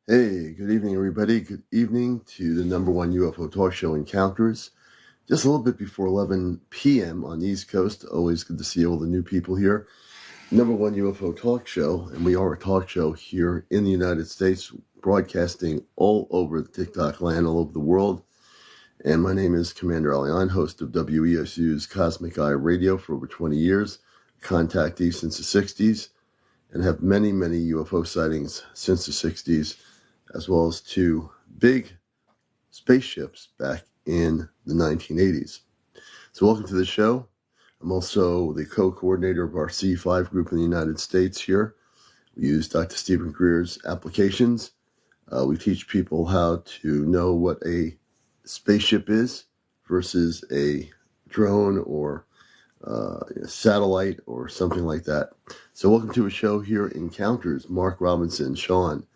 Hey, good evening, everybody. Good evening to the number one UFO talk show, Encounters. Just a little bit before 11 p.m. on the East Coast. Always good to see all the new people here. Number one UFO talk show, and we are a talk show here in the United States, broadcasting all over the TikTok land, all over the world. And my name is CmdrAleon, host of WESU's Cosmic Eye Radio for over 20 years, contactee since the 60s, and have many, many UFO sightings since the 60s. As well as two big spaceships back in the 1980s. So welcome to the show. I'm also the co-coordinator of our C5 group in the United States here. We use Dr. Stephen Greer's applications. We teach people how to know what a spaceship is versus a drone or a satellite or something like that. So welcome to a show here, Encounters. Mark Robinson, Sean,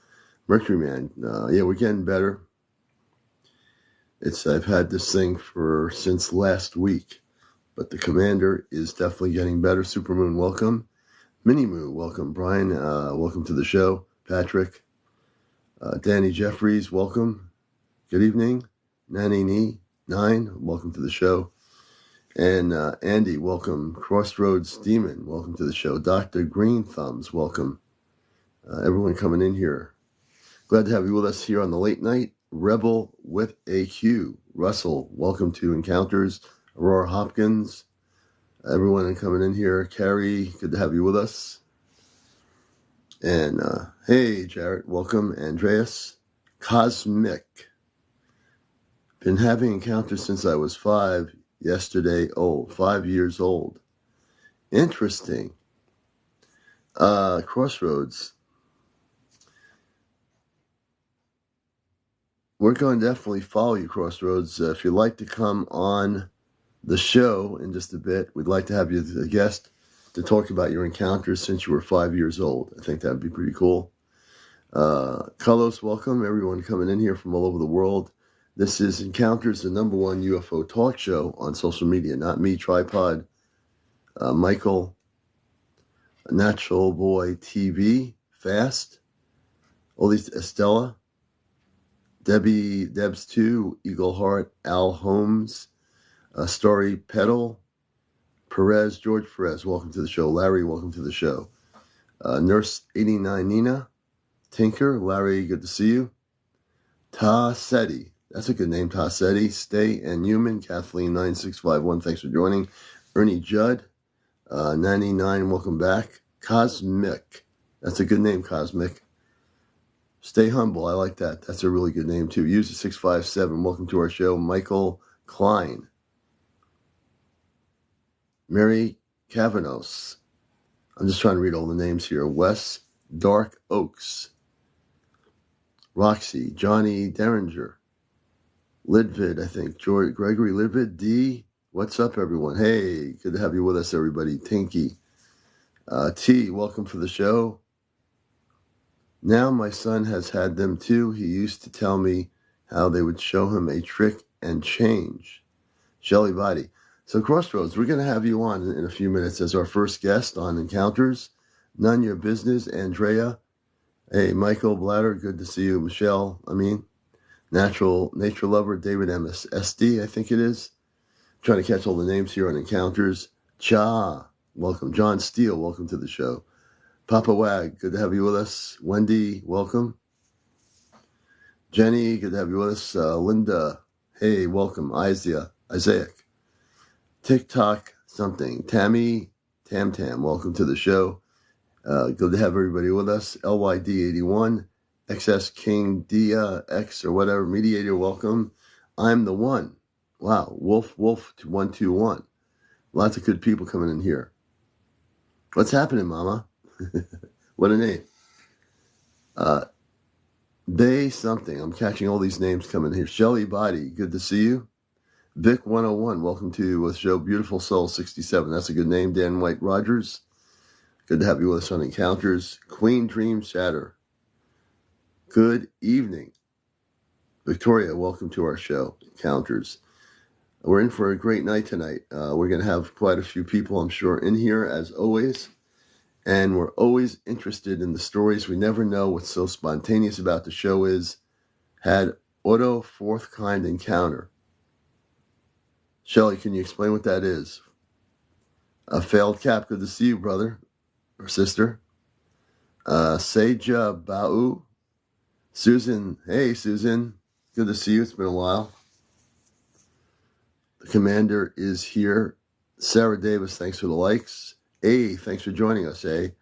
Mercury Man. We're getting better. I've had this thing since last week, but the commander is definitely getting better. Supermoon, welcome. Mini-Moo, welcome. Brian, welcome to the show. Patrick, Danny Jeffries, welcome. Good evening. Nanny 9, welcome to the show. And Andy, welcome. Crossroads Demon, welcome to the show. Dr. Green Thumbs, welcome. Everyone coming in here. Glad to have you with us here on the late night. Rebel with a Q. Russell, welcome to Encounters. Aurora Hopkins, everyone coming in here. Carrie, good to have you with us. And hey, Jarrett, welcome. Andreas, Cosmic. Been having encounters since I was 5 years old. Interesting. Crossroads. We're going to definitely follow you, Crossroads. If you'd like to come on the show in just a bit, we'd like to have you as a guest to talk about your encounters since you were 5 years old. I think that would be pretty cool. Carlos, welcome. Everyone coming in here from all over the world. This is Encounters, the number one UFO talk show on social media. Not me, Tripod. Michael, Natural Boy TV, Fast. All these, Estella. Debbie, Debs 2, Eagle Heart, Al Holmes, Story Petal, Perez, George Perez, welcome to the show. Larry, welcome to the show. Nurse 89 Nina, Tinker, Larry, good to see you. Ta Seti, that's a good name, Ta Seti. Stay and Human, Kathleen 9651, thanks for joining. Ernie Judd, 99, welcome back. Cosmic, that's a good name, Cosmic. Stay humble. I like that. That's a really good name, too. User 657. Welcome to our show. Michael Klein. Mary Cavanos. I'm just trying to read all the names here. Wes Dark Oaks. Roxy. Johnny Derringer. Lidvid, I think. Gregory Lidvid. D. What's up, everyone? Hey, good to have you with us, everybody. Tinky. T. Welcome for the show. Now my son has had them too. He used to tell me how they would show him a trick and change. Shelly Body. So Crossroads, we're going to have you on in a few minutes as our first guest on Encounters. None Your Business, Andrea. Hey, Michael Blatter, good to see you. Michelle, Nature Lover, David Emmis. SD, I think it is. Trying to catch all the names here on Encounters. Cha, welcome. John Steele, welcome to the show. Papa Wag, good to have you with us. Wendy, welcome. Jenny, good to have you with us. Linda, hey, welcome. Isaac. TikTok something. Tammy, Tam, welcome to the show. Good to have everybody with us. LYD81, XS King, Dia, X or whatever. Mediator, welcome. I'm the one. Wow, Wolf 121. Lots of good people coming in here. What's happening, Mama? What a name. They something. I'm catching all these names coming here. Shelly Body, good to see you. Vic 101, welcome to the show. Beautiful Soul 67, that's a good name. Dan White Rogers, good to have you with us on Encounters. Queen Dream Shatter, good evening. Victoria, welcome to our show, Encounters. We're in for a great night tonight. We're going to have quite a few people, I'm sure, in here as always. And we're always interested in the stories. We never know what's so spontaneous about the show is. Had auto fourth kind encounter. Shelly, can you explain what that is? A failed cap. Good to see you, brother or sister. Seja Bau. Susan. Hey, Susan. Good to see you. It's been a while. The commander is here. Sarah Davis, thanks for the likes. A, thanks for joining us, A.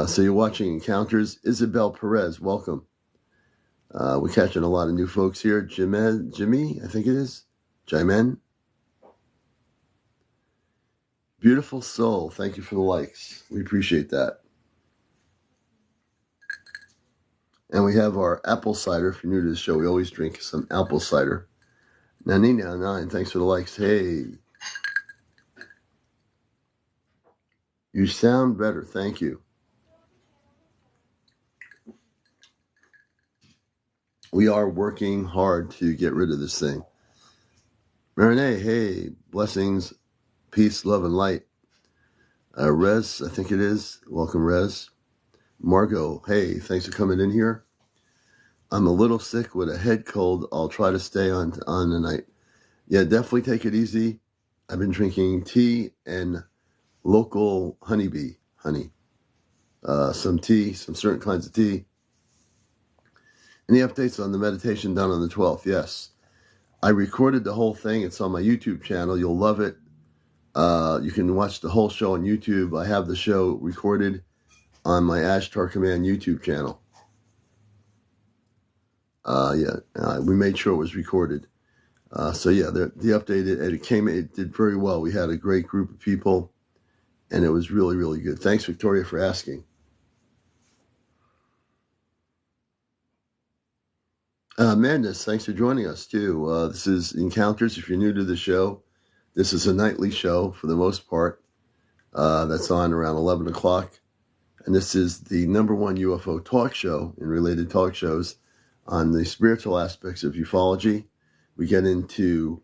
So you're watching Encounters. Isabel Perez, welcome. We're catching a lot of new folks here. Jimmy, I think it is. Jimen. Beautiful soul, thank you for the likes. We appreciate that. And we have our apple cider. If you're new to the show, we always drink some apple cider. Nanina9, thanks for the likes. Hey. You sound better, thank you. We are working hard to get rid of this thing. Marinette, hey, blessings, peace, love, and light. Rez, I think it is. Welcome, Rez. Margot, hey, thanks for coming in here. I'm a little sick with a head cold. I'll try to stay on tonight. Yeah, definitely take it easy. I've been drinking tea and local honeybee honey. Some tea, some certain kinds of tea. Any updates on the meditation done on the 12th? Yes. I recorded the whole thing. It's on my YouTube channel. You'll love it. You can watch the whole show on YouTube. I have the show recorded on my Ashtar Command YouTube channel. We made sure it was recorded. The update, it did very well. We had a great group of people, and it was really, really good. Thanks, Victoria, for asking. Madness, thanks for joining us, too. This is Encounters. If you're new to the show, this is a nightly show for the most part. That's on around 11 o'clock. And this is the #1 UFO talk show and related talk shows on the spiritual aspects of ufology. We get into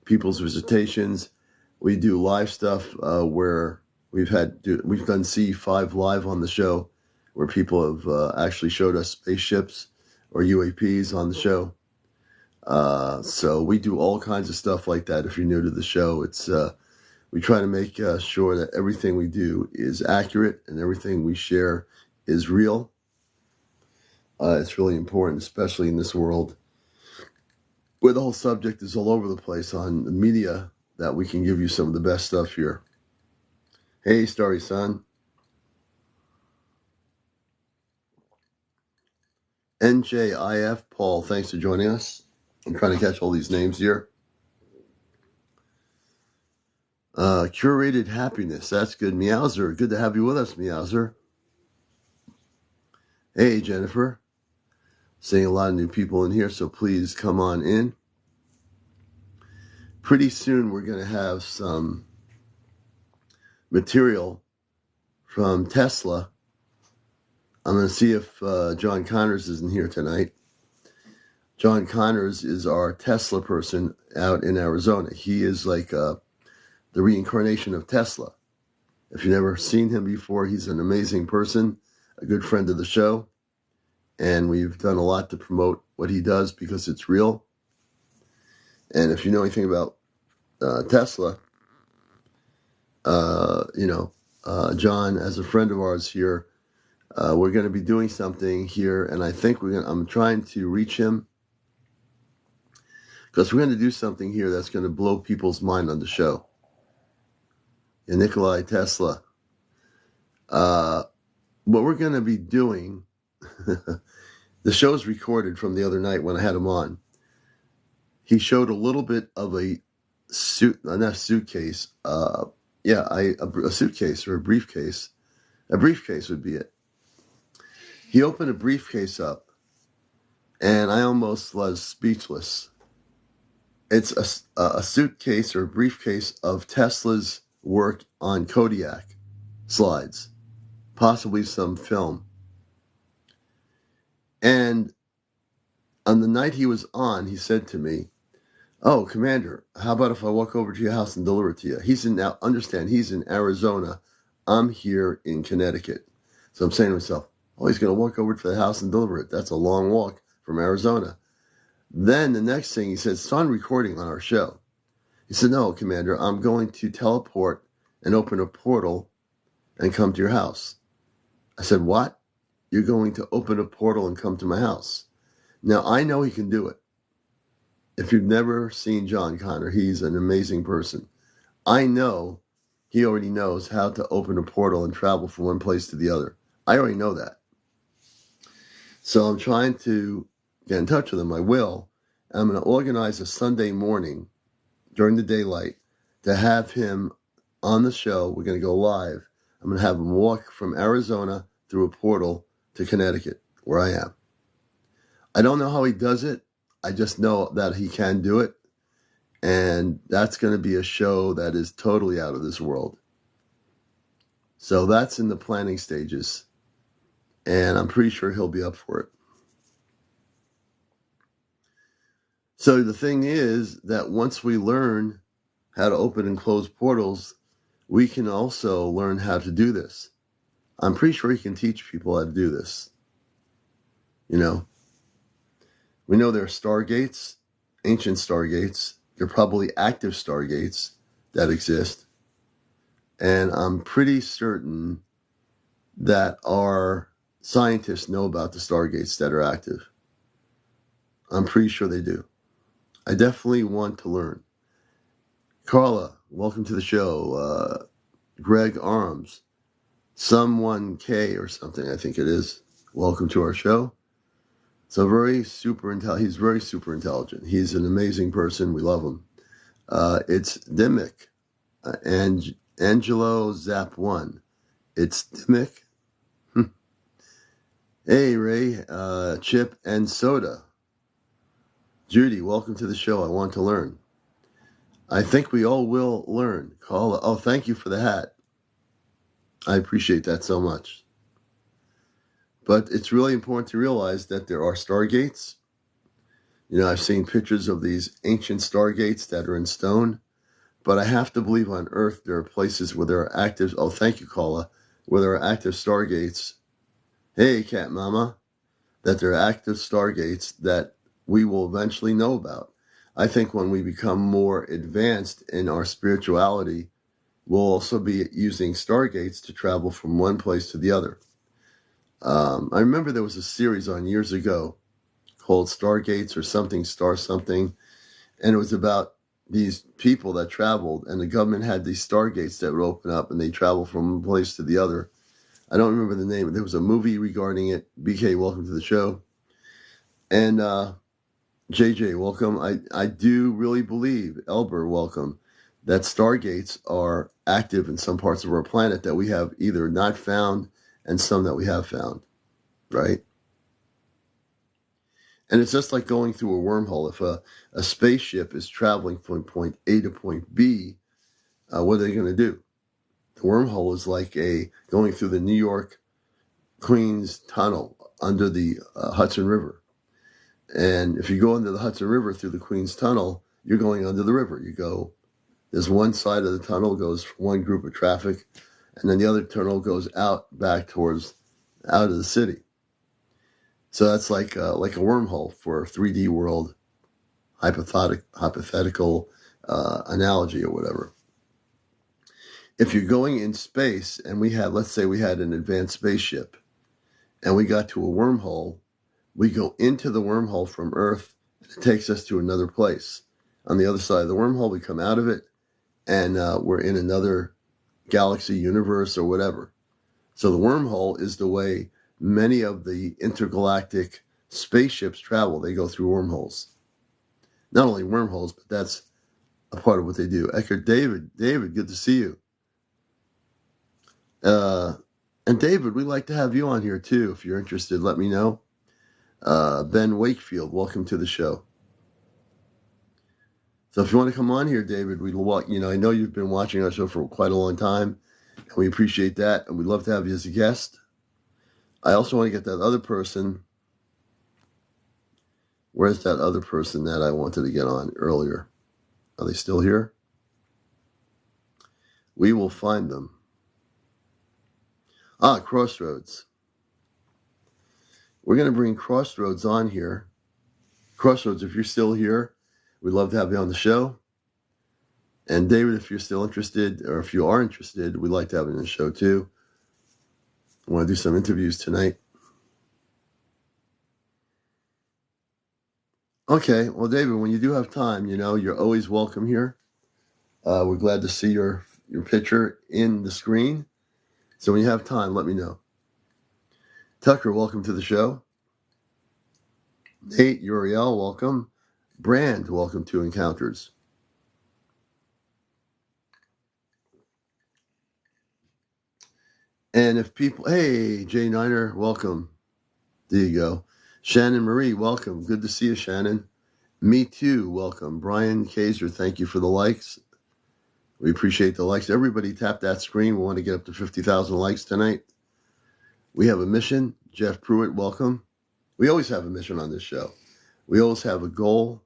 people's visitations. We do live stuff where we've done C5 live on the show, where people have actually showed us spaceships or UAPs on the show. So we do all kinds of stuff like that. If you're new to the show, it's we try to make sure that everything we do is accurate and everything we share is real. It's really important, especially in this world where the whole subject is all over the place on the media, that we can give you some of the best stuff here. Hey, Starry Son. NJIF Paul, thanks for joining us. I'm trying to catch all these names here. Curated happiness, that's good. Meowser, good to have you with us, Meowser. Hey, Jennifer. Seeing a lot of new people in here, so please come on in. Pretty soon we're going to have some material from Tesla. I'm going to see if John Connors isn't here tonight. John Connors is our Tesla person out in Arizona. He is like the reincarnation of Tesla. If you've never seen him before, he's an amazing person, a good friend of the show. And we've done a lot to promote what he does because it's real. And if you know anything about Tesla, John, as a friend of ours here, we're going to be doing something here, and I think I'm trying to reach him because we're going to do something here that's going to blow people's mind on the show. And Nikolai Tesla. What we're going to be doing, the show's recorded from the other night when I had him on. He showed a little bit of a suitcase. A suitcase or a briefcase. A briefcase would be it. He opened a briefcase up, and I almost was speechless. It's a suitcase or a briefcase of Tesla's work on Kodiak slides, possibly some film. And on the night he was on, he said to me, "Oh, Commander, how about if I walk over to your house and deliver it to you?" He's in Arizona I'm here in Connecticut. So I'm saying to myself, oh, he's going to walk over to the house and deliver it. That's a long walk from Arizona. Then the next thing he said, it's on recording on our show. He said, no, Commander, I'm going to teleport and open a portal and come to your house. I said, what? You're going to open a portal and come to my house? Now, I know he can do it. If you've never seen John Connor, he's an amazing person. I know he already knows how to open a portal and travel from one place to the other. I already know that. So I'm trying to get in touch with him. I will. I'm going to organize a Sunday morning during the daylight to have him on the show. We're going to go live. I'm going to have him walk from Arizona through a portal to Connecticut, where I am. I don't know how he does it. I just know that he can do it. And that's going to be a show that is totally out of this world. So that's in the planning stages. And I'm pretty sure he'll be up for it. So the thing is that once we learn how to open and close portals, we can also learn how to do this. I'm pretty sure he can teach people how to do this. You know, we know there are stargates, ancient stargates. They're probably active stargates that exist. And I'm pretty certain that our scientists know about the stargates that are active. I'm pretty sure they do. I definitely want to learn. Carla, welcome to the show. Greg Arms, someone K or something, I think it is. Welcome to our show. So he's very super intelligent. He's an amazing person. We love him. It's Dimick, Angelo Zap 1. It's Dimick. Hey, Ray, Chip and Soda. Judy, welcome to the show. I want to learn. I think we all will learn. Carla, oh, thank you for the hat. I appreciate that so much. But it's really important to realize that there are stargates. You know, I've seen pictures of these ancient stargates that are in stone. But I have to believe on Earth there are places where there are active, oh, thank you, Carla, where there are active stargates. Hey, Cat Mama, that there are active stargates that we will eventually know about. I think when we become more advanced in our spirituality, we'll also be using stargates to travel from one place to the other. I remember there was a series on years ago called Stargates or something, Star something, and it was about these people that traveled, and the government had these stargates that would open up, and they travel from one place to the other. I don't remember the name. There was a movie regarding it. BK, welcome to the show. And JJ, welcome. I do really believe, Elber, welcome, that stargates are active in some parts of our planet that we have either not found and some that we have found, right? And it's just like going through a wormhole. If a spaceship is traveling from point A to point B, what are they going to do? The wormhole is like going through the New York Queens tunnel under the Hudson River. And if you go under the Hudson River through the Queens tunnel, you're going under the river. There's one side of the tunnel goes for one group of traffic, and then the other tunnel goes back towards out of the city. So that's like a wormhole for a 3D world, hypothetical analogy or whatever. If you're going in space and let's say we had an advanced spaceship and we got to a wormhole, we go into the wormhole from Earth and it takes us to another place. On the other side of the wormhole, we come out of it and we're in another galaxy, universe, or whatever. So the wormhole is the way many of the intergalactic spaceships travel. They go through wormholes. Not only wormholes, but that's a part of what they do. Eckert, David, good to see you. And David, we'd like to have you on here too. If you're interested, let me know. Ben Wakefield, welcome to the show. So if you want to come on here, David, I know you've been watching our show for quite a long time, and we appreciate that, and we'd love to have you as a guest. I also want to get that other person. Where's that other person that I wanted to get on earlier? Are they still here? We will find them. Crossroads. We're going to bring Crossroads on here. Crossroads, if you're still here, we'd love to have you on the show. And David, if you're still interested, or if you are interested, we'd like to have you on the show too. I want to do some interviews tonight. Okay, well, David, when you do have time, you're always welcome here. We're glad to see your picture in the screen. So when you have time, let me know. Tucker, welcome to the show. Nate, Uriel, welcome. Brand, welcome to Encounters. And if people, hey, Jay Niner, welcome. There you go. Shannon Marie, welcome. Good to see you, Shannon. Me too, welcome. Brian Kaiser, thank you for the likes. We appreciate the likes. Everybody tap that screen. We want to get up to 50,000 likes tonight. We have a mission. Jeff Pruitt, welcome. We always have a mission on this show. We always have a goal.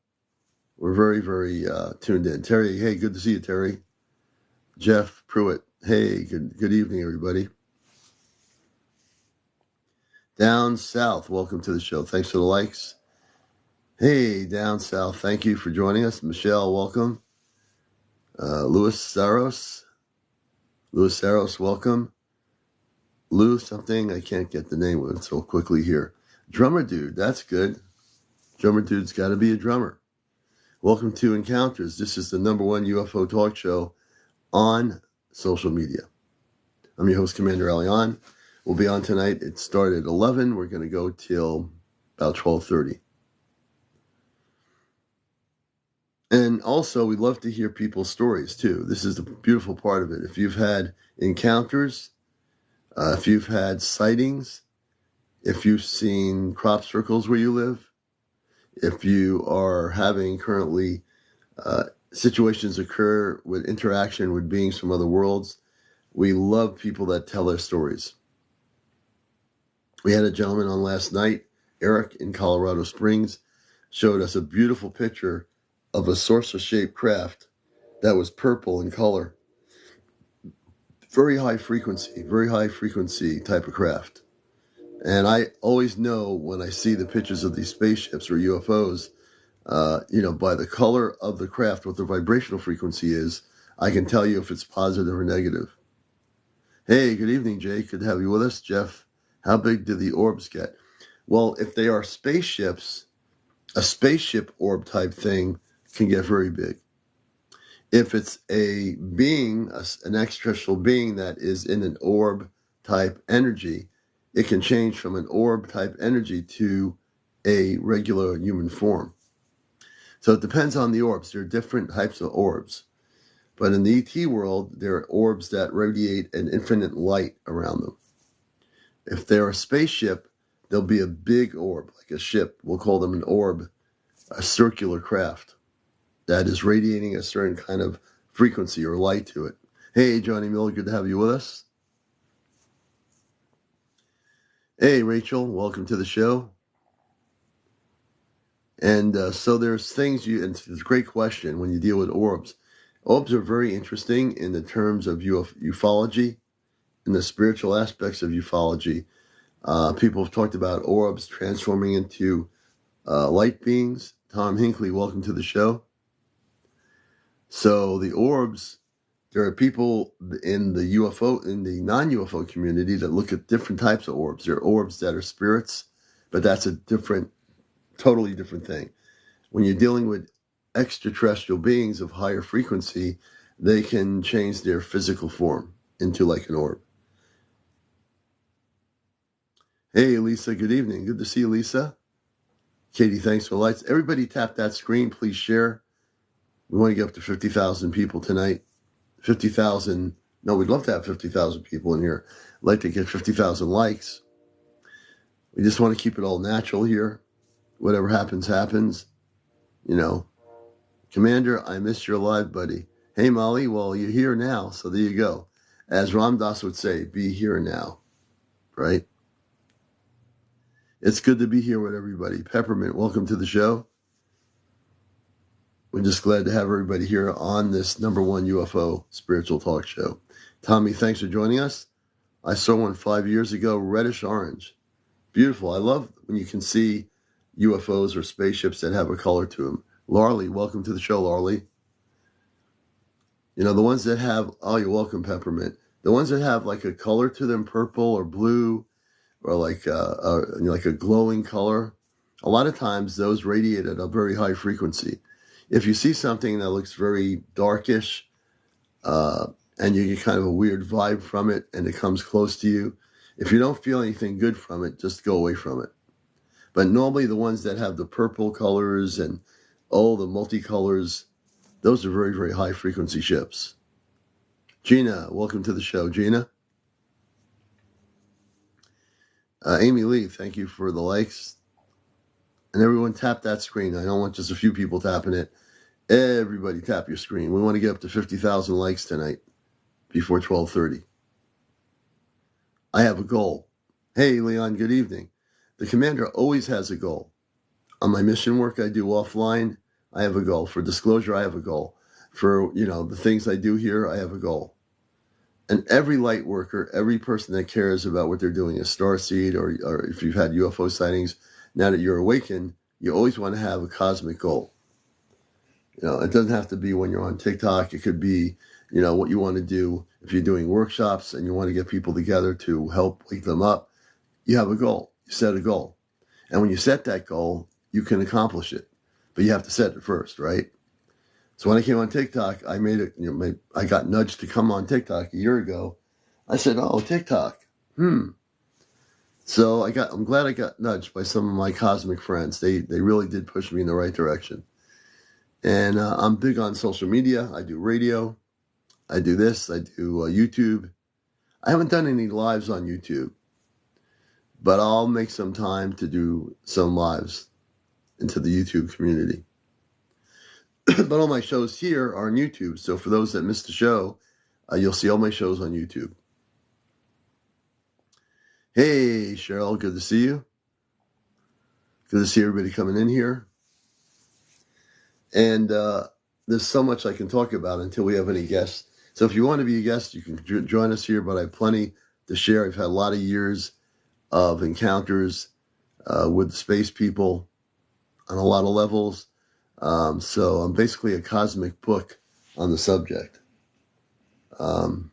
We're very, very tuned in. Terry, hey, good to see you, Terry. Jeff Pruitt, hey, good evening, everybody. Down South, welcome to the show. Thanks for the likes. Hey, Down South, thank you for joining us. Michelle, welcome. Louis Saros, welcome. Lou something, I can't get the name of it so quickly here. Drummer Dude, that's good. Drummer Dude's got to be a drummer. Welcome to Encounters. This is the #1 UFO talk show on social media. I'm your host, CmdrAleon. We'll be on tonight. It started at 11. We're going to go till about 12:30. And also, we love to hear people's stories, too. This is the beautiful part of it. If you've had encounters, if you've had sightings, if you've seen crop circles where you live, if you are having currently situations occur with interaction with beings from other worlds, we love people that tell their stories. We had a gentleman on last night, Eric in Colorado Springs, showed us a beautiful picture of a saucer-shaped craft that was purple in color. Very high frequency type of craft. And I always know when I see the pictures of these spaceships or UFOs, by the color of the craft, what the vibrational frequency is, I can tell you if it's positive or negative. Hey, good evening, Jay. Good to have you with us. Jeff, how big do the orbs get? Well, if they are spaceships, a spaceship orb type thing can get very big. If it's a being, an extraterrestrial being that is in an orb type energy, it can change from an orb type energy to a regular human form. So it depends on the orbs. There are different types of orbs. But in the ET world, there are orbs that radiate an infinite light around them. If they're a spaceship, there'll be a big orb, like a ship. We'll call them an orb, a circular craft that is radiating a certain kind of frequency or light to it. Hey, Johnny Miller, good to have you with us. Hey, Rachel, welcome to the show. And so there's things and it's a great question when you deal with orbs. Orbs are very interesting in the terms of ufology, in the spiritual aspects of ufology. People have talked about orbs transforming into light beings. Tom Hinckley, welcome to the show. So the orbs, there are people in the non-UFO community that look at different types of orbs. There are orbs that are spirits, but that's a totally different thing. When you're dealing with extraterrestrial beings of higher frequency, they can change their physical form into like an orb. Hey, Lisa, good evening. Good to see you, Lisa. Katie, thanks for the lights. Everybody tap that screen. Please share. We want to get up to 50,000 people tonight. 50,000. No, we'd love to have 50,000 people in here. I'd like to get 50,000 likes. We just want to keep it all natural here. Whatever happens, happens. Commander, I missed your live, buddy. Hey, Molly, well, you're here now, so there you go. As Ram Dass would say, be here now, right? It's good to be here with everybody. Peppermint, welcome to the show. We're just glad to have everybody here on this #1 UFO spiritual talk show. Tommy, thanks for joining us. I saw one 5 years ago, reddish orange. Beautiful. I love when you can see UFOs or spaceships that have a color to them. Larley, welcome to the show, Larley. You know, the ones that have, oh, you're welcome, Peppermint. The ones that have like a color to them, purple or blue, or like a glowing color, a lot of times those radiate at a very high frequency. If you see something that looks very darkish, and you get kind of a weird vibe from it, and it comes close to you, if you don't feel anything good from it, just go away from it. But normally the ones that have the purple colors and all the multicolors, those are very, very high frequency ships. Gina, welcome to the show. Gina. Amy Lee, thank you for the likes. And everyone tap that screen. I don't want just a few people tapping it. Everybody tap your screen. We want to get up to 50,000 likes tonight before 12:30. I have a goal. Hey, Leon, good evening. The commander always has a goal. On my mission work I do offline, I have a goal. For disclosure, I have a goal. For, the things I do here, I have a goal. And every light worker, every person that cares about what they're doing, a starseed, or if you've had UFO sightings, now that you're awakened, you always want to have a cosmic goal. It doesn't have to be when you're on TikTok. It could be, what you want to do. If you're doing workshops and you want to get people together to help wake them up, you have a goal. You set a goal. And when you set that goal, you can accomplish it. But you have to set it first, right? So when I came on TikTok, I made it, I got nudged to come on TikTok a year ago. I said, oh, TikTok. So I'm glad I got nudged by some of my cosmic friends. They really did push me in the right direction. And I'm big on social media. I do radio. I do this. I do YouTube. I haven't done any lives on YouTube, but I'll make some time to do some lives into the YouTube community. But all my shows here are on YouTube. So for those that missed the show, you'll see all my shows on YouTube. Hey, Cheryl, good to see you. Good to see everybody coming in here. And there's so much I can talk about until we have any guests. So if you want to be a guest, you can join us here, but I have plenty to share. I've had a lot of years of encounters with the space people on a lot of levels. So I'm basically a cosmic book on the subject. And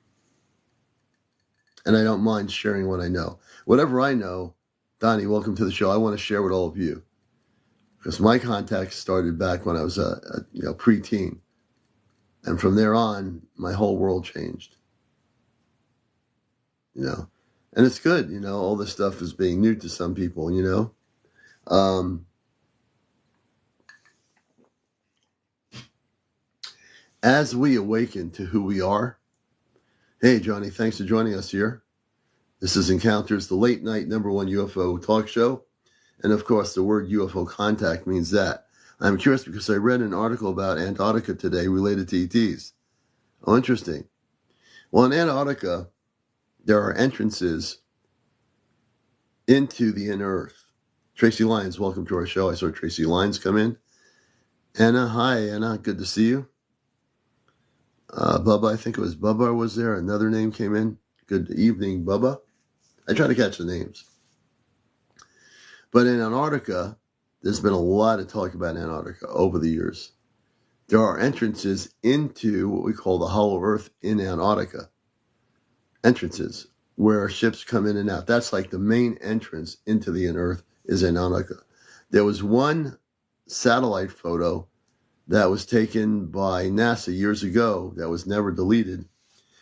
I don't mind sharing what I know. Whatever I know, Donnie, welcome to the show. I want to share with all of you. Because my contacts started back when I was a preteen. And from there on, my whole world changed. And it's good, all this stuff is being new to some people, As we awaken to who we are, hey, Johnny, thanks for joining us here. This is Encounters, the late night #1 UFO talk show. And of course, the word UFO contact means that. I'm curious because I read an article about Antarctica today related to ETs. Oh, interesting. Well, in Antarctica, there are entrances into the inner earth. Tracy Lyons, welcome to our show. I saw Tracy Lyons come in. Anna, hi, Anna. Good to see you. Bubba, I think it was Bubba was there. Another name came in. Good evening, Bubba. I try to catch the names. But in Antarctica, there's been a lot of talk about Antarctica over the years. There are entrances into what we call the hollow earth in Antarctica. Entrances where ships come in and out. That's like the main entrance into the inner earth is in Antarctica. There was one satellite photo that was taken by NASA years ago that was never deleted.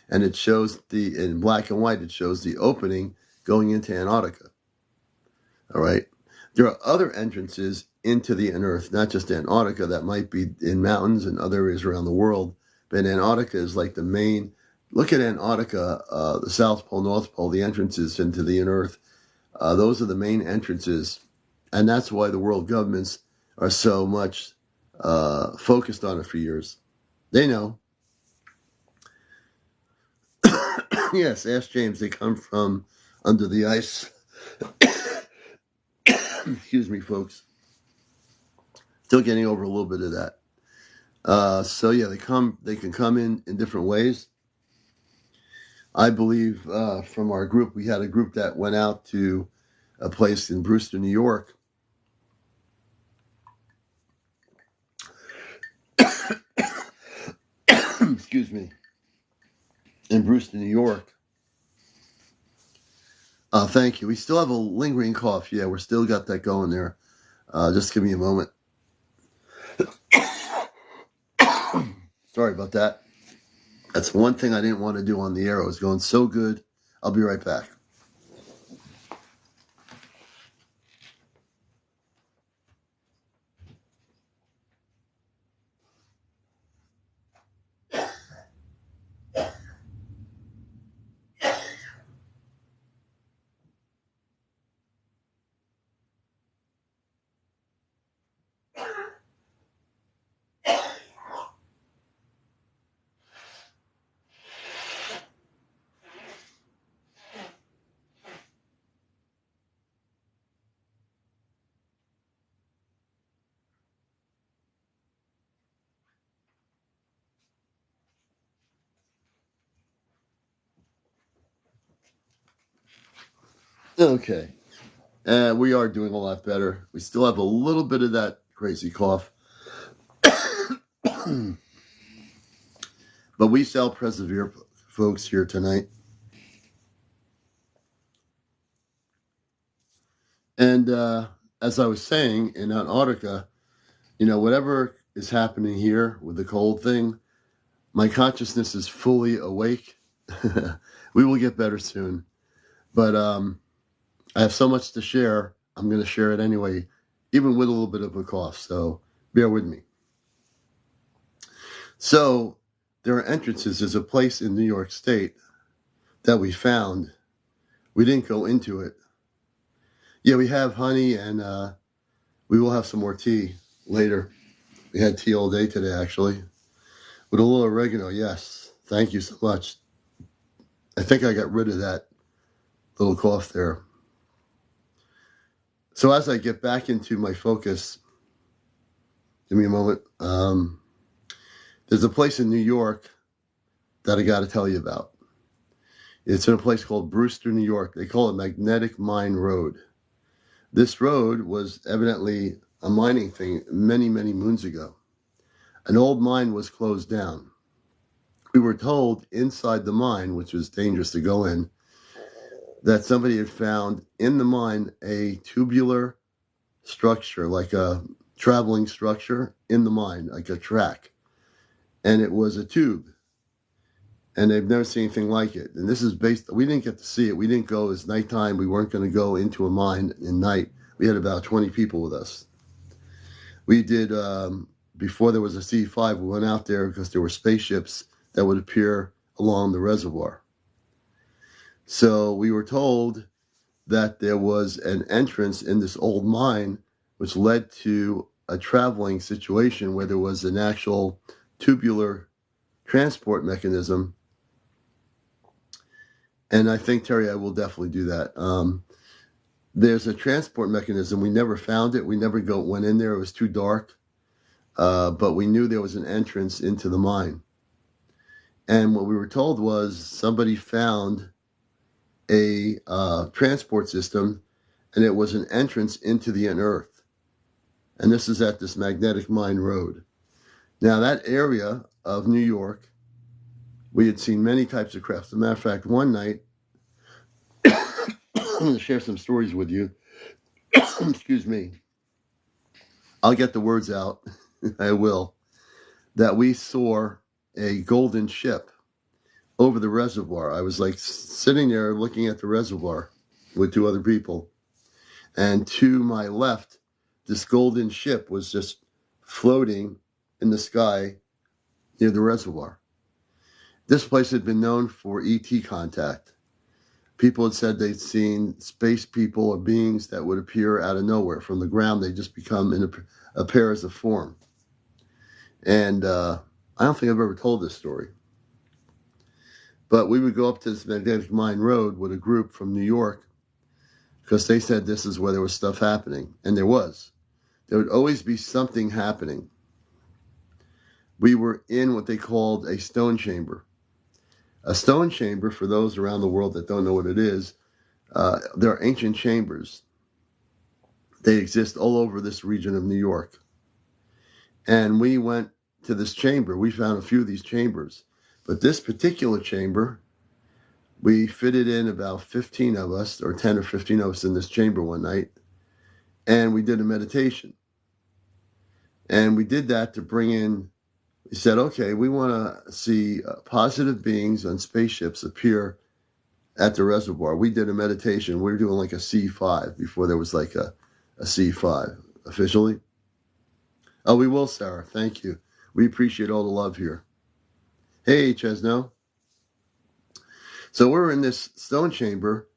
And it shows in black and white, it shows the opening going into Antarctica. All right. There are other entrances into the inner earth, not just Antarctica, that might be in mountains and other areas around the world. But Antarctica is like the main. Look at Antarctica, the South Pole, North Pole, the entrances into the inner earth. Those are the main entrances. And that's why the world governments are so much focused on it for years. They know. Yes, ask James. They come from under the ice. Excuse me, folks. Still getting over a little bit of that. So yeah, they can come in different ways. I believe from our group, we had a group that went out to a place in Brewster, New York. Excuse me. In Brewster, New York. Thank you. We still have a lingering cough. Yeah, we're still got that going there. Just give me a moment. Sorry about that. That's one thing I didn't want to do on the air. It was going so good. I'll be right back. Okay. We are doing a lot better. We still have a little bit of that crazy cough. But we shall persevere, folks, here tonight. And as I was saying in Antarctica, whatever is happening here with the cold thing, my consciousness is fully awake. We will get better soon. But I have so much to share. I'm going to share it anyway, even with a little bit of a cough. So bear with me. So there are entrances. There's a place in New York State that we found. We didn't go into it. Yeah, we have honey, and we will have some more tea later. We had tea all day today, actually, with a little oregano. Yes, thank you so much. I think I got rid of that little cough there. So as I get back into my focus, give me a moment. There's a place in New York that I got to tell you about. It's in a place called Brewster, New York. They call it Magnetic Mine Road. This road was evidently a mining thing many, many moons ago. An old mine was closed down. We were told inside the mine, which was dangerous to go in, that somebody had found in the mine a tubular structure, like a traveling structure in the mine, like a track. And it was a tube. And they've never seen anything like it. And this is we didn't get to see it. We didn't go. It's nighttime. We weren't going to go into a mine at night. We had about 20 people with us. We did, before there was a C5, we went out there because there were spaceships that would appear along the reservoir. So we were told that there was an entrance in this old mine, which led to a traveling situation where there was an actual tubular transport mechanism. And I think, Terry, I will definitely do that. There's a transport mechanism. We never found it. We never went in there. It was too dark. But we knew there was an entrance into the mine. And what we were told was somebody found a transport system, and it was an entrance into the unearthed. And this is at this Magnetic Mine Road. Now, that area of New York, we had seen many types of crafts. As a matter of fact, one night, I'm going to share some stories with you. Excuse me. I'll get the words out. I will. That we saw a golden ship over the reservoir. I was like sitting there looking at the reservoir with two other people. And to my left, this golden ship was just floating in the sky near the reservoir. This place had been known for ET contact. People had said they'd seen space people or beings that would appear out of nowhere. From the ground, they just become in a pairs of form. And I don't think I've ever told this story. But we would go up to this Magnetic Mine Road with a group from New York because they said this is where there was stuff happening. And there was. There would always be something happening. We were in what they called a stone chamber. A stone chamber, for those around the world that don't know what it is, they're ancient chambers. They exist all over this region of New York. And we went to this chamber. We found a few of these chambers. But this particular chamber, we fitted in about 15 of us, or 10 or 15 of us in this chamber one night. And we did a meditation. And we did that to bring in, we said, okay, we want to see positive beings on spaceships appear at the reservoir. We did a meditation. We were doing like a C5 before there was like a C5 officially. Oh, we will, Sarah. Thank you. We appreciate all the love here. Hey, Chezno. So we're in this stone chamber.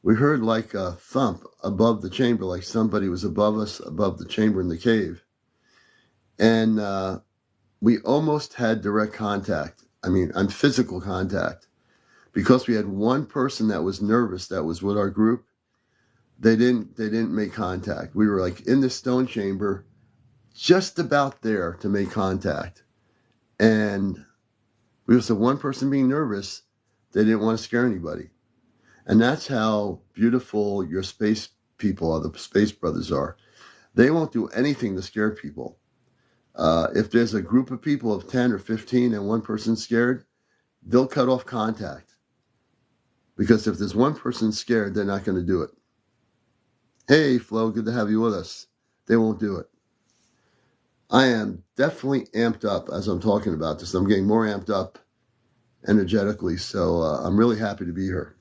We heard like a thump above the chamber, like somebody was above us, above the chamber in the cave. And we almost had direct contact. I mean, physical contact. Because we had one person that was nervous that was with our group, they didn't make contact. We were like in the stone chamber, just about there to make contact. And we was the one person being nervous, they didn't want to scare anybody. And that's how beautiful your space people are, the space brothers are. They won't do anything to scare people. If there's a group of people of 10 or 15 and one person's scared, they'll cut off contact. Because if there's one person scared, they're not going to do it. Hey, Flo, good to have you with us. They won't do it. I am definitely amped up as I'm talking about this. I'm getting more amped up energetically, so I'm really happy to be here.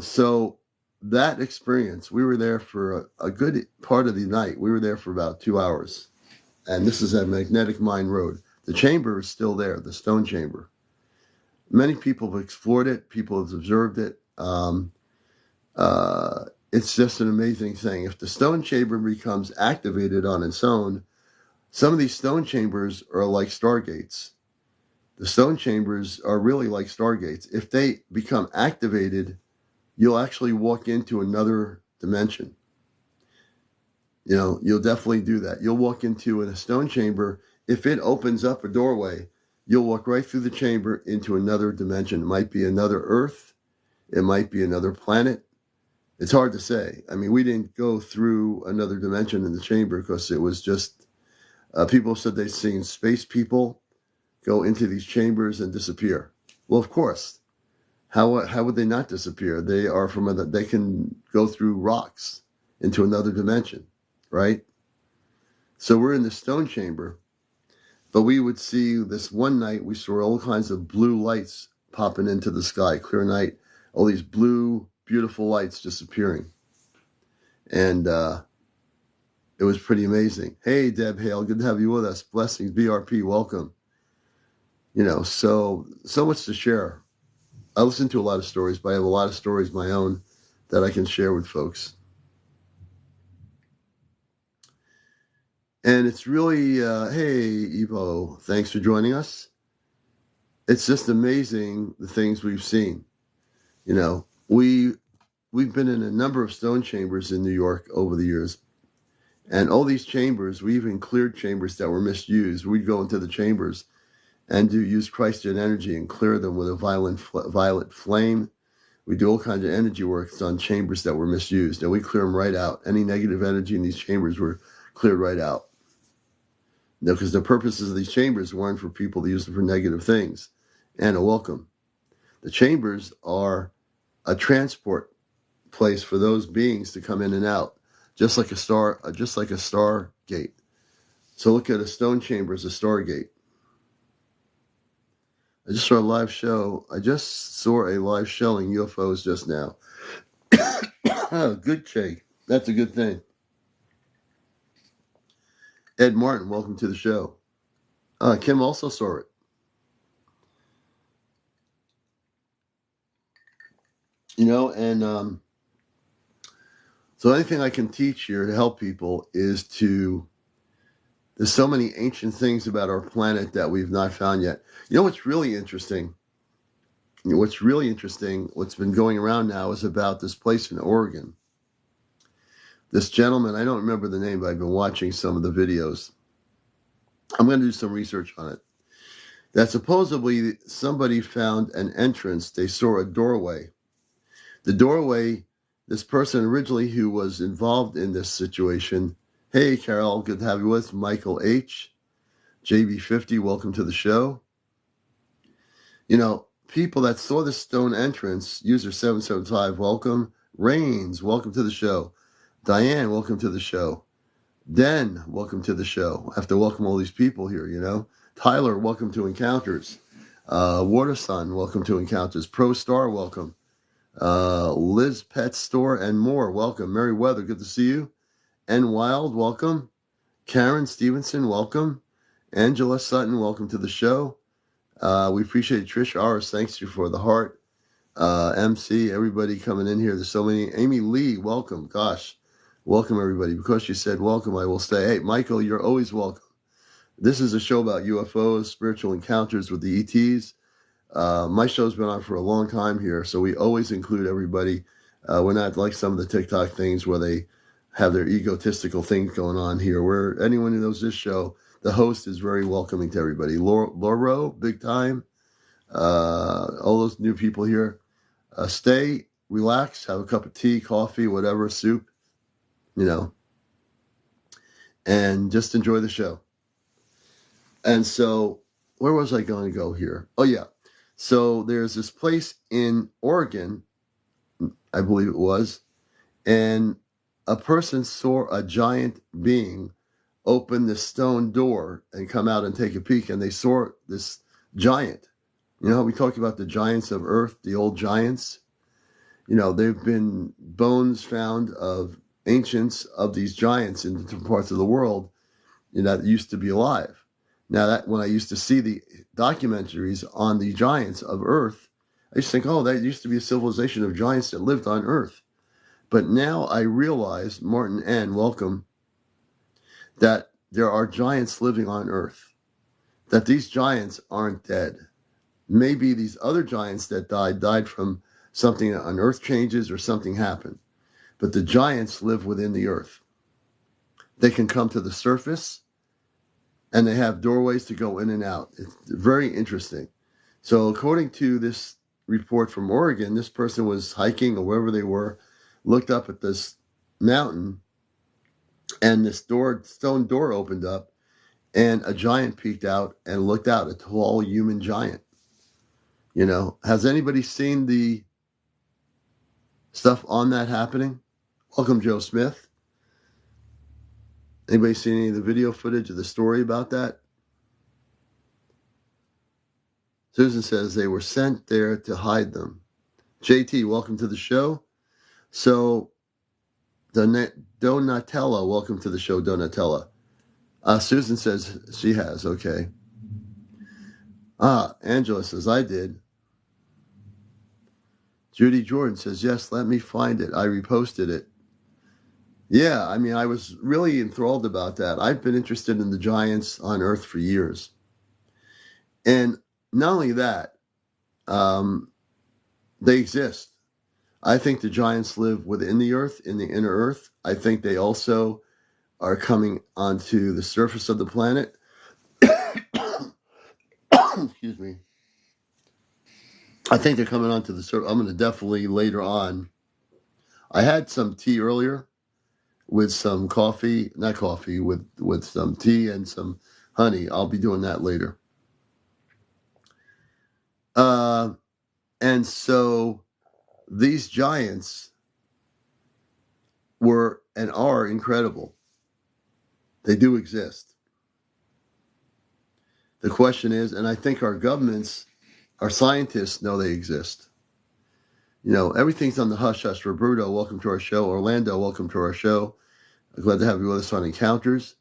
So that experience, we were there for a good part of the night. We were there for about 2 hours. And this is at Magnetic Mine Road. The chamber is still there, the stone chamber. Many people have explored it. People have observed it. It's just an amazing thing. If the stone chamber becomes activated on its own, some of these stone chambers are like stargates. The stone chambers are really like stargates. If they become activated, you'll actually walk into another dimension. You'll definitely do that. You'll walk into a stone chamber. If it opens up a doorway, you'll walk right through the chamber into another dimension. It might be another Earth. It might be another planet. It's hard to say. I mean, we didn't go through another dimension in the chamber because it was just, people said they'd seen space people go into these chambers and disappear. Well, of course. How would they not disappear? They are they can go through rocks into another dimension, right? So we're in the stone chamber, but we would see this one night, we saw all kinds of blue lights popping into the sky, clear night, all these blue, beautiful lights disappearing. And it was pretty amazing. Hey, Deb Hale, good to have you with us. Blessings, BRP, welcome. So much to share. I listen to a lot of stories, but I have a lot of stories of my own that I can share with folks. And it's really, hey, Evo, thanks for joining us. It's just amazing the things we've seen. We've been in a number of stone chambers in New York over the years. And all these chambers, we even cleared chambers that were misused. We'd go into the chambers and use Christian energy and clear them with a violet flame. We do all kinds of energy works on chambers that were misused, and we clear them right out. Any negative energy in these chambers were cleared right out. Because the purposes of these chambers weren't for people to use them for negative things. And welcome. The chambers are a transport place for those beings to come in and out, just like a stargate. So look at a stone chamber as a stargate. I just saw a live showing UFOs just now. Oh, good shake. That's a good thing. Ed Martin, welcome to the show. Kim also saw it. So anything I can teach here to help people is there's so many ancient things about our planet that we've not found yet. What's really interesting? What's been going around now is about this place in Oregon. This gentleman, I don't remember the name, but I've been watching some of the videos. I'm going to do some research on it. that supposedly somebody found an entrance. They saw a doorway. The doorway, this person originally who was involved in this situation, hey, Carol, good to have you with us. Michael H., JB50, welcome to the show. People that saw the stone entrance, user 775, welcome. Rains, welcome to the show. Diane, welcome to the show. Den, welcome to the show. I have to welcome all these people here, Tyler, welcome to Encounters. Watersun, welcome to Encounters. Pro Star, welcome. Liz Pet Store and more, welcome. Merryweather, good to see you. N Wild, welcome. Karen Stevenson, welcome. Angela Sutton, welcome to the show. We appreciate Trish Aris, thanks you for the heart. MC, everybody coming in here. There's so many. Amy Lee, welcome. Gosh, welcome everybody. Because you said welcome, I will stay. Hey, Michael, you're always welcome. This is a show about UFOs, spiritual encounters with the ETs. My show's been on for a long time here, so we always include everybody. We're not like some of the TikTok things where they have their egotistical things going on here. Where anyone who knows this show, the host is very welcoming to everybody. Lauro, big time. All those new people here. Stay, relax, have a cup of tea, coffee, whatever, soup, and just enjoy the show. And so, where was I going to go here? Oh, yeah. So there's this place in Oregon, I believe it was, and a person saw a giant being open the stone door and come out and take a peek, and they saw this giant. You know how we talk about the giants of Earth, the old giants? They've been bones found of ancients of these giants in different parts of the world, that used to be alive. Now, that when I used to see the documentaries on the giants of Earth, I used to think, oh, that used to be a civilization of giants that lived on Earth. But now I realize, Martin N., welcome, that there are giants living on Earth, that these giants aren't dead. Maybe these other giants that died from something on Earth changes or something happened. But the giants live within the Earth. They can come to the surface, and they have doorways to go in and out. It's very interesting. So according to this report from Oregon, this person was hiking or wherever they were, looked up at this mountain, and this stone door opened up, and a giant peeked out and looked out, a tall human giant. Has anybody seen the stuff on that happening? Welcome, Joe Smith. Anybody seen any of the video footage of the story about that? Susan says they were sent there to hide them. JT, welcome to the show. So, Donatella, welcome to the show, Donatella. Susan says she has, okay. Angela says, I did. Judy Jordan says, yes, let me find it. I reposted it. Yeah, I was really enthralled about that. I've been interested in the giants on Earth for years. And not only that, they exist. I think the giants live within the Earth, in the inner Earth. I think they also are coming onto the surface of the planet. Excuse me. I think they're coming onto the surface. I'm going to definitely later on. I had some tea earlier with some coffee, not coffee, with some tea and some honey. I'll be doing that later. And so these giants were and are incredible. They do exist. The question is, and I think our governments, our scientists know they exist. Everything's on the hush-hush. Roberto, welcome to our show. Orlando, welcome to our show. I'm glad to have you with us on Encounters.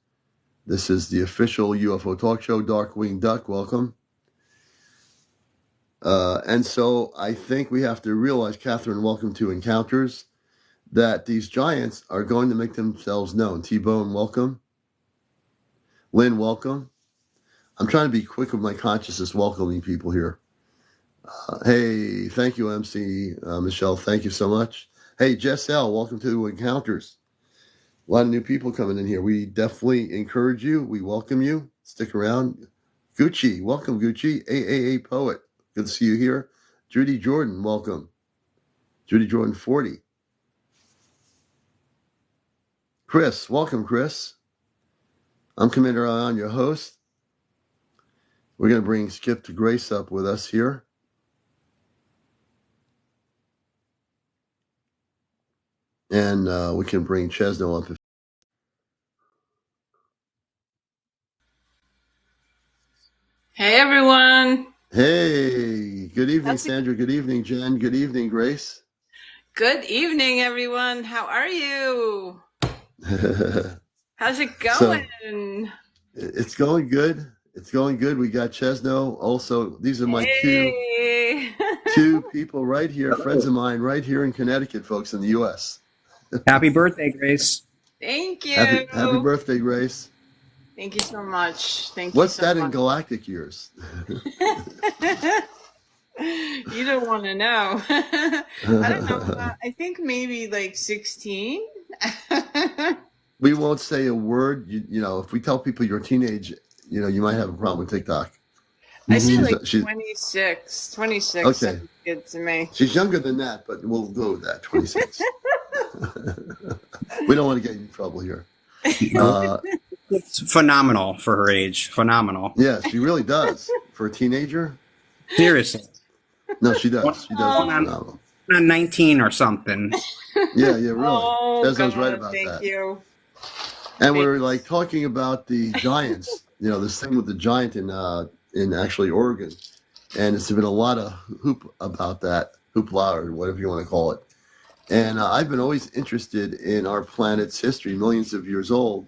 This is the official UFO talk show. Darkwing Duck, welcome. And so I think we have to realize, Catherine, welcome to Encounters, that these giants are going to make themselves known. T-Bone, welcome. Lynn, welcome. I'm trying to be quick with my consciousness welcoming people here. Hey, thank you, MC Michelle. Thank you so much. Hey, Jess L., welcome to Encounters. A lot of new people coming in here. We definitely encourage you. We welcome you. Stick around. Gucci, welcome, Gucci. AAA Poet, good to see you here. Judy Jordan, welcome. Judy Jordan 40. Chris, welcome, Chris. I'm CmdrAleon, your host. We're going to bring Skip to Grace up with us here. And we can bring Chezno up. Hey, everyone. Hey, good evening, Sandra. Good evening, Jen. Good evening, Grace. Good evening, everyone. How are you? How's it going? So, it's going good. It's going good. We got Chezno. Also, these are my two people right here, friends of mine, right here in Connecticut, folks, in the U.S. Happy birthday, Grace. Thank you. Happy birthday, Grace. Thank you so much. Thank What's you so that much. in galactic years? You don't want to know. I don't know. I think maybe like 16. We won't say a word. You know, if we tell people you're a teenage, you know, you might have a problem with TikTok. I say like 26. 26 okay. sounds good to me. She's younger than that, but we'll go with that, 26. We don't want to get in trouble here. It's phenomenal for her age. Phenomenal. Yeah, she really does. For a teenager? Seriously. No, she does. She does. Phenomenal. 19 or something. Yeah, really. Oh, Chezno's right about thank that. You. And we're like talking about the giants, you know, this thing with the giant in actually Oregon. And it's been a lot of hoop about that, hoopla or whatever you want to call it. And I've been always interested in our planet's history, millions of years old,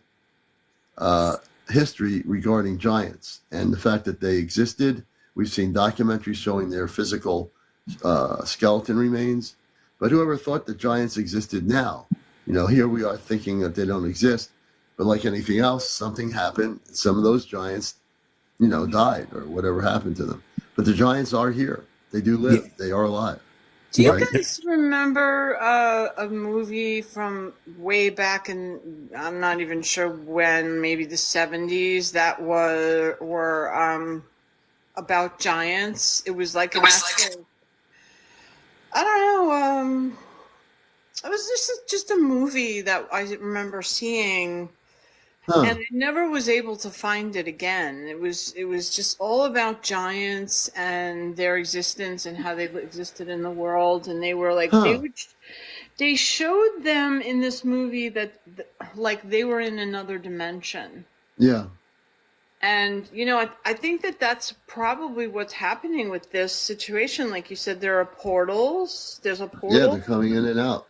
history regarding giants and the fact that they existed. We've seen documentaries showing their physical skeleton remains. But whoever thought that giants existed now? You know, here we are thinking that they don't exist. But like anything else, something happened. Some of those giants, you know, died or whatever happened to them. But the giants are here. They do live. Yeah. They are alive. Do you guys remember a movie from way back in, I'm not even sure when, maybe the 70s, that were about giants? It was like an actual, I don't know, it was just a movie that I remember seeing. Huh. And I never was able to find it again. It was just all about giants and their existence and how they existed in the world. And they were like, they showed them in this movie that like they were in another dimension. Yeah. And, you know, I think that that's probably what's happening with this situation. Like you said, there are portals. There's a portal. Yeah, they're coming in and out.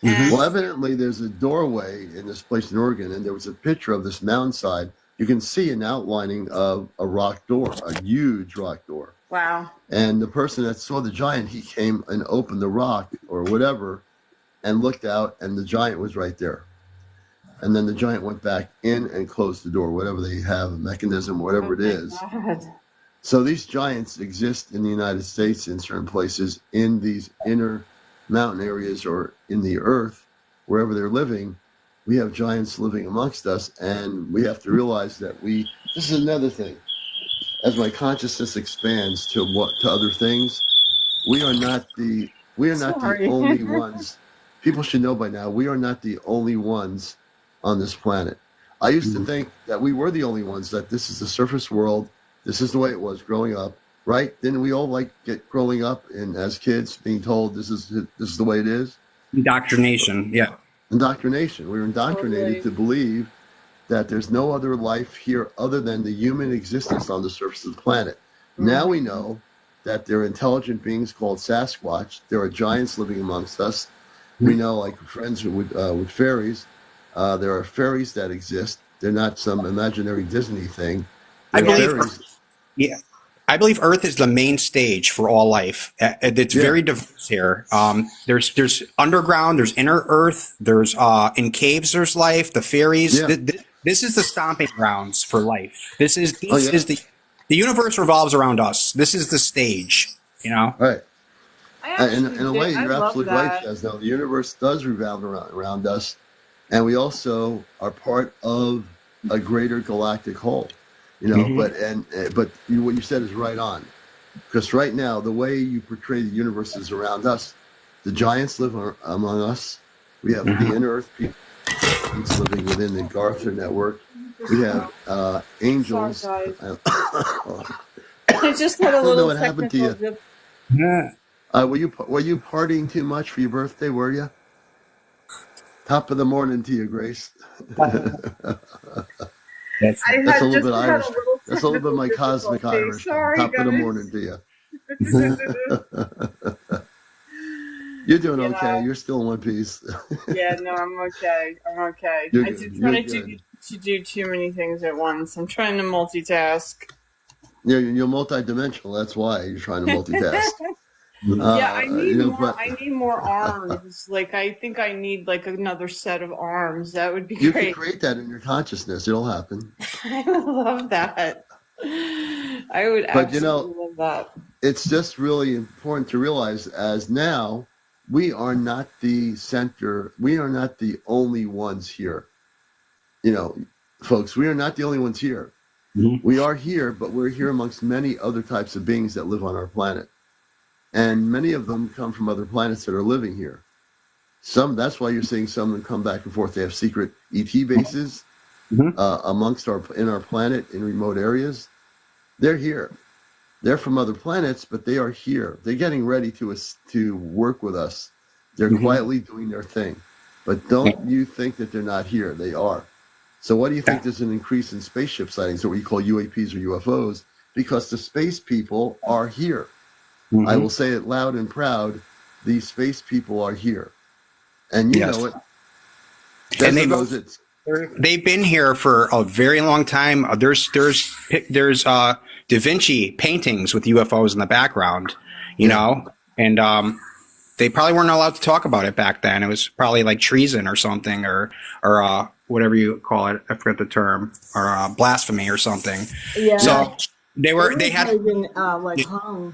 Mm-hmm. Well, evidently, there's a doorway in this place in Oregon, and there was a picture of this mountainside. You can see an outlining of a rock door, a huge rock door. Wow. And the person that saw the giant, he came and opened the rock or whatever and looked out, and the giant was right there. And then the giant went back in and closed the door, whatever they have, a mechanism, whatever it is. God. So these giants exist in the United States in certain places in these inner mountain areas or in the earth, wherever they're living. We have giants living amongst us, and we have to realize that this is another thing. As my consciousness expands to other things, we are not the only ones. People should know by now, we are not the only ones on this planet. I used to think that we were the only ones, that this is the surface world, this is the way it was growing up. Right? Didn't we all get growing up and as kids being told this is the way it is? Indoctrination, yeah. Indoctrination. We were indoctrinated to believe that there's no other life here other than the human existence on the surface of the planet. Mm-hmm. Now we know that there are intelligent beings called Sasquatch. There are giants living amongst us. Mm-hmm. We know, like friends with fairies, there are fairies that exist. They're not some imaginary Disney thing. I believe Earth is the main stage for all life. It's very diverse here. There's underground, there's inner Earth, there's in caves there's life. The fairies. Yeah. This is the stomping grounds for life. This is the universe revolves around us. This is the stage. You know. Right. In a way, you're absolutely right, Chezno. The universe does revolve around us, and we also are part of a greater galactic whole. you know. But what you said is right on, because right now the way you portray the universe is around us. The giants live among us. We have the inner Earth people living within the Garther network. We have angels. Sorry, guys. I just had a little technical dip. Were you partying too much for your birthday? Were you? Top of the morning to you, Grace. That's a little bit Irish. That's a little bit my cosmic Irish. Sorry, Top of the morning to you. You're doing okay. You're still in one piece. Yeah, no, I'm okay. I'm okay. I did try to do too many things at once. I'm trying to multitask. Yeah, you're multidimensional. That's why you're trying to multitask. Yeah, I need more. I need more arms. Like, I think I need like another set of arms. That would be great. You can create that in your consciousness. It'll happen. I would love that. I would absolutely love that. It's just really important to realize, as now, we are not the center. We are not the only ones here. You know, folks, we are not the only ones here. We are here, but we're here amongst many other types of beings that live on our planet. And many of them come from other planets that are living here. That's why you're seeing some of them come back and forth. They have secret ET bases amongst our planet in remote areas. They're here. They're from other planets, but they are here. They're getting ready to work with us. They're quietly doing their thing. But don't you think that they're not here. They are. So why do you think there's an increase in spaceship sightings, or what you call UAPs or UFOs? Because the space people are here. I will say it loud and proud. These space people are here. And you know it. And they've been here for a very long time. There's Da Vinci paintings with UFOs in the background, you know, and they probably weren't allowed to talk about it back then. It was probably like treason or something, or whatever you call it. I forget the term, or blasphemy or something. Yeah. So they had hung.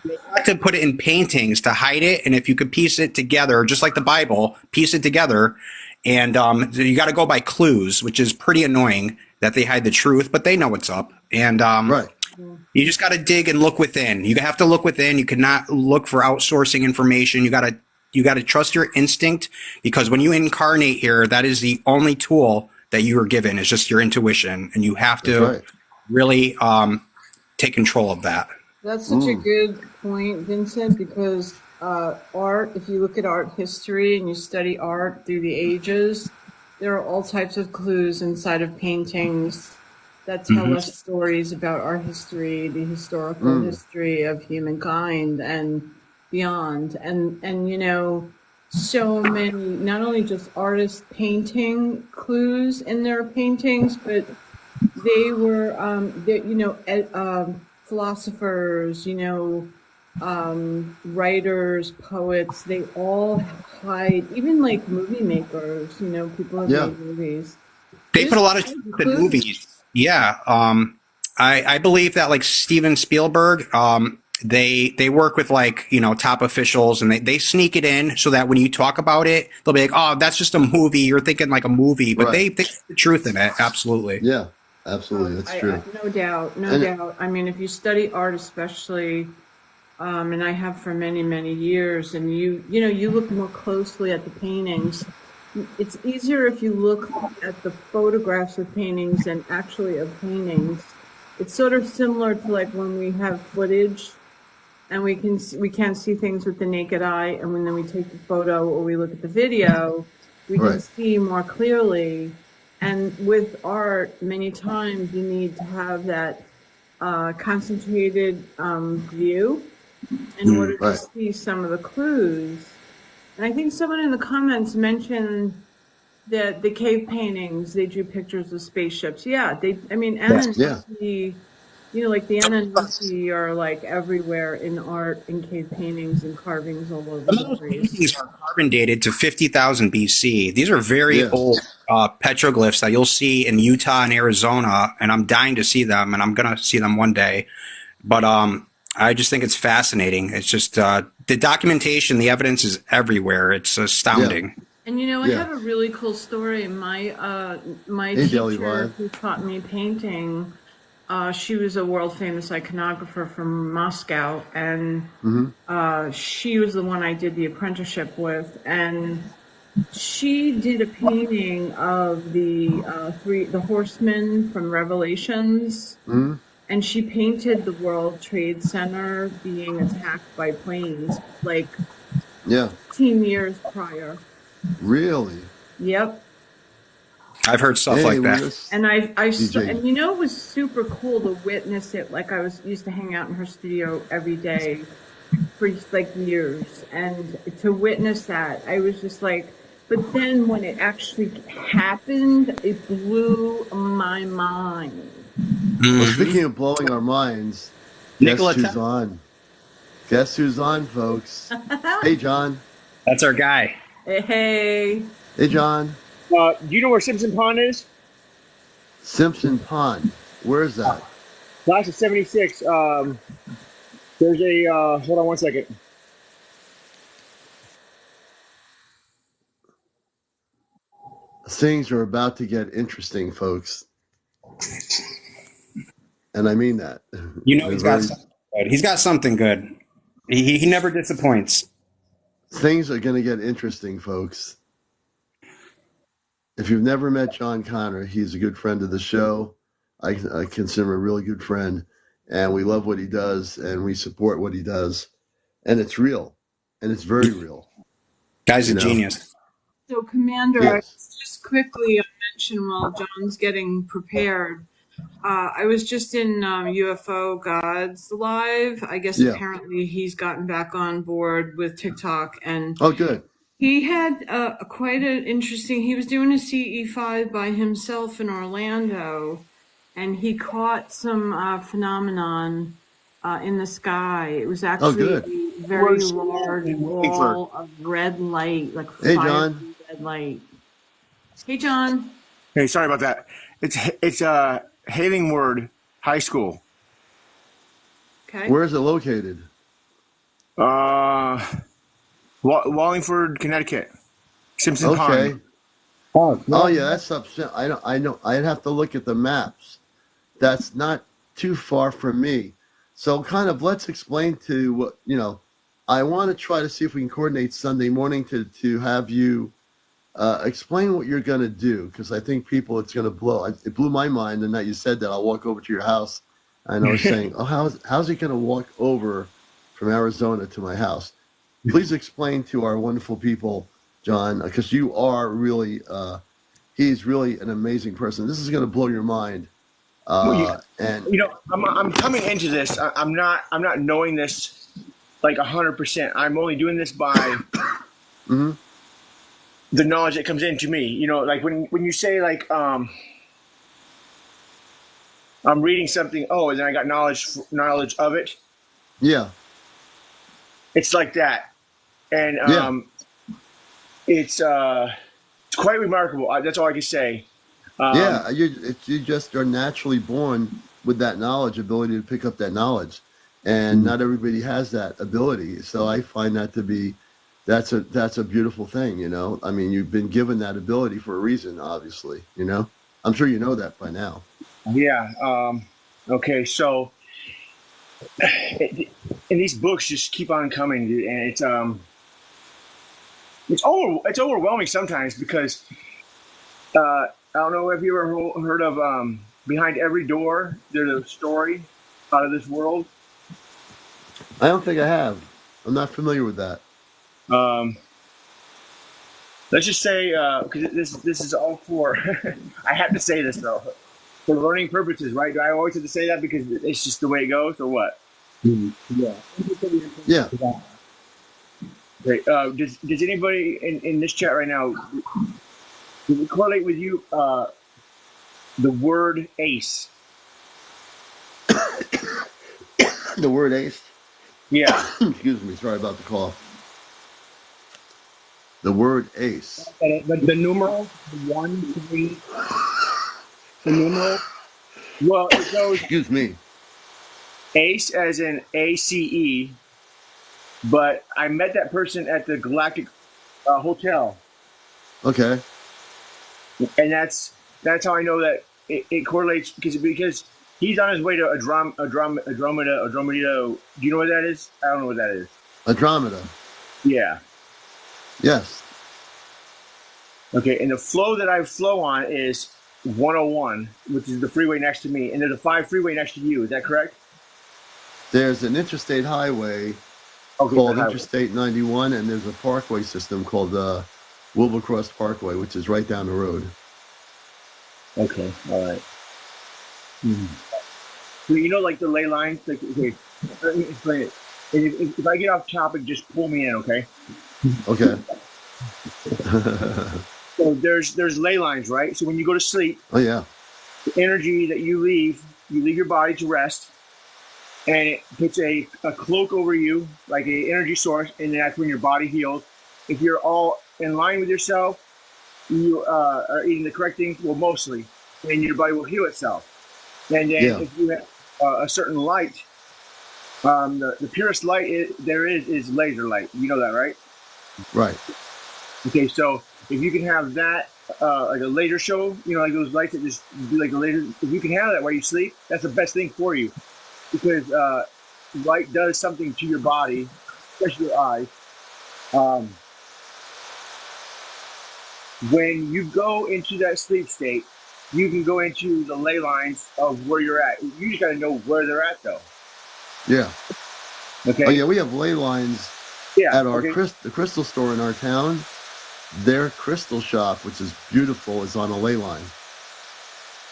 They had to put it in paintings to hide it, and if you could piece it together, just like the Bible, piece it together, and you got to go by clues, which is pretty annoying that they hide the truth, but they know what's up, and you just got to dig and look within. You have to look within. You cannot look for outsourcing information. You got to trust your instinct, because when you incarnate here, that is the only tool that you are given, is just your intuition, and you have to really take control of that. That's such a good point, Vincent, because art, if you look at art history and you study art through the ages, there are all types of clues inside of paintings that tell us stories about our history, the historical history of humankind and beyond. And you know, so many, not only just artists painting clues in their paintings, but they were, philosophers, writers, poets, they all hide, even like movie makers, people who made movies. They put a lot of in movies. Yeah. I believe that, like Steven Spielberg, they work with top officials, and they sneak it in so that when you talk about it, they'll be like, oh, that's just a movie. You're thinking like a movie, but they put the truth in it. Absolutely. Yeah, absolutely. That's true. No doubt. I mean, if you study art, especially, and I have for many, many years, and you look more closely at the paintings, it's easier if you look at the photographs of paintings than actually of paintings. It's sort of similar to like when we have footage and we can't see things with the naked eye, and then we take the photo or we look at the video, we can see more clearly. And with art, many times you need to have that concentrated view in order to see some of the clues. And I think someone in the comments mentioned that the cave paintings, they drew pictures of spaceships. Yeah, Anunnaki, like the Anunnaki are like everywhere in art and cave paintings and carvings all over the place. Those paintings are carbon dated to 50,000 BC. These are very old petroglyphs that you'll see in Utah and Arizona, and I'm dying to see them, and I'm going to see them one day. But I just think it's fascinating. It's just the documentation, the evidence is everywhere. It's astounding. Yeah. And I have a really cool story. My teacher who taught me painting, She was a world famous iconographer from Moscow, and she was the one I did the apprenticeship with, and she did a painting of the horsemen from Revelations, and she painted the World Trade Center being attacked by planes like 15 years prior. Really? Yep. I've heard stuff like that. And and you know, it was super cool to witness it. Like I used to hang out in her studio every day for like years, and to witness that, I was just like, but then when it actually happened, it blew my mind. Well, speaking of blowing our minds, guess who's on? Guess who's on, folks? Hey, John. That's our guy. Hey. Hey, John. Do you know where Simpson Pond is? Simpson Pond. Where is that? Class of 76. There's a, hold on one second. Things are about to get interesting, folks. And I mean that. You know, he's got something good. He's got something good. He never disappoints. Things are going to get interesting, folks. If you've never met John Connor, he's a good friend of the show. I consider him a really good friend, and we love what he does, and we support what he does, and it's real, and it's very real. Guy's a genius. So, Commander, just quickly mention while John's getting prepared, I was just in UFO Gods Live. I guess apparently he's gotten back on board with TikTok, and oh, good. He had quite an interesting. He was doing a CE5 by himself in Orlando, and he caught some phenomenon in the sky. It was actually a very large wall of red light, like fire red light. Hey, John. Hey, sorry about that. It's Halingward High School. Okay. Where is it located? Wallingford, Connecticut. Simpson Pond. Oh yeah, that's up. I know. I'd have to look at the maps. That's not too far from me. So kind of let's explain to what I want to try to see if we can coordinate Sunday morning to have you explain what you're going to do, because I think it's going to blow. It blew my mind, and that you said that I'll walk over to your house, and I was saying, oh, how's he going to walk over from Arizona to my house? Please explain to our wonderful people, John, because you are really, he's really an amazing person. This is going to blow your mind. And I'm coming into this. I'm not knowing this like 100%. I'm only doing this by the knowledge that comes into me. Like when you say like I'm reading something. Oh, and then I got knowledge of it. Yeah. It's like that. And it's quite remarkable. That's all I can say. You just are naturally born with that knowledge, ability to pick up that knowledge, and not everybody has that ability. So I find that to be that's a beautiful thing. I mean, you've been given that ability for a reason, obviously. I'm sure you know that by now. Yeah. Okay. So, and these books just keep on coming, dude, and it's overwhelming sometimes because I don't know if you ever heard of Behind Every Door, there's a story out of this world. I don't think I have. I'm not familiar with that. Let's just say, because this is all for, I have to say this though, for learning purposes, right? Do I always have to say that because it's just the way it goes, or what? Yeah. Yeah. Great. Does anybody in this chat right now, does it correlate with you the word ace? The word ace? Yeah. Excuse me. Sorry about the cough. The word ace. The numeral 1, 3. The numeral. Well, it goes. Excuse me. Ace as in ACE. But I met that person at the Galactic Hotel. Okay. And that's how I know that it correlates because He's on his way to Andromeda. Do you know what that is? I don't know what that is. Andromeda. Yeah. Yes. Okay, and the flow that I flow on is 101, which is the freeway next to me, and there's a 5 freeway next to you. Is that correct? There's an interstate highway called Interstate 91, and there's a parkway system called Wilbur-Cross Parkway, which is right down the road. Okay, all right. So you know, like the ley lines. Like, okay, let me explain it. If I get off topic, just pull me in, okay? Okay. So there's ley lines, right? So when you go to sleep, oh yeah, the energy that you leave your body to rest, and it puts a cloak over you, like an energy source, and that's when your body heals. If you're all in line with yourself, you are eating the correct things, well, mostly, and your body will heal itself. And then if you have a certain light, the purest light there is laser light. You know that, right? Right. Okay, so if you can have that, like a laser show, you know, like those lights that just do like a laser, if you can have that while you sleep, that's the best thing for you. Because light does something to your body, especially your eyes. When you go into that sleep state, you can go into the ley lines of where you're at. You just got to know where they're at, though. Yeah. Okay. Oh yeah, we have ley lines at our the crystal store in our town. Their crystal shop, which is beautiful, is on a ley line.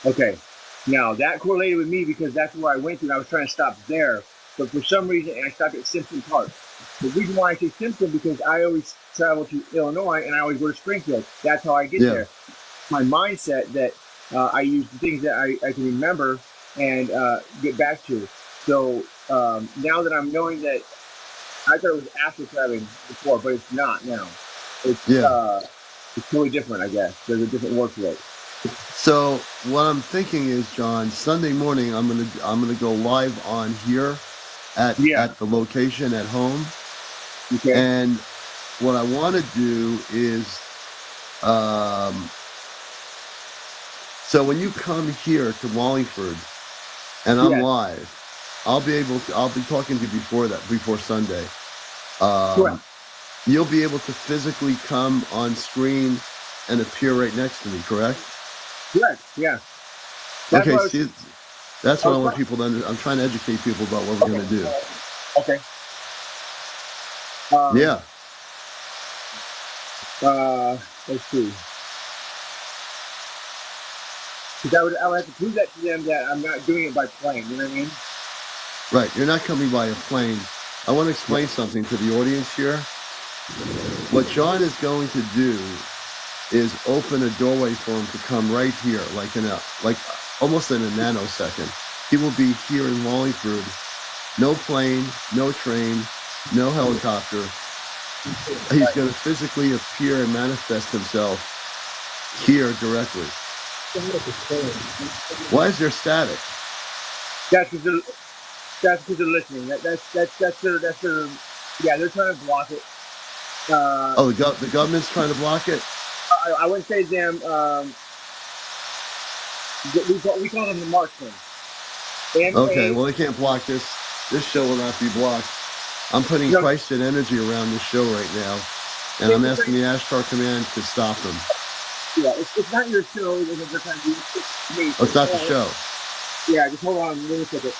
Okay. Now, that correlated with me because that's where I went to, and I was trying to stop there. But for some reason, I stopped at Simpson Park. The reason why I say Simpson, because I always travel to Illinois, and I always go to Springfield. That's how I get there. My mindset that I use the things that I can remember and get back to. So now that I'm knowing that, I thought it was astral traveling before, but it's not now. It's totally different, I guess. There's a different word for it. So what I'm thinking is, John, Sunday morning I'm gonna go live on here at the location at home. Okay. And what I want to do is, so when you come here to Wallingford and I'm live, I'll be talking to you before Sunday. You'll be able to physically come on screen and appear right next to me, correct? Correct. Yeah. That's what I want people to understand. I'm trying to educate people about what we're going to do. Okay. Let's see. Because I would have to prove that to them that I'm not doing it by plane. You know what I mean? Right. You're not coming by a plane. I want to explain something to the audience here. What John is going to do is open a doorway for him to come right here, like almost in a nanosecond. He will be here in Wallingford. No plane, no train, no helicopter. He's going to physically appear and manifest himself here directly. Why is there static? That's because they're listening. That's their they're trying to block it. The government's trying to block it? I wouldn't say them. We call them the marksmen. Okay, well, they can't block this. This show will not be blocked. I'm putting Christian energy around this show right now, and I'm asking the Ashtar Command to stop them. Yeah, it's not your show. It's me. Oh, it's not the show. Yeah, just hold on. Let me take it.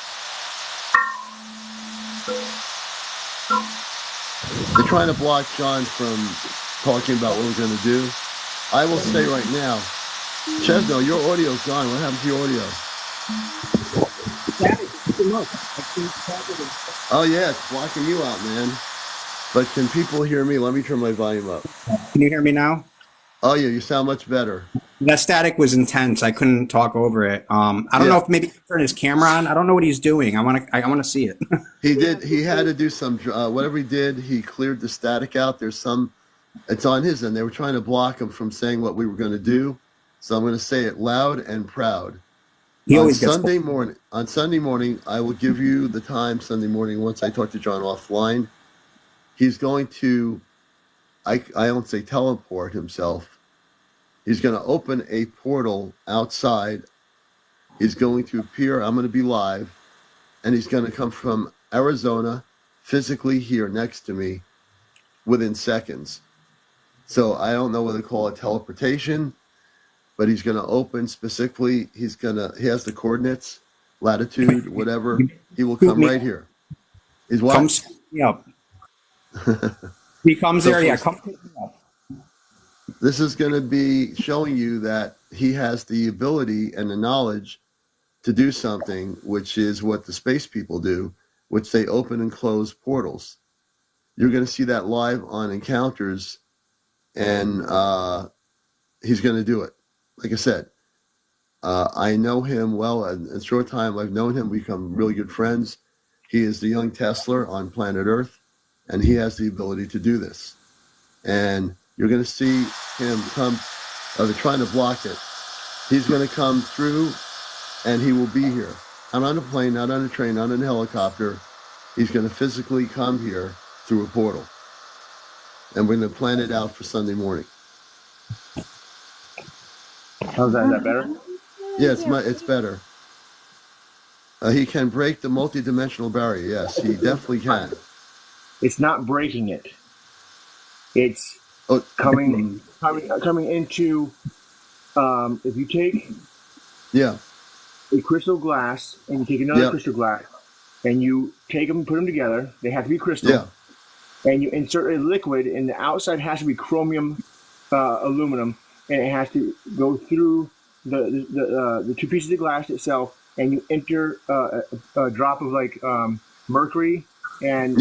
They're trying to block John from talking about what we're going to do. I will say right now, Chezno, your audio's gone. What happened to your audio? Oh yeah, it's blocking you out, man. But can people hear me? Let me turn my volume up. Can you hear me now? Oh yeah, you sound much better. That static was intense. I couldn't talk over it. I don't know if maybe he turned his camera on. I don't know what he's doing. I want to see it. He did. He had to do some whatever he did. He cleared the static out. There's some. It's on his end. They were trying to block him from saying what we were going to do. So I'm going to say it loud and proud. On Sunday morning, I will give you the time Sunday morning once I talk to John offline. He's going to, I don't say teleport himself. He's going to open a portal outside is going to appear. I'm going to be live, and he's going to come from Arizona, physically here next to me within seconds. So I don't know whether to call it teleportation, but he's going to open specifically. He has the coordinates, latitude, whatever. He will come right here. He's what? Come scoop me up. He comes there, yeah. Come pick me up. This is going to be showing you that he has the ability and the knowledge to do something, which is what the space people do, which they open and close portals. You're going to see that live on Encounters, and he's going to do it. Like I said, I know him well. In a short time, I've known him. We become really good friends. He is the young Tesla on planet Earth, and he has the ability to do this. And you're going to see him come. They're trying to block it. He's going to come through, and he will be here. Not on a plane, not on a train, not on a helicopter. He's going to physically come here through a portal. And we're going to plan it out for Sunday morning. How's that? Is that better? Yeah, it's better. He can break the multidimensional barrier. Yes, he definitely can. It's not breaking it. It's coming into. If you take a crystal glass and you take another crystal glass and you take them and put them together, they have to be crystal. Yeah. And you insert a liquid, and the outside has to be chromium, aluminum, and it has to go through the two pieces of glass itself, and you enter a drop of like mercury and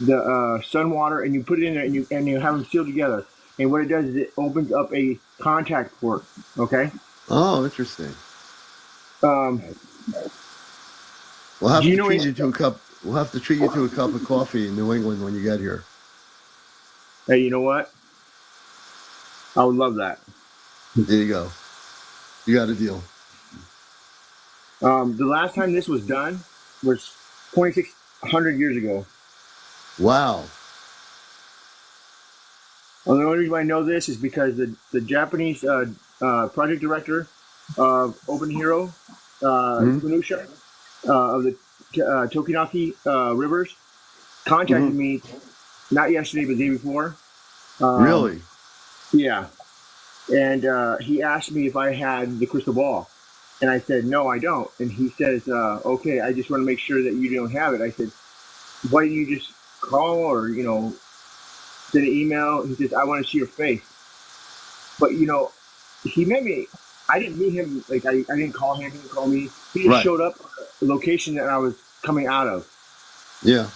the sun water, and you put it in there, and you have them sealed together. And what it does is it opens up a contact port. Okay. Oh, interesting. We'll have to treat you to a cup. We'll have to treat you to a cup of coffee in New England when you get here. Hey, you know what? I would love that. There you go. You got a deal. The last time this was done was 2,600 years ago. Wow. Well, the only reason I know this is because the Japanese project director of Open Hero, Minusha, of the Tokinaki rivers, contacted me, not yesterday, but the day before. Really? Yeah. And he asked me if I had the crystal ball. And I said, no, I don't. And he says, okay, I just want to make sure that you don't have it. I said, why don't you just call or, send an email? He says, I want to see your face. But, he met me. I didn't meet him. Like, I didn't call him. He didn't call me. He just showed up at the location that I was coming out of. Yeah.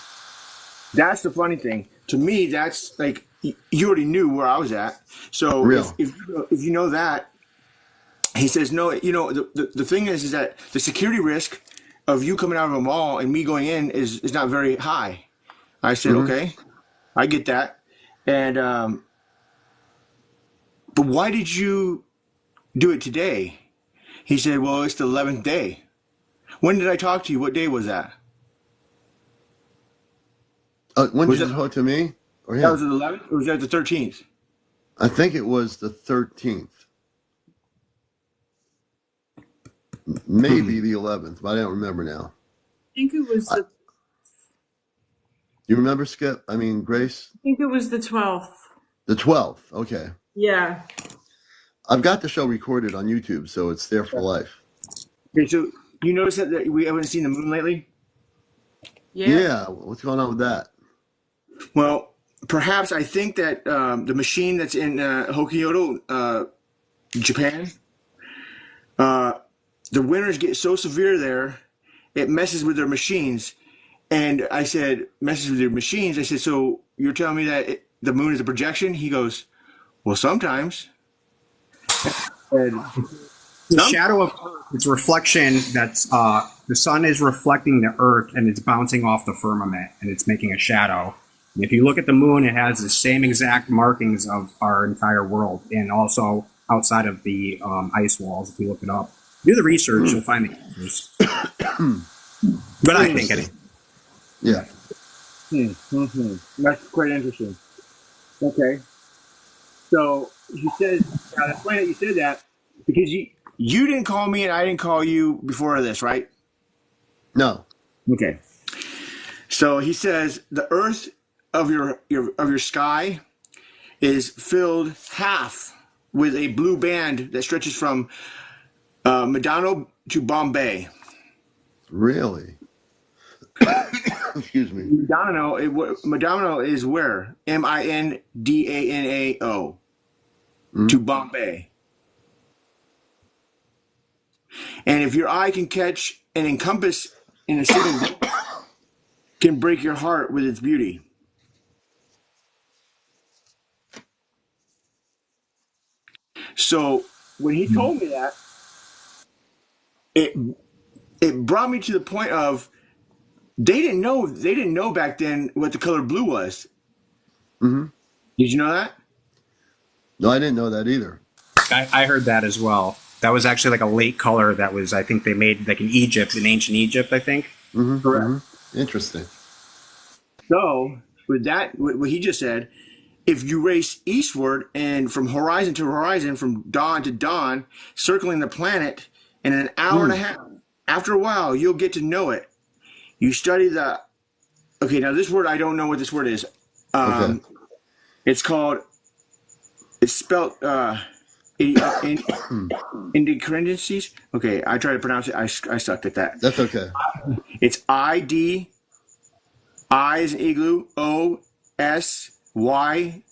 That's the funny thing. To me, that's like, you already knew where I was at. So if you know that, he says, no, the thing is that the security risk of you coming out of a mall and me going in is not very high. I said, okay, I get that. And, but why did you do it today? He said, well, it's the 11th day. When did I talk to you? What day was that? When did you talk to me? Or him? That was the 11th? Or was that the 13th? I think it was the 13th. Maybe the 11th, but I don't remember now. I think it was the... You remember, Skip? I mean, Grace? I think it was the 12th. The 12th, okay. Yeah. I've got the show recorded on YouTube, so it's there for life. Okay, so you notice that we haven't seen the moon lately? Yeah. What's going on with that? Well, perhaps I think that the machine that's in Hokkaido, Japan, the winters get so severe there, it messes with their machines. And I said, messes with their machines? I said, so you're telling me that the moon is a projection? He goes, well, sometimes. The shadow of Earth, its reflection, that's the sun is reflecting the Earth and it's bouncing off the firmament and it's making a shadow. And if you look at the moon, it has the same exact markings of our entire world and also outside of the ice walls. If you look it up, do the research, you'll find the answers. But I think it. Yeah. That's quite interesting. Okay. So you said, that's funny that you said that because you didn't call me and I didn't call you before this, right? No. Okay. So he says the earth of your sky is filled half with a blue band that stretches from Medano to Bombay. Really? Excuse me. Medano is where? Mindanao to Bombay. And if your eye can catch and encompass in a single can break your heart with its beauty. So when he told me that, it brought me to the point of they didn't know back then what the color blue was. Mm-hmm. Did you know that? No, I didn't know that either. I heard that as well. That was actually like a late color that was, I think they made like in Egypt, in ancient Egypt, I think. Mm-hmm. Correct. Mm-hmm. Interesting. So with that, what he just said, if you race eastward and from horizon to horizon, from dawn to dawn, circling the planet in an hour and a half, after a while, you'll get to know it. You study the. Okay, now this word, I don't know what this word is. Okay. It's spelled indecrendencies. Okay, I tried to pronounce it. I sucked at that. That's okay. It's ID. I is an igloo. O S Y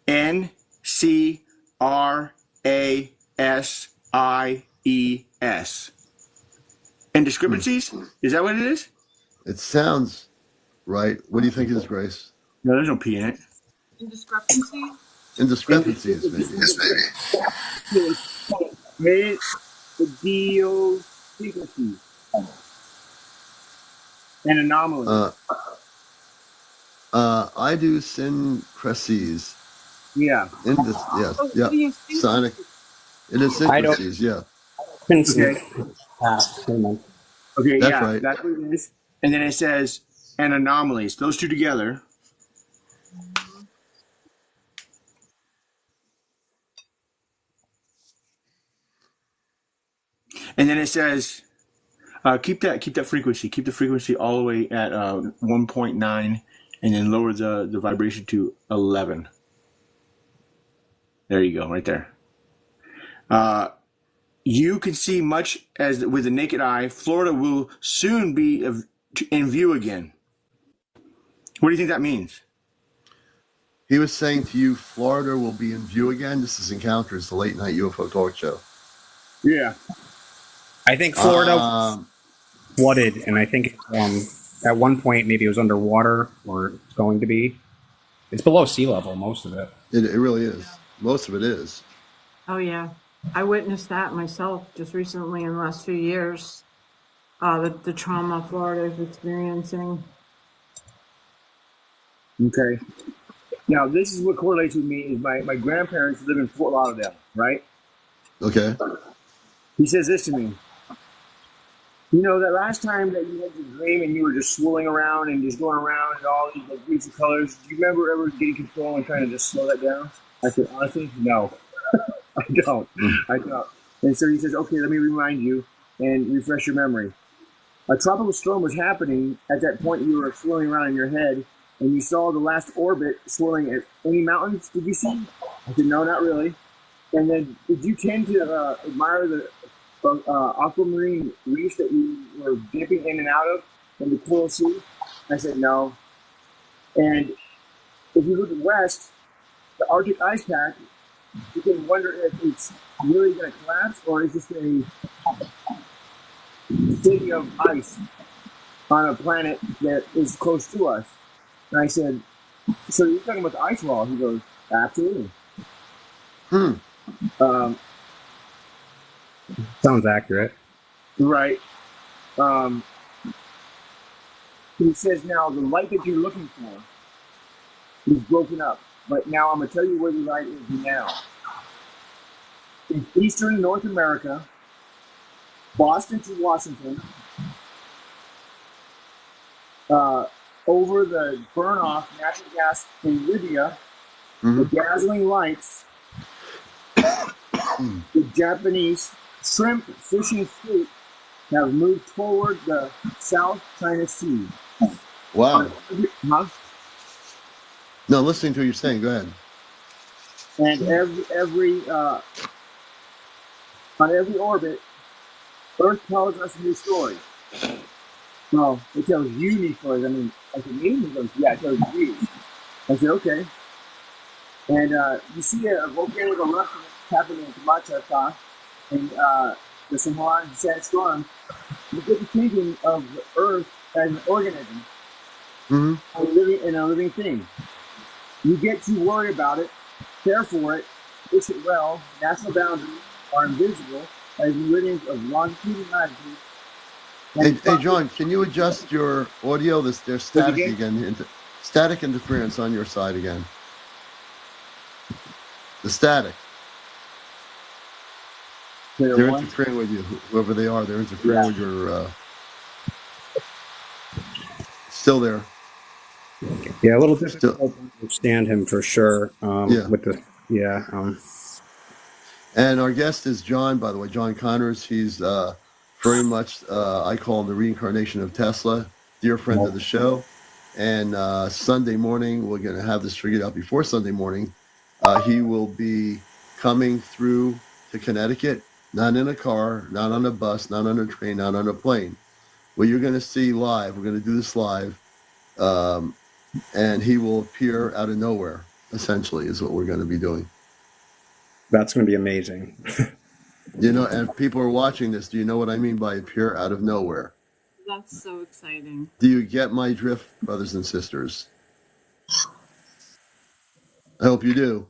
N C R A S I E S. And discrepancies? Is that what it is? It sounds right. What do you think it is, Grace? No, there's no P in it. Indiscrepancy? Indiscrepancies, maybe. Idiosyncrasies and anomalies. Idiosyncrasies. Yeah. Yes. Yeah. Sonic. Idiosyncrasies. Yeah. Okay. Okay. That's yeah. right. That's what it is. And then it says and anomalies. Those two together. And then it says, keep that frequency. Keep the frequency all the way at 1.9, and then lower the vibration to 11. There you go, right there. You can see much as with the naked eye. Florida will soon be in view again. What do you think that means? He was saying to you, Florida will be in view again. This is Encounters, the late night UFO talk show. Yeah. I think Florida flooded, and I think at one point maybe it was underwater, or it's going to be. It's below sea level, most of it. It really is. Most of it is. Oh, yeah. I witnessed that myself just recently in the last few years. The trauma Florida is experiencing. Okay. Now, this is what correlates with me is my grandparents live in Fort Lauderdale, right? Okay. He says this to me. You know, that last time that you had your dream and you were just swirling around and just going around and all these like, beautiful colors, do you remember ever getting control and trying to just slow that down? I said, honestly, no. I don't. I don't. And so he says, okay, let me remind you and refresh your memory. A tropical storm was happening. At that point, you were swirling around in your head, and you saw the last orbit swirling at any mountains. Did you see? I said, no, not really. And then did you tend to admire the aquamarine reefs that you were dipping in and out of in the coral sea? I said, no. And if you look at west, the Arctic ice pack, you can wonder if it's really going to collapse or is this a city of ice on a planet that is close to us. And I said, so you're talking about the ice wall? He goes, absolutely. Sounds accurate. Right. He says now the light that you're looking for is broken up. But now I'm going to tell you where the light is now. In eastern North America, Boston to Washington, over the burn-off natural gas in Libya, the dazzling lights, the Japanese shrimp fishing fleet have moved toward the South China Sea. Wow. Huh? No, listening to what you're saying. Go ahead. And on every orbit, Earth tells us a new story. Well, it tells you new stories. I mean, I said, me? He goes, yeah, it tells you. I said, okay. And you see a volcanic eruption happening in Kamchatka and the Saharan sandstorm. You get the thinking of the Earth as an organism, a living thing. You get to worry about it, care for it, wish it well. National boundaries are invisible as meridians of longitude and latitude. Hey, John, can you adjust your audio? There's static again. Static interference on your side again. The static. They're interfering with you, whoever they are. They're interfering with your. Still there. Yeah, a little difficult to understand him for sure. And our guest is John, by the way, John Connors. He's very much, I call him the reincarnation of Tesla, dear friend of the show. And Sunday morning, we're going to have this figured out before Sunday morning. He will be coming through to Connecticut, not in a car, not on a bus, not on a train, not on a plane. What you're going to see live, we're going to do this live, and he will appear out of nowhere, essentially, is what we're going to be doing. That's going to be amazing. You know, and if people are watching this, do you know what I mean by appear out of nowhere? That's so exciting. Do you get my drift, brothers and sisters? I hope you do.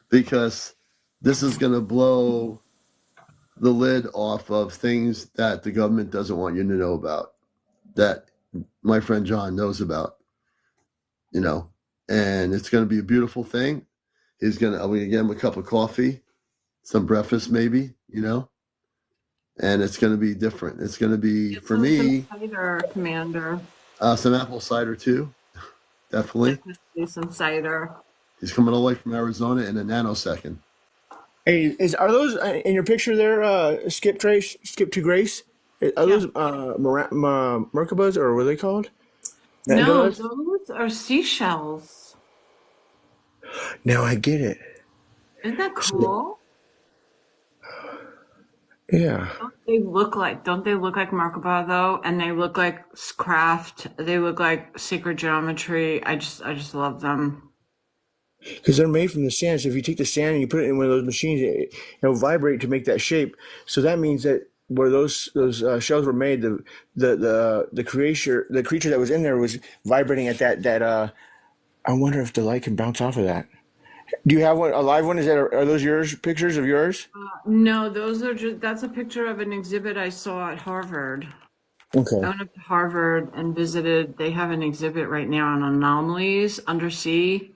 Because this is going to blow the lid off of things that the government doesn't want you to know about, that my friend John knows about, you know, and it's going to be a beautiful thing. I'm going to get him a cup of coffee, some breakfast maybe, you know, and it's going to be different. It's going to be, for me, some cider, Commander. Some apple cider too, definitely. Some cider. He's coming all the way from Arizona in a nanosecond. Hey, are those in your picture there? Skip to Grace. Are those Merkabas, or what are they called? No, those are seashells. Now I get it. Isn't that cool? Yeah. Don't they look like Merkaba though? And they look like craft. They look like sacred geometry. I just love them. Because they're made from the sand. So if you take the sand and you put it in one of those machines, it'll vibrate to make that shape. So that means that where those shells were made, the creature that was in there was vibrating at that. I wonder if the light can bounce off of that. Do you have a live one? Are those pictures of yours? No, that's a picture of an exhibit I saw at Harvard. Okay. I went up to Harvard and visited. They have an exhibit right now on anomalies, undersea,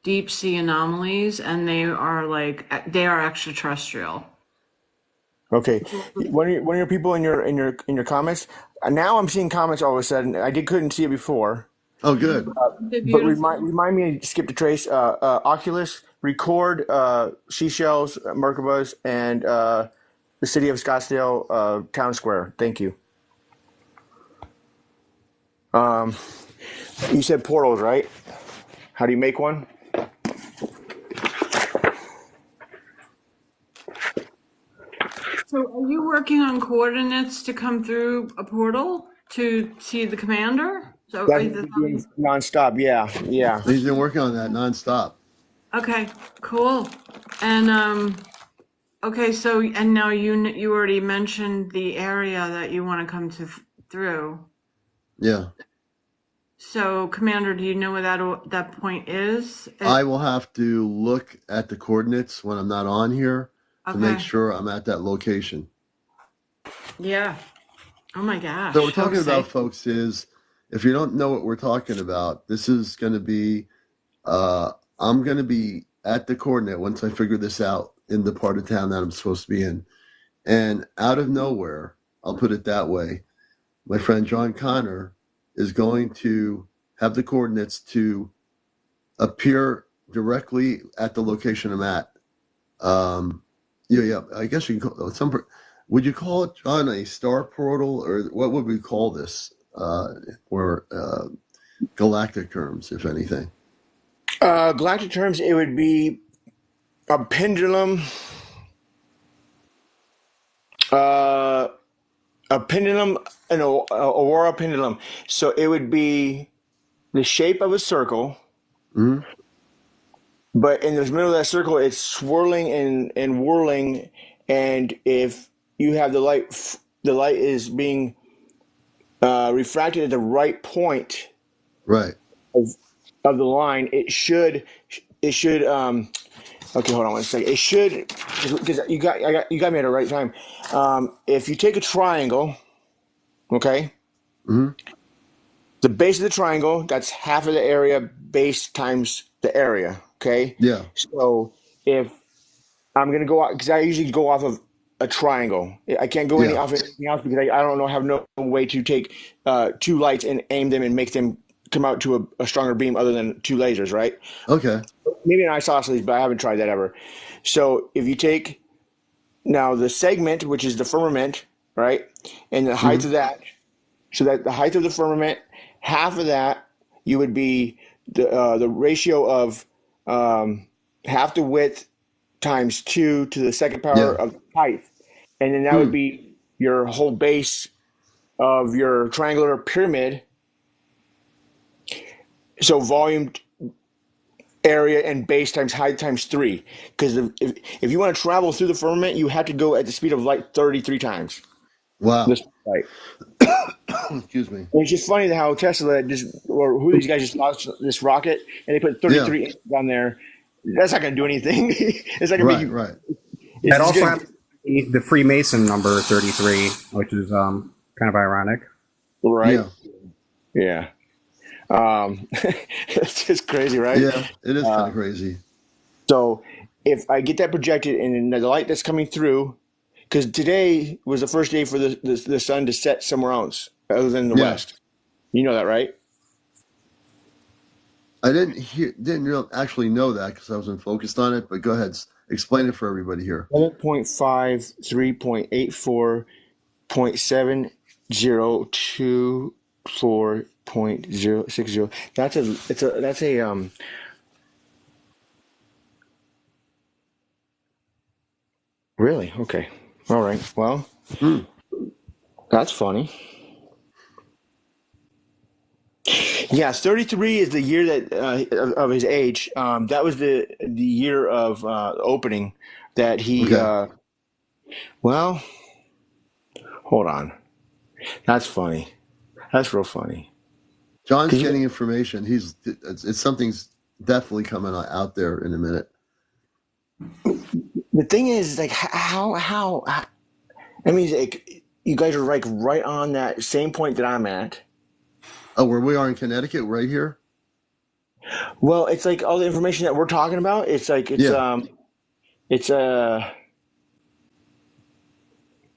deep sea anomalies, and they are extraterrestrial. Okay. One of your people in your comments. Now I'm seeing comments all of a sudden. Couldn't see it before. Oh, good. But remind me to skip to trace Oculus, record seashells, Merkabas, and the city of Scottsdale town square. Thank you. You said portals, right? How do you make one? So are you working on coordinates to come through a portal to see the commander? So nonstop, yeah. He's been working on that nonstop. Okay, cool. And okay, so and now you already mentioned the area that you want to come through. Yeah. So, Commander, do you know where that point is? I will have to look at the coordinates when I'm not on here to make sure I'm at that location. Yeah. Oh my gosh. So what we're talking about, folks, is if you don't know what we're talking about, this is going to be, I'm going to be at the coordinate once I figure this out in the part of town that I'm supposed to be in. And out of nowhere, I'll put it that way, my friend John Connor is going to have the coordinates to appear directly at the location I'm at. Yeah. I guess you can call would you call it, John, a star portal, or what would we call this? Or galactic terms, if anything. Galactic terms, it would be a pendulum. A pendulum, an aurora pendulum. So it would be the shape of a circle, Mm-hmm. but in the middle of that circle, it's swirling and whirling. And if you have the light is being refracted at the right point Right. of, of the line. It should. Okay, hold on one second. It should, because you got me at the right time. If you take a triangle, okay. Mm-hmm. The base of the triangle, that's half of the area, base times the area, okay? Yeah. So if I'm going to go out, because I usually go off of a triangle. I can't go Yeah. off anything else because I don't know, have no way to take two lights and aim them and make them come out to a stronger beam other than two lasers, right? Okay. Maybe an isosceles, but I haven't tried that ever. So if you take now the segment, which is the firmament, right? And the height Mm-hmm. of that, so that the height of the firmament, half of that you would be the ratio of half the width times 2 to the second power Yeah. of height, and then that would Hmm. be your whole base of your triangular pyramid. So volume, area, and base times height times 3. Because if you want to travel through the firmament, you have to go at the speed of light 33 times. Wow. This light. Excuse me. It's just funny how Tesla or who these guys just launched this rocket and they put Yeah. 33 inches on there. That's not going to do anything. It's not going to make you. Right. It's That just also gonna, happens to be the Freemason number 33, which is kind of ironic. right? Yeah. Yeah. It's just crazy, right? Yeah. It is kind of crazy. So if I get that projected and the light that's coming through, because today was the first day for the sun to set somewhere else other than the Yeah. west. You know that, right? I didn't actually know that because I wasn't focused on it. But go ahead, explain it for everybody here. 7.5, 3.84.7024.060. That's a really? Okay. All right. Well, Hmm. that's funny. Yeah, 33 is the year that of his age. That was the year of opening that he Okay. well, hold on. That's funny. That's real funny. John's 'Cause getting information. It's something's definitely coming out there in a minute. the thing is, like, how I mean, like, you guys are like right on that same point that I'm at. Oh, where we are in Connecticut, right here. Well, it's like all the information that we're talking about. It's like Yeah. it's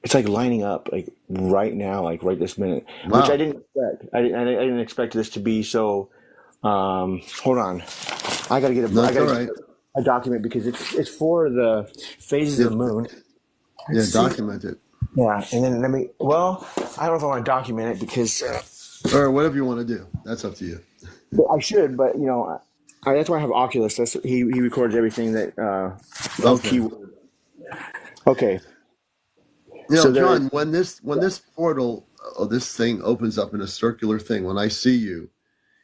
it's like lining up like right now, like right this minute, which I Wow. didn't expect. I didn't expect this to be so. Hold on, I gotta get No, I it's all gotta right. get a document because it's for the phases Yeah. of the moon. Yeah. Let's see. Document it, Yeah, and then let me. Well, I don't know if I want to document it because or whatever you want to do. That's up to you. I should, but you know, that's why I have Oculus. He records everything that of Okay. keyword. Okay, You so know, there. John, when this portal, this thing opens up in a circular thing, when I see you,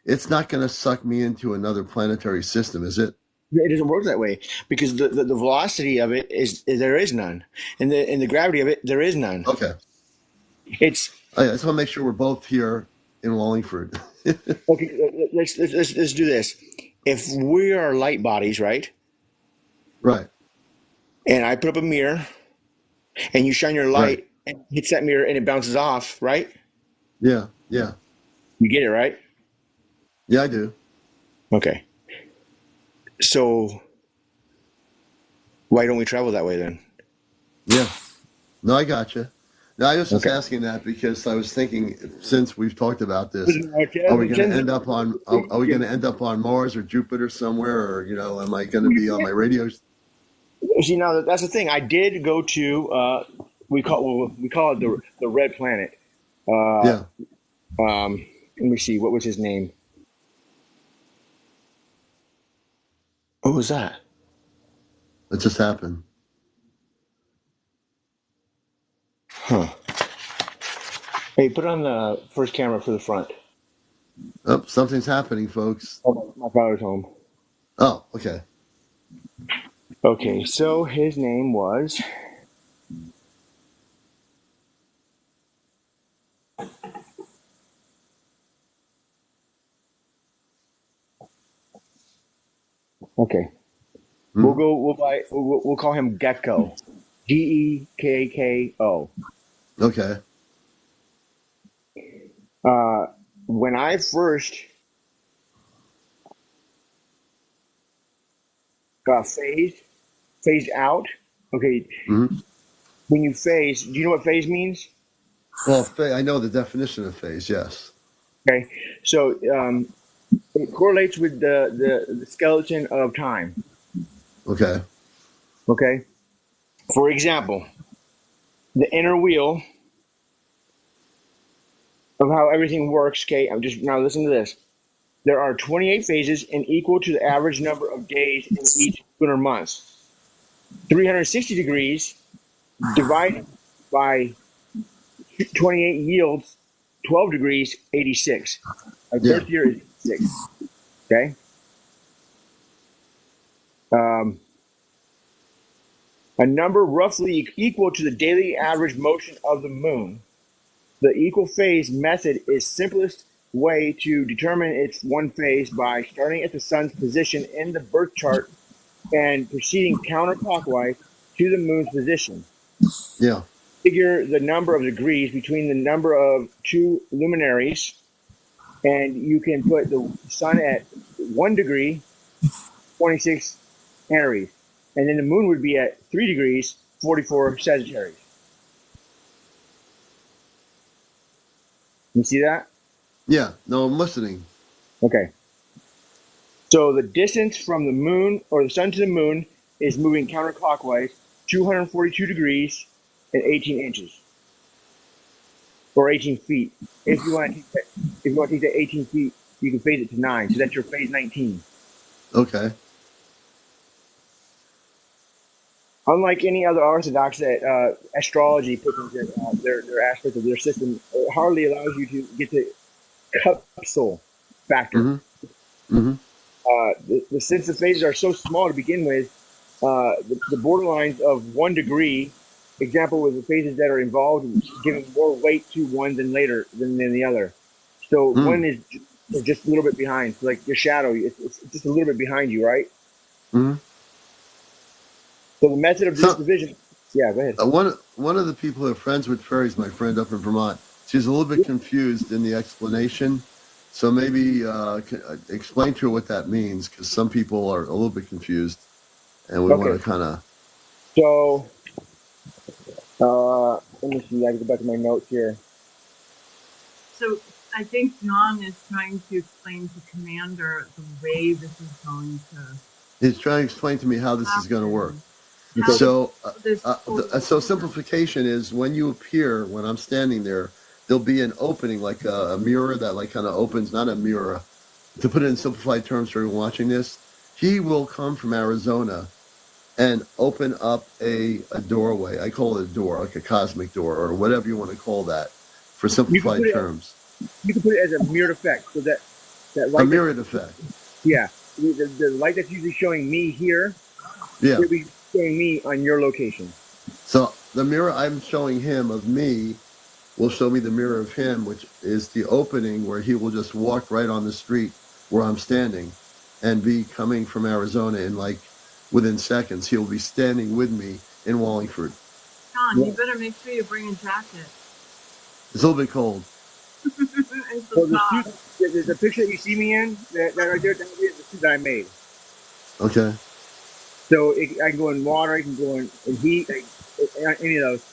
it's not going to suck me into another planetary system, is it? It doesn't work that way because the velocity of it is there is none, and the gravity of it there is none. Okay. It's I just want to make sure we're both here in Wallingford. okay. Let's do this. If we are light bodies, right, Right. and I put up a mirror, and you shine your Right. light and it hits that mirror and it bounces off, right? Yeah. Yeah. You get it, right? Yeah, I do. Okay. So why don't we travel that way then? Yeah. No, I got you. No, I was just Okay. asking that because I was thinking, since we've talked about this, are we going to end up on Mars or Jupiter somewhere, or am I going to be on my radio? See, now that's the thing. I did go to we call it the Red Planet. Yeah. Let me see. What was his name? What was that? It just happened. Huh. Hey, put on the first camera for the front. Oh, something's happening, folks. Oh, my father's home. Oh, okay. Okay, so his name was. Okay, we'll call him Gecko. Gekko. Okay. When I first phased out. Okay, when you phase, do you know what phase means? Well, I know the definition of phase, yes. Okay, so it correlates with the skeleton of time. Okay. Okay, for example, the inner wheel of how everything works. Okay, I'm just now listen to this. There are 28 phases and equal to the average number of days in each lunar month. 360 degrees divided by 28 yields 12 degrees 86. Our Yeah. birth year is 6. Okay. A number roughly equal to the daily average motion of the moon. The equal phase method is simplest way to determine its one phase by starting at the sun's position in the birth chart and proceeding counterclockwise to the moon's position. Yeah. Figure the number of degrees between the number of two luminaries, and you can put the sun at 1 degree, 26 Aries, and then the moon would be at 3 degrees, 44 Sagittarius. You see that? Yeah. No, I'm listening. Okay. So the distance from the moon or the sun to the moon is moving counterclockwise 242 degrees and 18 inches. Or 18 feet. If you want to take that 18 feet, you can phase it to 9. So that's your phase 19. Okay. Unlike any other orthodox that astrology puts into their aspect of their system, it hardly allows you to get the capsule factor. Since the phases are so small to begin with, the borderlines of 1 degree, example with the phases that are involved, giving more weight to one than the other. So one is just a little bit behind. So like your shadow, it's just a little bit behind you, right? So the method of this division. Yeah, go ahead. One of the people who are friends with fairies, my friend up in Vermont, she's a little bit confused in the explanation. So maybe explain to her what that means, because some people are a little bit confused, and we want to kind of. So, let me see. I can go back to my notes here. So I think John is trying to explain to Commander the way this is going to. He's trying to explain to me how this is going to work. Okay. So, so simplification is when you appear, when I'm standing there, there'll be an opening, like a mirror that like kind of opens, not a mirror. To put it in simplified terms for everyone watching this, he will come from Arizona and open up a doorway. I call it a door, like a cosmic door, or whatever you want to call that, for simplified terms. You can put it as a mirrored effect, so that light. A mirrored effect. Yeah, the light that's usually showing me here. Yeah. Will be showing me on your location. So the mirror I'm showing him of me will show me the mirror of him, which is the opening where he will just walk right on the street where I'm standing and be coming from Arizona in like within seconds. He'll be standing with me in Wallingford. John, you better make sure you bring a jacket. It's a little bit cold. So the picture that you see me in, that right there, that is the suit that I made. Okay. So I can go in water, I can go in heat, any of those.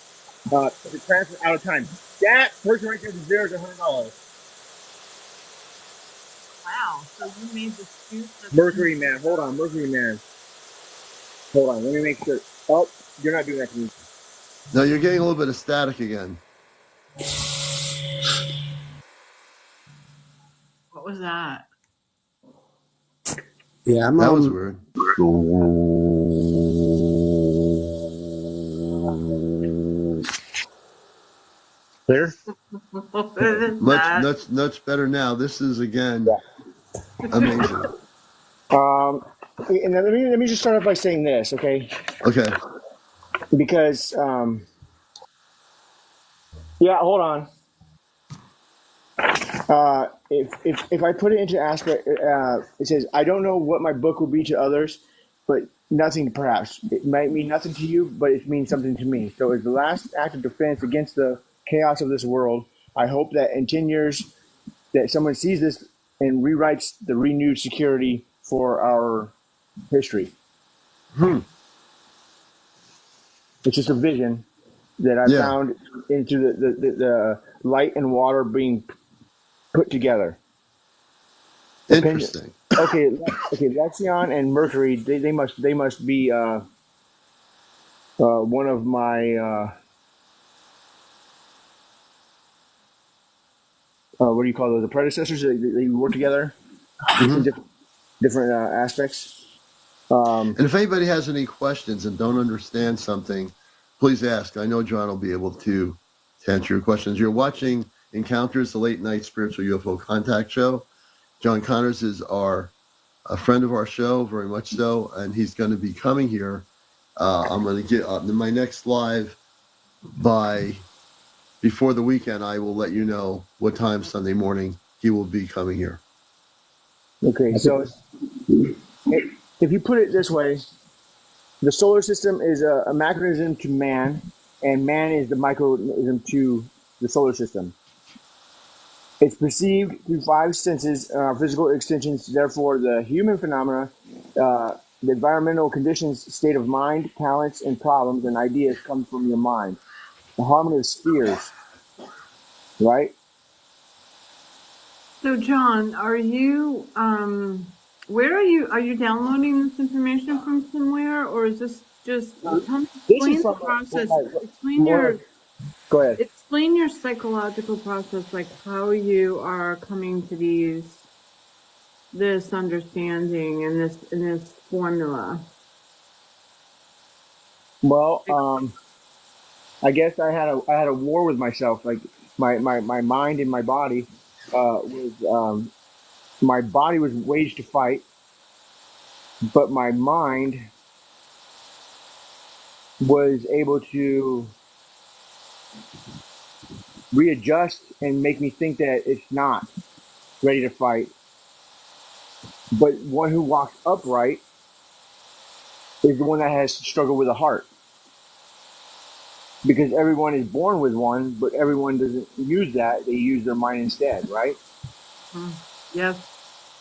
The transfer out of time. That person right there deserves $100. Wow. So you made the suit. Mercury Man. Hold on, Mercury Man. Hold on, let me make sure. Oh, you're not doing that to me. No, you're getting a little bit of static again. What was that? Yeah, that was weird. Clear? What is that? Much better now. This is again Yeah. amazing. And then let me just start off by saying this, okay? Okay. Because yeah, hold on. If I put it into aspect, it says, I don't know what my book will be to others, but nothing perhaps. It might mean nothing to you, but it means something to me. So as the last act of defense against the chaos of this world, I hope that in 10 years that someone sees this and rewrites the renewed security for our history. It's just a vision that I found into the light and water being put together. Interesting. Okay, Lexion and Mercury, they must be one of my what do you call those? The predecessors. They work together in different aspects. And if anybody has any questions and don't understand something, please ask. I know John will be able to answer your questions. You're watching Encounters, the late night spiritual UFO contact show. John Connors is a friend of our show, very much so, and he's going to be coming here. I'm going to get in my next live before the weekend. I will let you know what time Sunday morning he will be coming here. Okay, so if you put it this way, the solar system is a mechanism to man, and man is the micronism to the solar system. It's perceived through five senses, physical extensions. Therefore, the human phenomena, the environmental conditions, state of mind, talents, and problems and ideas come from your mind. The harmony of spheres, right? So, John, are you where are you downloading this information from somewhere, or is this just explain the process? Go ahead. Explain your psychological process, like how you are coming to this understanding and this formula. Well, I guess I had a war with myself. Like my mind and my body was my body was waged to fight, but my mind was able to readjust and make me think that it's not ready to fight. But one who walks upright is the one that has struggled with the heart. Because everyone is born with one, but everyone doesn't use that. They use their mind instead, right? Yes.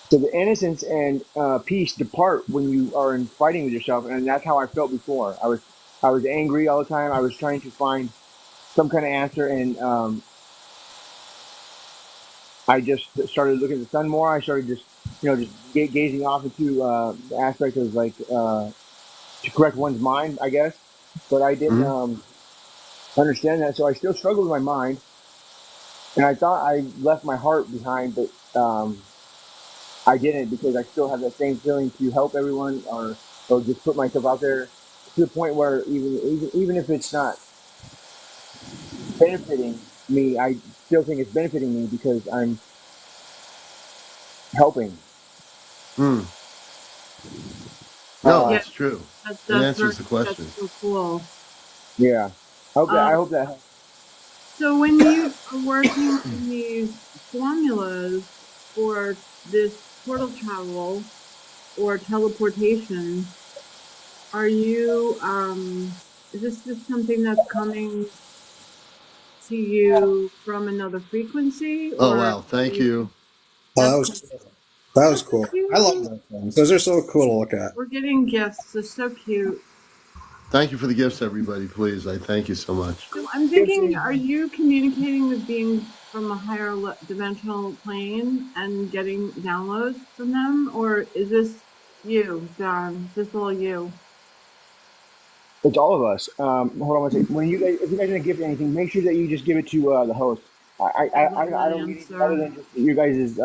So the innocence and peace depart when you are in fighting with yourself, and that's how I felt before. I was angry all the time. I was trying to find some kind of answer, and I just started looking at the sun more. I started just gazing off into the aspect of like to correct one's mind, I guess. But I didn't understand that, so I still struggled with my mind, and I thought I left my heart behind, but I didn't, because I still have that same feeling to help everyone or just put myself out there to the point where even if it's not benefiting me, I still think it's benefiting me because I'm helping. No, that's true. It answers the question. That's so cool. Yeah. I hope that helps. So when you are working on these formulas for this portal travel or teleportation, are you is this just something that's coming to you from another frequency? Oh wow, thank you. Oh, that was cool. I love those things. Those are so cool to look at. We're getting gifts. They're so cute. Thank you for the gifts, everybody. Please, I thank you so much. So I'm thinking, are you communicating with beings from a higher dimensional plane and getting downloads from them, or is this you, John? Is this all you? It's all of us. Hold on one second. When you guys, if you guys are gonna give anything, make sure that you just give it to the host. I don't need anything other than just you guys'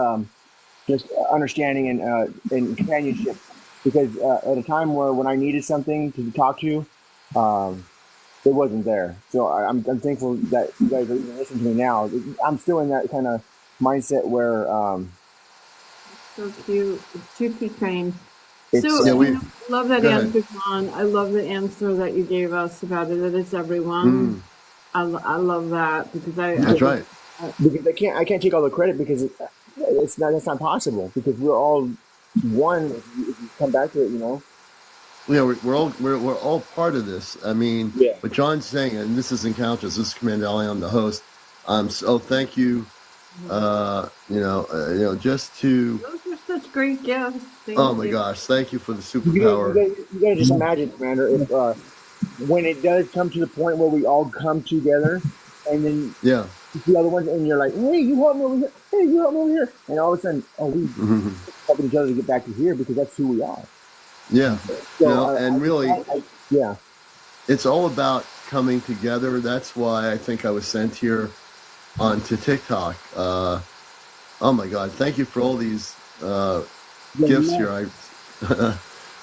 just understanding and companionship. Because at a time when I needed something to talk to, it wasn't there. So I'm thankful that you guys are even listening to me now. I'm still in that kind of mindset where. So cute. It's too trained. It's, So Yeah, I love that go ahead. answer, John. I love the answer that you gave us about it. That it's everyone. I love that because That's right. because I can't take all the credit because that's not possible because we're all one if you come back to it, you know. Yeah, we're all part of this. I mean, Yeah. what John's saying, and this is Encounters. This is CmdrAleon, I'm the host. So thank you. Just to. Those are such great gifts. Oh my gosh, thank you for the superpower. You guys just imagine, Commander, if when it does come to the point where we all come together, and then Yeah. the other ones, and you're like, hey, you help me over here. Hey, you help me over here. And all of a sudden, we helping each other to get back to here because that's who we are. Yeah. So, and really, yeah. It's all about coming together. That's why I think I was sent here onto TikTok. Oh my God. Thank you for all these gifts here.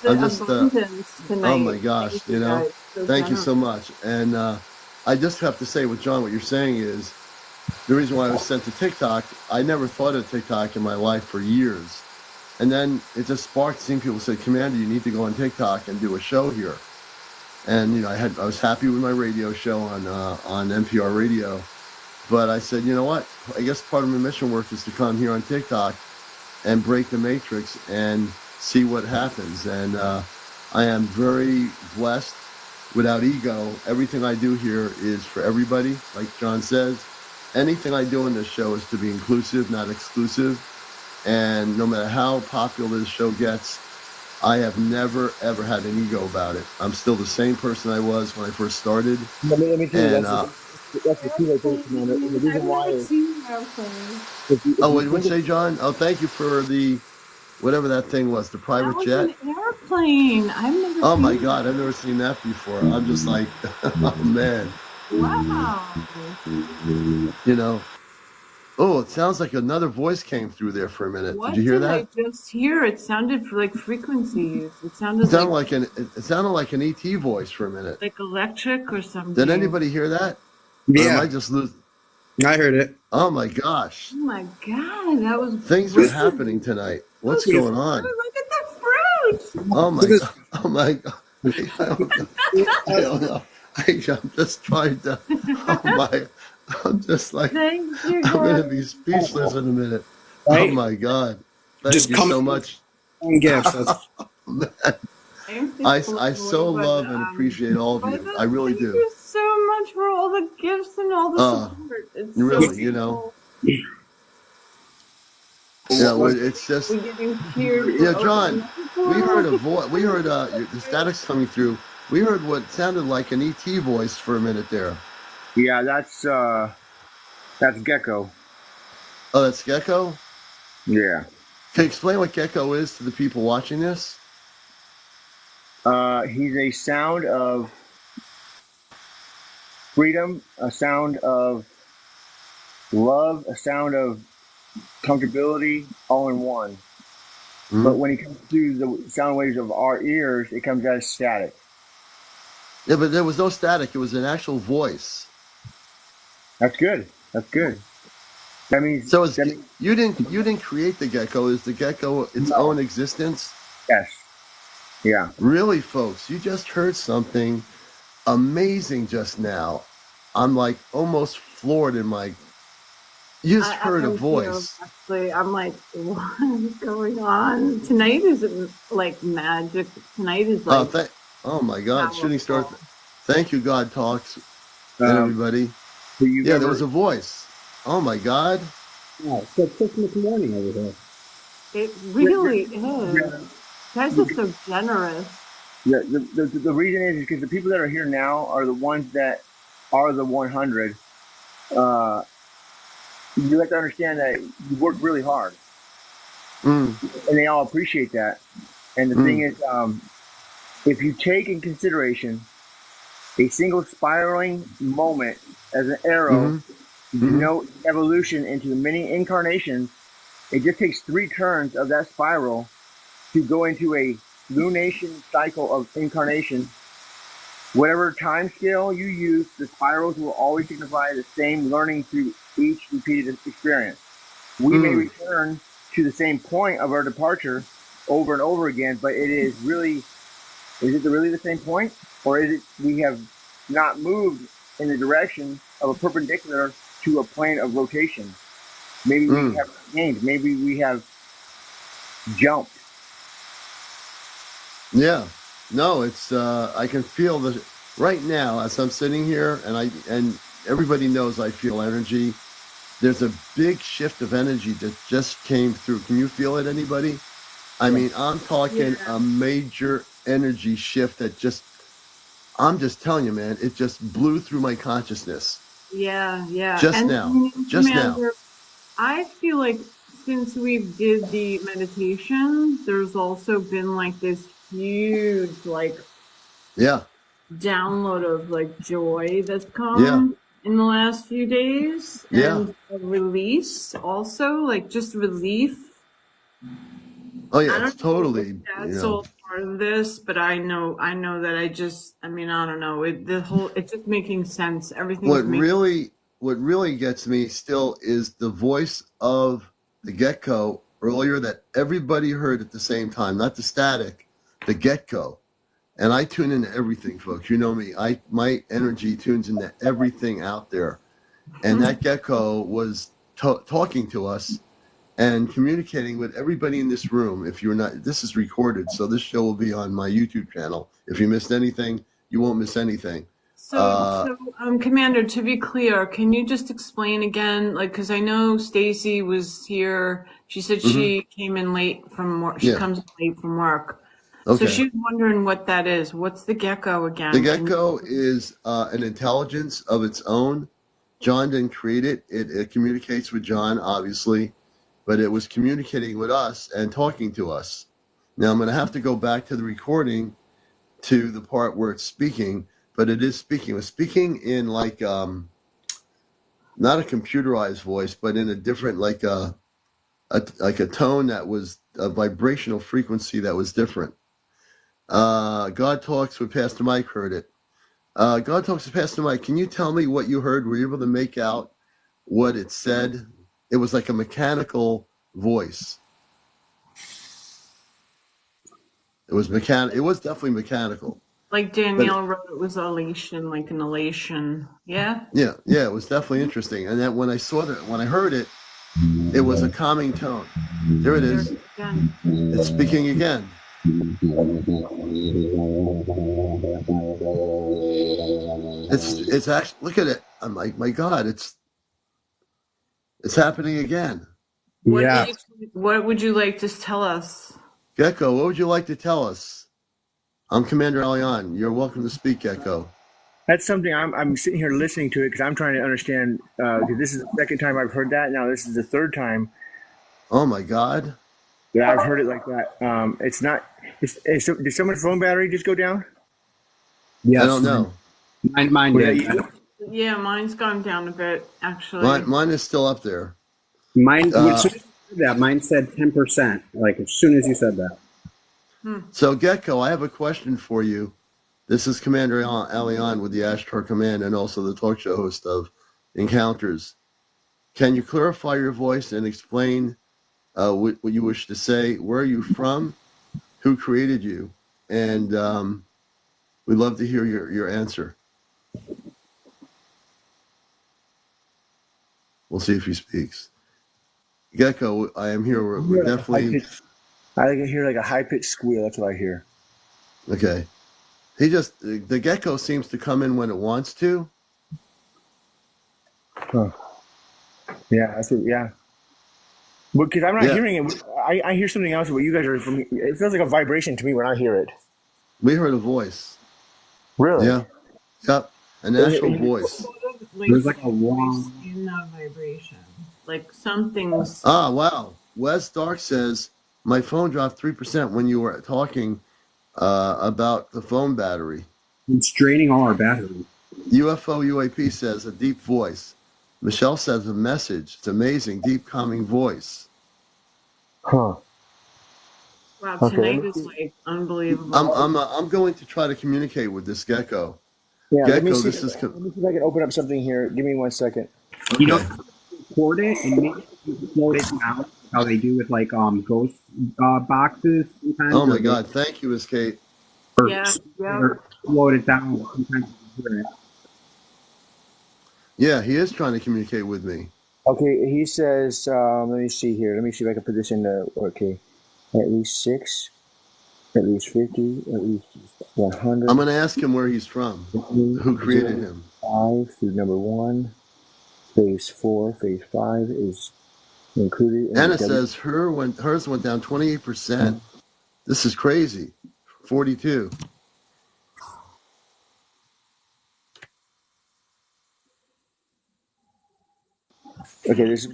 I'm just, oh my gosh, thank you so much. And I just have to say with John, what you're saying is the reason why I was sent to TikTok. I never thought of TikTok in my life for years. And then it just sparked seeing people say, Commander, you need to go on TikTok and do a show here. And, I was happy with my radio show on NPR radio. But I said, you know what? I guess part of my mission work is to come here on TikTok and break the matrix and see what happens. And I am very blessed, without ego. Everything I do here is for everybody, like John says. Anything I do in this show is to be inclusive, not exclusive. And no matter how popular this show gets, I have never, ever had an ego about it. I'm still the same person I was when I first started. Let me tell you, that's the key right there, Commander. And the reason why is... Oh, what did you say, John? Oh, thank you for the, whatever that thing was, the private jet. An airplane. I've never Oh my God, I've never seen that before. I'm just like, oh man. Wow. Oh, it sounds like another voice came through there for a minute. What did you hear that? I just hear? It sounded like frequencies. It sounded like an ET voice for a minute. Like electric or something. Did anybody hear that? Yeah. Or am I just losing? I heard it. Oh my gosh. Oh my God, that was... Things are happening tonight. What's going on? Look at the fruit. Oh my God. Oh my God. I don't know. I'm just trying to, I'm just like, I'm going to be speechless in a minute. Right? Oh my God. Thank you so much. Gifts. Man. I so love and appreciate all of you. I really do. Thank you so much for all the gifts and all the support. It's really, so it's just, John, we heard a voice, we heard the static's coming through. We heard what sounded like an ET voice for a minute there. Yeah, that's Gecko. Oh, that's Gecko? Yeah. Can you explain what Gecko is to the people watching this? He's a sound of freedom, a sound of love, a sound of comfortability, all in one. Mm-hmm. But when it comes to the sound waves of our ears, it comes as static. Yeah, but there was no static. It was an actual voice. That's good. That's good. That means so. You didn't create the Gecko. Is the Gecko its own existence? Yes. Yeah. Really, folks, you just heard something amazing just now. I'm like almost floored in my. You just heard a voice. Actually, I'm like, what is going on? Tonight is like magic. Tonight is like. Oh my God! Powerful. Shooting star. Thank you, God talks. Everybody. There was a voice. Oh my God. Yeah, it's like Christmas morning over here. It really is. You guys are so generous. Yeah, the reason is because the people that are here now are the ones that are the 100. You have to understand that you work really hard. And they all appreciate that. And the thing is, if you take in consideration a single spiraling moment as an arrow to denote evolution into many incarnations. It just takes 3 turns of that spiral to go into a lunation cycle of incarnation. Whatever time scale you use, the spirals will always signify the same learning through each repeated experience. We may return to the same point of our departure over and over again, but is it really the same point? Or is it we have not moved in the direction of a perpendicular to a plane of rotation? Maybe we have gained, maybe we have jumped. Yeah. No, it's I can feel the right now as I'm sitting here, and everybody knows I feel energy. There's a big shift of energy that just came through. Can you feel it, anybody? I mean, I'm talking a major energy shift that I'm just telling you, man, it just blew through my consciousness. Yeah. Just now. I feel like since we did the meditation, there's also been like this huge download of like joy that's come in the last few days, and a release also, like just relief. Oh yeah, it's totally. That's all part of this, but I know that I don't know. It's just making sense. Everything. What really gets me still is the voice of the gecko earlier that everybody heard at the same time, not the static, the gecko. And I tune into everything, folks. You know me. My energy tunes into everything out there. And that gecko was talking to us and communicating with everybody in this room. If you're not, this is recorded, so this show will be on my YouTube channel. If you missed anything, you won't miss anything. So, Commander, to be clear, can you just explain again, because I know Stacy was here. She said she came in late from work. She comes late from work. Okay. So she's wondering what that is. What's the gecko again? The gecko is an intelligence of its own. John didn't create it. It communicates with John, obviously, but it was communicating with us and talking to us. Now, I'm going to have to go back to the recording to the part where it's speaking, but it is speaking. It was speaking in not a computerized voice, but in a different, like a tone that was a vibrational frequency that was different. God Talks with Pastor Mike heard it. God Talks with Pastor Mike, can you tell me what you heard? Were you able to make out what it said? It was like a mechanical voice. It was definitely mechanical. Like Danielle wrote, it was elation, like an elation. Yeah? Yeah, it was definitely interesting. And then when I heard it, it was a calming tone. There it is. It's speaking again. It's actually, look at it. I'm like, my God, it's happening again. What would you like to tell us? Gecko, what would you like to tell us? I'm CmdrAleon. You're welcome to speak, Gecko. That's something I'm sitting here listening to it because I'm trying to understand. Because this is the second time I've heard that. Now this is the third time. Oh my God! That I've heard it like that. It's not. Did someone's phone battery just go down? Yes. I don't know. Mine did. Yeah, mine's gone down a bit actually. Mine is still up there. Mine. Mine said 10%. Like as soon as you said that. So, Gecko, I have a question for you. This is CmdrAleon with the Ashtar Command and also the talk show host of Encounters. Can you clarify your voice and explain what you wish to say? Where are you from? Who created you? And we'd love to hear your answer. We'll see if he speaks. Gecko, I am here. We're definitely... I hear like a high-pitched squeal. That's what I hear. Okay. The gecko seems to come in when it wants to. Huh. Yeah, that's it. Yeah. Because I'm not hearing it. I hear something else. What you guys are from? It feels like a vibration to me when I hear it. We heard a voice. Really? Yeah. Yep. An actual voice. There's like a long in that vibration. Like something's. Ah, wow. Wes Dark says, my phone dropped 3% when you were talking about the phone battery. It's draining all our batteries. UFO UAP says a deep voice. Michelle says a message. It's amazing, deep, calming voice. Huh. Wow, Okay. tonight is like unbelievable. I'm going to try to communicate with this gecko. Yeah. Gecko, Let me see. this is. Let me see if I can open up something here. Give me 1 second. Okay. You know, record it and maybe upload it now, how they do with like ghost boxes sometimes. Oh my God! Thank you, Miss Kate. Yeah. Or upload it down. Sometimes you hear it. Yeah, he is trying to communicate with me. Okay. He says. Let me see here. Let me see if I can put this in the. Okay. At least 6. At least 50. At least 100. I'm going to ask him where he's from. Who created him? 5 through number 1. Phase 4. Phase 5 is included. In Anna says hers went down 28%. This is crazy. 42. Okay, this is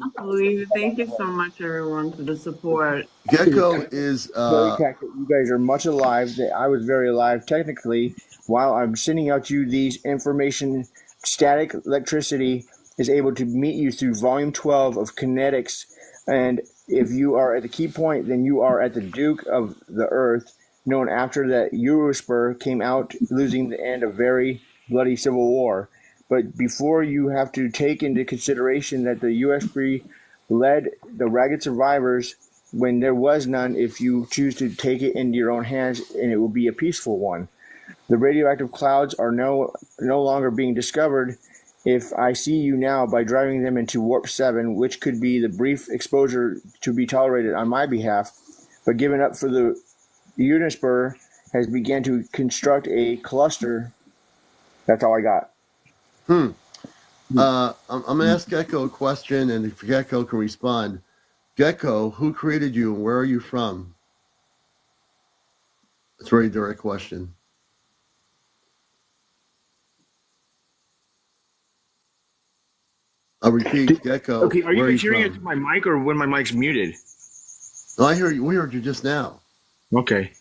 Thank you so much, everyone, for the support. Gecko is very tactile. You guys are much alive. I was very alive technically. While I'm sending out you these information, static electricity is able to meet you through volume 12 of kinetics. And if you are at the key point, then you are at the Duke of the Earth, known after that Eurospur came out, losing the end of very bloody civil war. But before you have to take into consideration that the USP led the ragged survivors when there was none, if you choose to take it into your own hands, and it will be a peaceful one. The radioactive clouds are no longer being discovered. If I see you now by driving them into warp 7, which could be the brief exposure to be tolerated on my behalf, but given up for the Unispur has begun to construct a cluster. That's all I got. I'm going to ask Gecko a question, and if Gecko can respond. Gecko, who created you and where are you from? It's a very direct question. I'll repeat, Gecko. Okay, are you guys hearing from? it through my mic or when my mic's muted? No, I hear you. We heard you just now. Okay.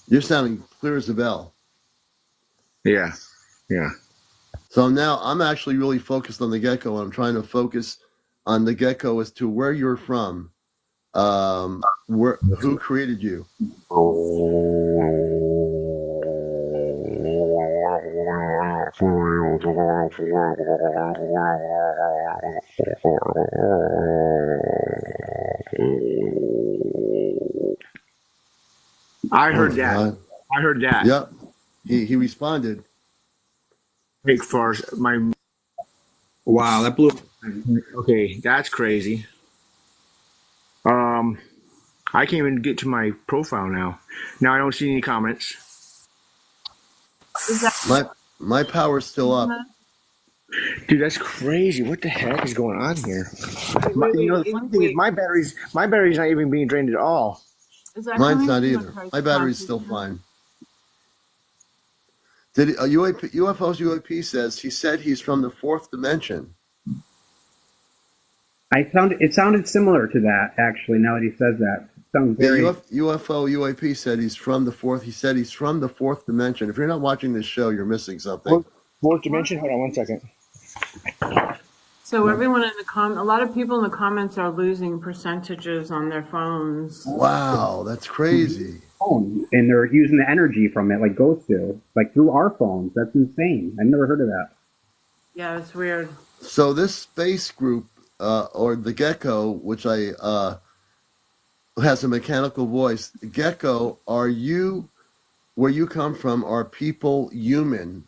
You're sounding clear as a bell. Yeah. So now I'm actually really focused on the Gecko. I'm trying to focus on the Gecko as to where you're from. Who created you? I heard that. God. I heard that. Yep. He responded. As far as my. Wow, that blew. Okay, that's crazy. I can't even get to my profile now. Now I don't see any comments. My power's still up. Dude, that's crazy. What the heck is going on here? The funny thing is my battery's not even being drained at all. Mine's not either. My battery's still fine. Did UFO's UAP says he said he's from the 4th dimension. It sounded similar to that actually. Now that he says that, it sounds very. UFO UAP said he's from the 4th. He said he's from the 4th dimension. If you're not watching this show, you're missing something. 4th dimension. Hold on 1 second. So everyone in the a lot of people in the comments are losing percentages on their phones. Wow, that's crazy. And they're using the energy from it like ghosts do, like through our phones. That's insane. I've never heard of that. Yeah, it's weird. So this space group, or the Gecko, which has a mechanical voice. Gecko, are you, where you come from, are people human?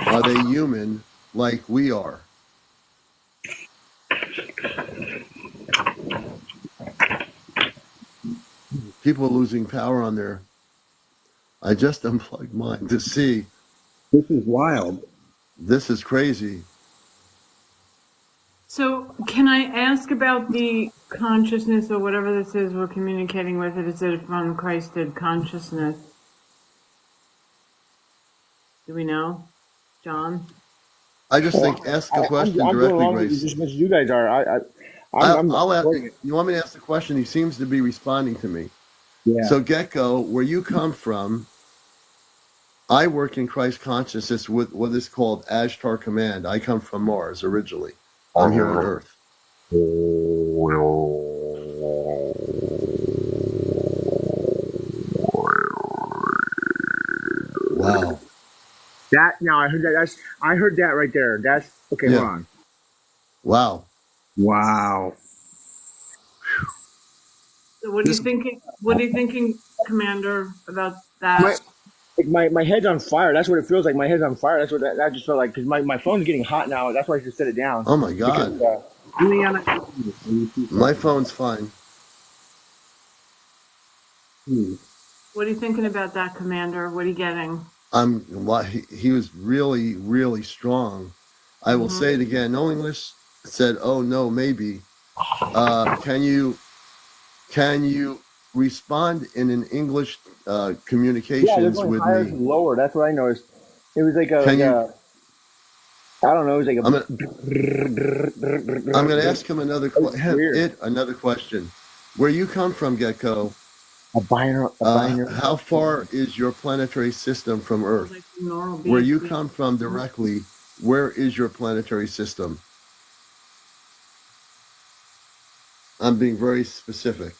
Are they human like we are? People losing power on their. I just unplugged mine to see. This is wild. This is crazy. So can I ask about the consciousness or whatever this is we're communicating with? Is it from Christed consciousness? Do we know, John? I just think ask the question directly, Grace. Just as you guys are. I'll ask. You want me to ask the question? He seems to be responding to me. Yeah. So Gecko, where you come from, I work in Christ consciousness with what is called Ashtar Command. I come from Mars originally. I'm here on Earth. Wow. I heard that. I heard that right there. That's okay. Yeah. Hold on. Wow. Wow. So what are you thinking? What are you thinking, Commander, about that? My head's on fire. That's what it feels like. My head's on fire. That's what that just felt like. Because my phone's getting hot now. That's why I just set it down. Oh my God. My phone's fine. What are you thinking about that, Commander? What are you getting? He was really, really strong. I will say it again. No English said, "Oh no, maybe." Can you respond in an English communications going with higher me? to lower. That's what I noticed. It was like I don't know. It was like I'm going to ask him another question. Where you come from, Gecko? A binary. How far is your planetary system from Earth? Where you come from directly, where is your planetary system? I'm being very specific.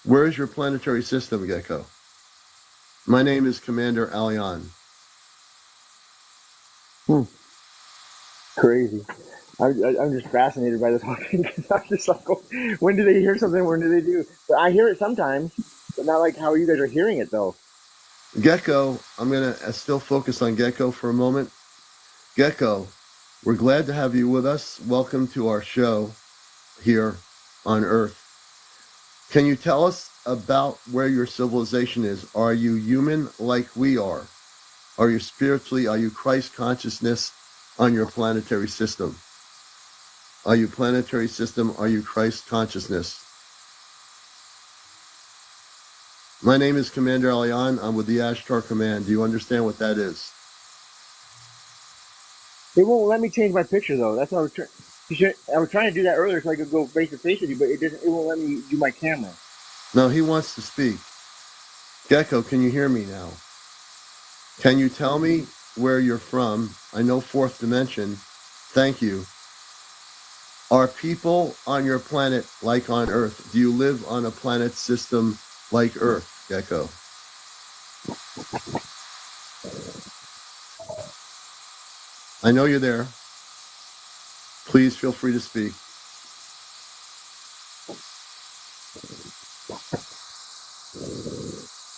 Where is your planetary system, Gecko? My name is CmdrAleon. Crazy. I'm just fascinated by this whole thing. I'm just like, when do they hear something? When do they do? But I hear it sometimes, but not like how you guys are hearing it, though. Gecko, I'm going to still focus on Gecko for a moment. Gecko, we're glad to have you with us. Welcome to our show here on Earth. Can you tell us about where your civilization is? Are you human like we are? Are you spiritually, are you Christ consciousness on your planetary system? Are you planetary system? Are you Christ consciousness? My name is CmdrAleon. I'm with the Ashtar Command. Do you understand what that is? It won't let me change my picture, though. That's what I was trying. I was trying to do that earlier so I could go face to face with you, but it won't let me do my camera. No, he wants to speak. Gecko, can you hear me now? Can you tell me where you're from? I know fourth dimension. Thank you. Are people on your planet like on Earth? Do you live on a planet system like Earth, Gecko? I know you're there. Please feel free to speak.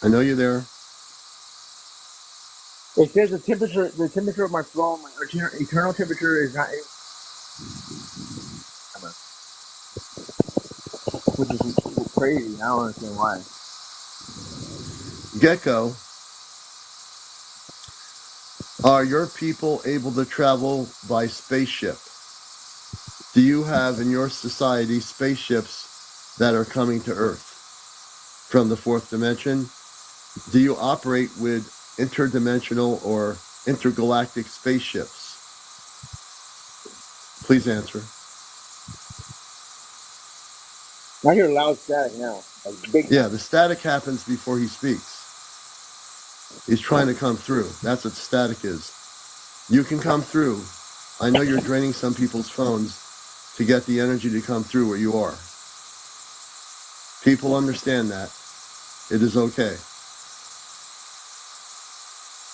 I know you're there. It says the temperature of my phone, my eternal temperature is not, which is crazy. I don't understand why. Gecko, are your people able to travel by spaceship? Do you have in your society spaceships that are coming to Earth from the fourth dimension? Do you operate with interdimensional or intergalactic spaceships? Please answer. I hear loud static now. Yeah, the static happens before he speaks. He's trying to come through. That's what static is. You can come through. I know you're draining some people's phones to get the energy to come through where you are. People understand that. It is okay.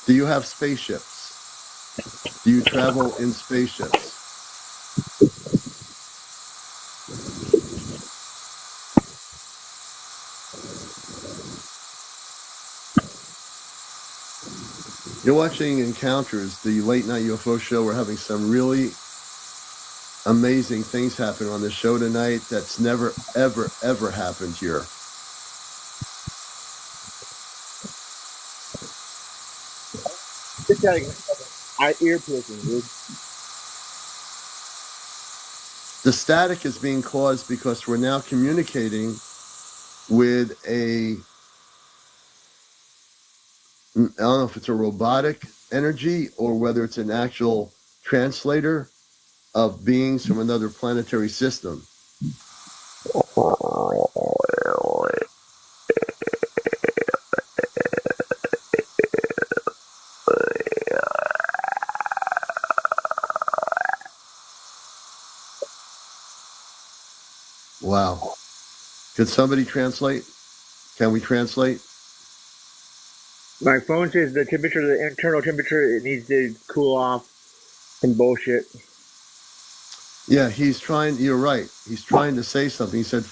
Do you have spaceships? Do you travel in spaceships? You're watching Encounters, the late night UFO show. We're having some really amazing things happen on the show tonight that's never, ever, ever happened here. Ear piercing, dude. The static is being caused because we're now communicating with I don't know if it's a robotic energy or whether it's an actual translator of beings from another planetary system. Wow. Could somebody translate? Can we translate? My phone says the temperature, the internal temperature, it needs to cool off. Some bullshit. Yeah, he's trying. You're right. He's trying to say something. He said,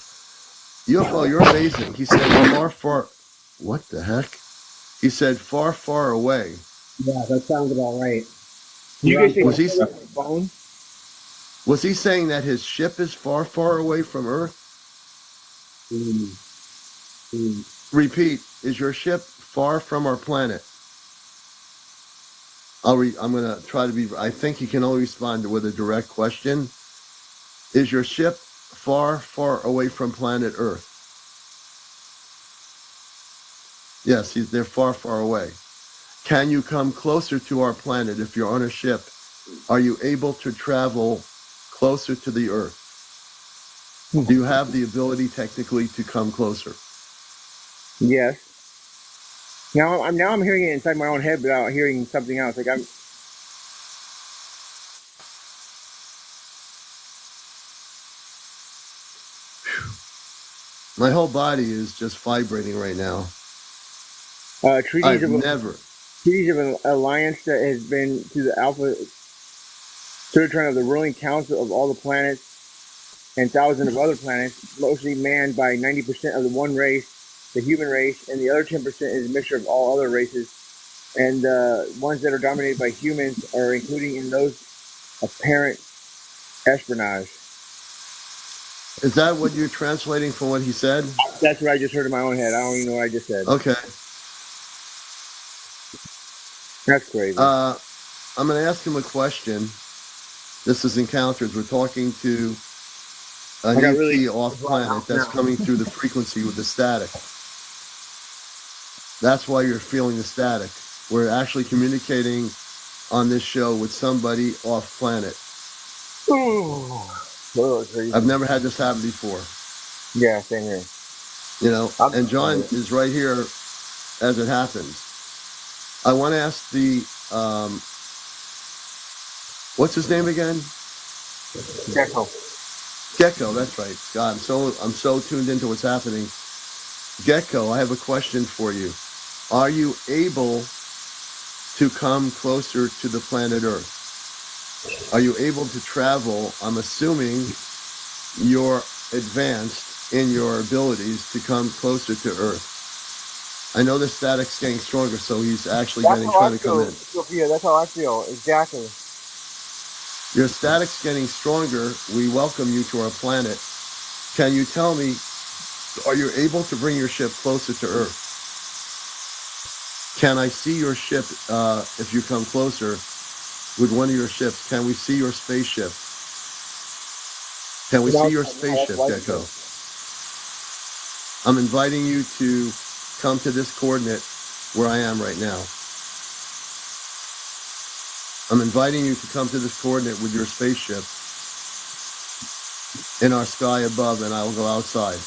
UFO, you're amazing. He said, far. What the heck? He said, far away. Yeah, that sounds about right. You guys Was he, phone? was he saying that his ship is far away from Earth? Repeat, is your ship far from our planet? I'm going to try to be, I think he can only respond with a direct question. Is your ship far away from planet Earth? Yes, they're far away. Can you come closer to our planet if you're on a ship? Are you able to travel closer to the Earth? Do you have the ability technically to come closer? Yes. Now I'm hearing it inside my own head without hearing something else. Like My whole body is just vibrating right now. Treaties of an alliance that has been to the Alpha Centauri of the ruling council of all the planets and thousands of other planets, mostly manned by 90% of the one race, the human race, and the other 10% is a mixture of all other races. And the ones that are dominated by humans are including in those apparent espionage. Is that what you're translating from what he said? That's what I just heard in my own head. I don't even know what I just said. Okay. That's crazy. I'm going to ask him a question. This is Encounters. We're talking to an ET off planet that's coming through the frequency with the static. That's why you're feeling the static. We're actually communicating on this show with somebody off planet. I've never had this happen before. Yeah, same here. You know, and John is right here as it happens. I want to ask the, what's his name again? Gecko, that's right. God, I'm so tuned into what's happening. Gecko, I have a question for you. Are you able to come closer to the planet Earth? Are you able to travel? I'm assuming you're advanced in your abilities to come closer to Earth. I know the static's getting stronger, so he's actually trying to come in. Yeah, that's how I feel. Exactly. Your static's getting stronger. We welcome you to our planet. Can you tell me, are you able to bring your ship closer to Earth? Can I see your ship if you come closer with one of your ships? Can we see your spaceship? Can we see your spaceship, Gecko? I'm inviting you to come to this coordinate where I am right now. I'm inviting you to come to this coordinate with your spaceship in our sky above, and I will go outside.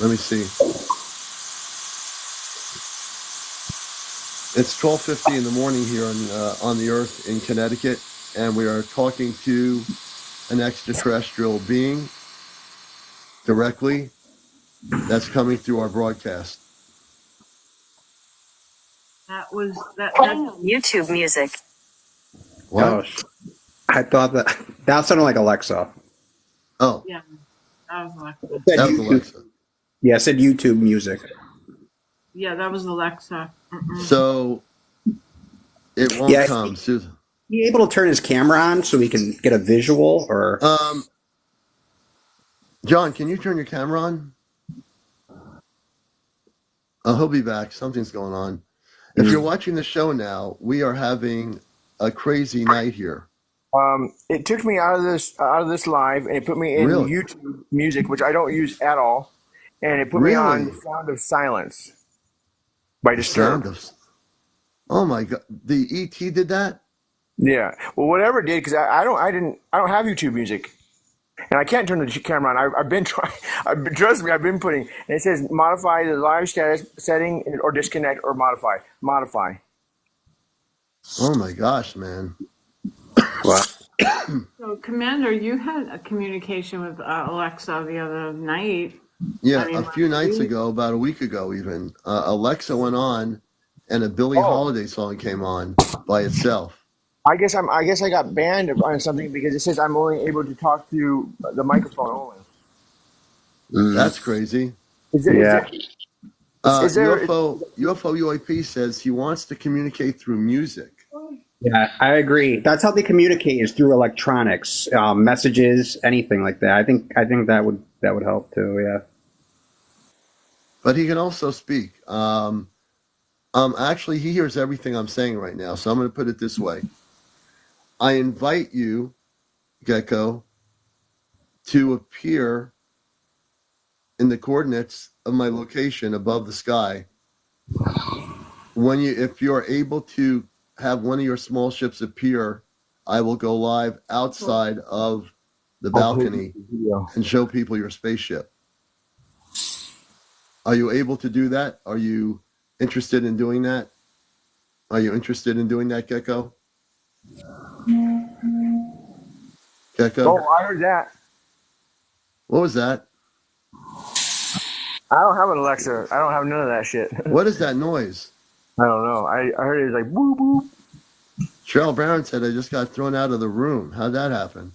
Let me see. It's 12:50 in the morning here on the Earth in Connecticut, and we are talking to an extraterrestrial being directly that's coming through our broadcast. That was that. YouTube music. What? Oh, I thought that sounded like Alexa. Oh. Yeah, that was Alexa. That was Alexa. Yeah, it said YouTube music. Yeah, that was Alexa. So it won't come, Susan. You able to turn his camera on so we can get a visual, or? John, can you turn your camera on? Oh, he'll be back. Something's going on. If you're watching the show now, we are having a crazy night here. It took me out of this live, and it put me in YouTube music, which I don't use at all, and it put me on the Sound of Silence by Disturbed. Oh my God, the ET did that? Yeah, well, whatever it did, because I don't have YouTube music, and I can't turn the camera on. I've been trying. Trust me, I've been putting, and it says modify the live status setting or disconnect or modify. Oh my gosh, man. What? So, Commander, you had a communication with Alexa the other night. Yeah, a few nights ago, about a week ago even, Alexa went on and a Billie Holiday song came on by itself. I guess I got banned on something because it says I'm only able to talk through the microphone only. That's crazy. Is there UFO UAP says he wants to communicate through music. Yeah, I agree. That's how they communicate, is through electronics, messages, anything like that. I think that would help too. Yeah. But he can also speak. Actually, he hears everything I'm saying right now. So I'm going to put it this way: I invite you, Gecko, to appear in the coordinates of my location above the sky. If you're able to have one of your small ships appear, I will go live outside of the balcony and show people your spaceship. Are you able to do that? Are you interested in doing that? Are you interested in doing that, Gecko? Gecko? Oh, I heard that. What was that? I don't have an Alexa. I don't have none of that shit. What is that noise? I don't know. I heard it was like whoop whoop. Cheryl Brown said I just got thrown out of the room. How'd that happen?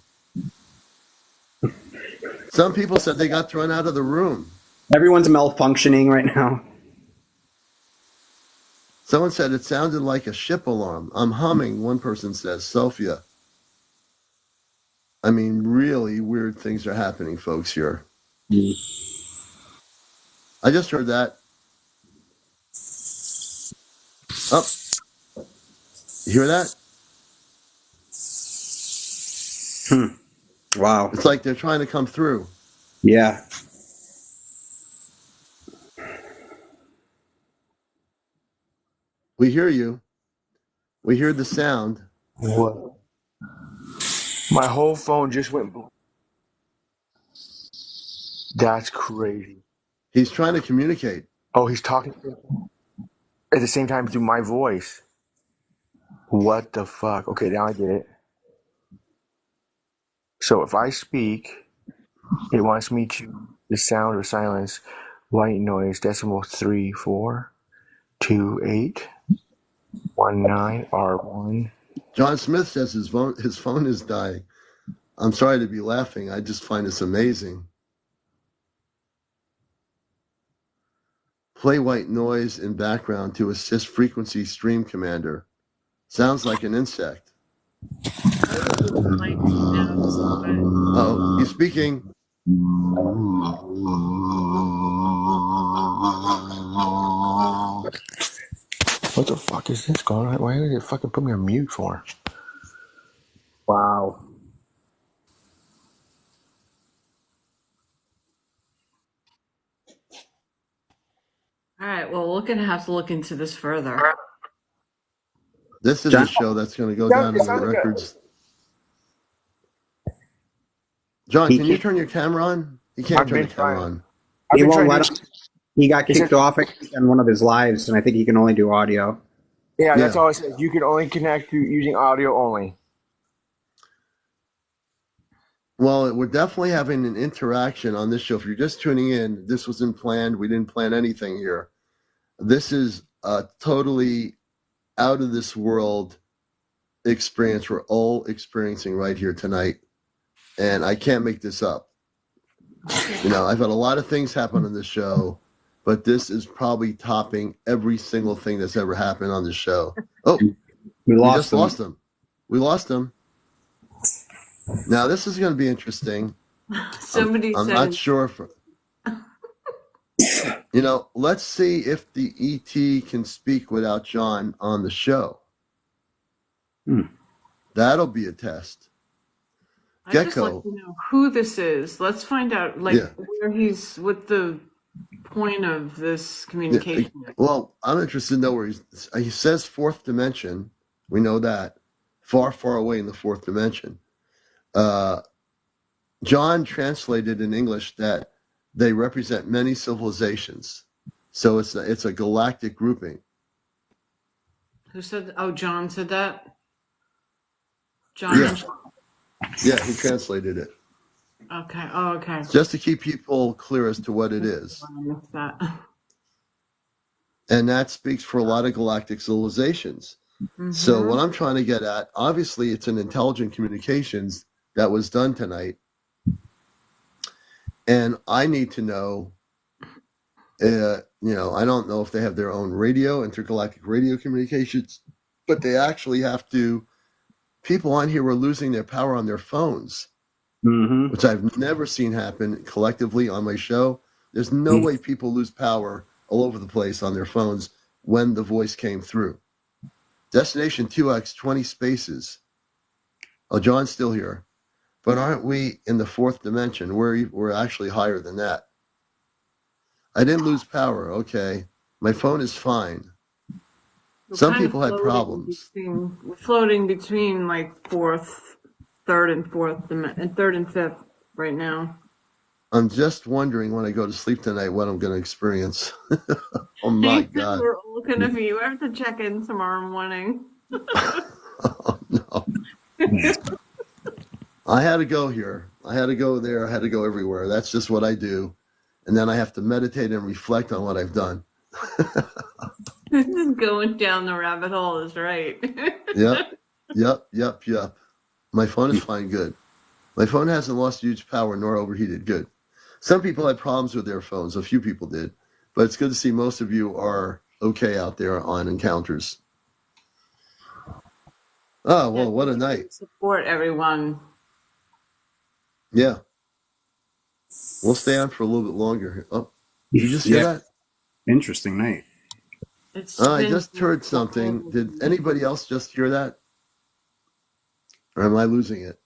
Some people said they got thrown out of the room. Everyone's malfunctioning right now. Someone said it sounded like a ship alarm. I'm humming, one person says. Sophia. I mean, really weird things are happening, folks, here. I just heard that. Oh. You hear that? Wow. It's like they're trying to come through. Yeah. We hear you. We hear the sound. What? My whole phone just went blue. That's crazy. He's trying to communicate. Oh, he's talking at the same time through my voice. What the fuck? Okay, now I get it. So if I speak, it wants me to the sound or silence white noise decimal 342819 R1. John Smith says his phone is dying. I'm sorry to be laughing. I just find this amazing. Play white noise in background to assist frequency stream commander. Sounds like an insect. Oh, he's speaking. What the fuck is this going on? Why did it fucking put me on mute for? Wow. All right, well, we're going to have to look into this further. This is a show that's going to go down in the records. John, can you turn your camera on? You can't turn the camera on. He won't let him. He got kicked off on one of his lives, and I think he can only do audio. Yeah, that's all it says. You can only connect using audio only. Well, we're definitely having an interaction on this show. If you're just tuning in, this wasn't planned. We didn't plan anything here. This is a totally out of this world experience we're all experiencing right here tonight. And I can't make this up. You know, I've had a lot of things happen on this show, but this is probably topping every single thing that's ever happened on this show. Oh, we lost him. We lost him. Now, this is going to be interesting. Somebody I'm not sure. You know, let's see if the ET can speak without John on the show. That'll be a test. I'd just like to know who this is. Let's find out, where he's, what the point of this communication is. Well, I'm interested to know where he says fourth dimension. We know that. Far, far away in the fourth dimension. John translated in English that they represent many civilizations. So it's a galactic grouping. Who said? Oh, John said that. John. Yeah, he translated it. Okay. Oh, okay. Just to keep people clear as to what it is. I missed that. And that speaks for a lot of galactic civilizations. So what I'm trying to get at, obviously it's an intelligent communications that was done tonight. And I need to know, I don't know if they have their own radio, intergalactic radio communications, but they actually have to, people on here were losing their power on their phones, which I've never seen happen collectively on my show. There's no way people lose power all over the place on their phones when the voice came through. Destination 2X, 20 spaces. Oh, John's still here. But aren't we in the fourth dimension? We're actually higher than that. I didn't lose power. Okay. My phone is fine. Some people had problems. We're floating between like third and fifth right now. I'm just wondering when I go to sleep tonight what I'm going to experience. Oh my God. We're all going to be, we have to check in tomorrow morning. Oh no. I had to go here. I had to go there. I had to go everywhere. That's just what I do. And then I have to meditate and reflect on what I've done. Going down the rabbit hole is right. Yep. My phone is fine, good. My phone hasn't lost huge power nor overheated, good. Some people had problems with their phones. A few people did. But it's good to see most of you are okay out there on encounters. Oh, well, what a night. Support everyone. Yeah. We'll stay on for a little bit longer. Oh, did you just hear that? Interesting night. I just heard something. Did anybody else just hear that? Or am I losing it?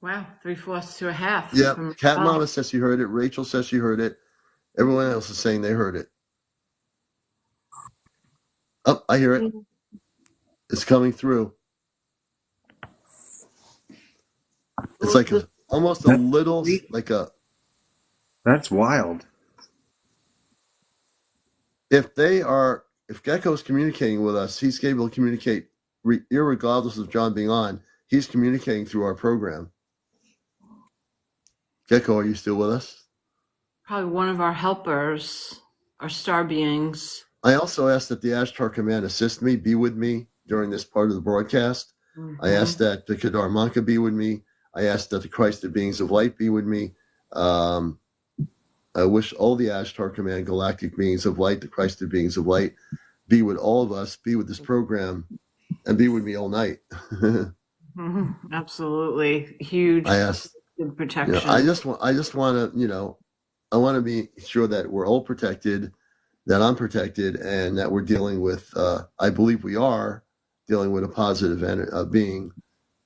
Wow, 3/4 to a half. Yeah, Cat Mama says she heard it. Rachel says she heard it. Everyone else is saying they heard it. Oh, I hear it. It's coming through. It's like almost a little, like a... That's wild. If Gecko's communicating with us, he's able to communicate, irregardless of John being on, he's communicating through our program. Gecko, are you still with us? Probably one of our helpers, our star beings. I also asked that the Ashtar Command assist me, be with me during this part of the broadcast. I asked that the Kedar Manka be with me. I asked that the Christed Beings of Light be with me. I wish all the Ashtar Command Galactic Beings of Light, the Christed Beings of Light, be with all of us, be with this program, and be with me all night. Absolutely. Huge protection. I just want to, I want to be sure that we're all protected, that I'm protected, and that we're dealing with, I believe we are dealing with a positive being,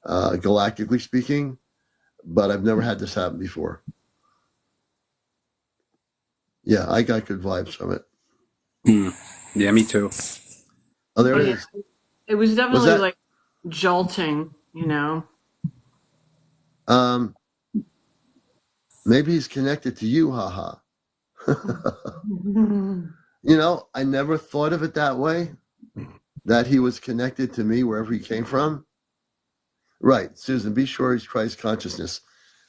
galactically speaking, but I've never had this happen before. Yeah, I got good vibes from it. Yeah, me too. Oh, there it is. It was definitely like jolting, Maybe he's connected to you, haha. I never thought of it that way, that he was connected to me wherever he came from. Right, Susan, be sure he's Christ consciousness.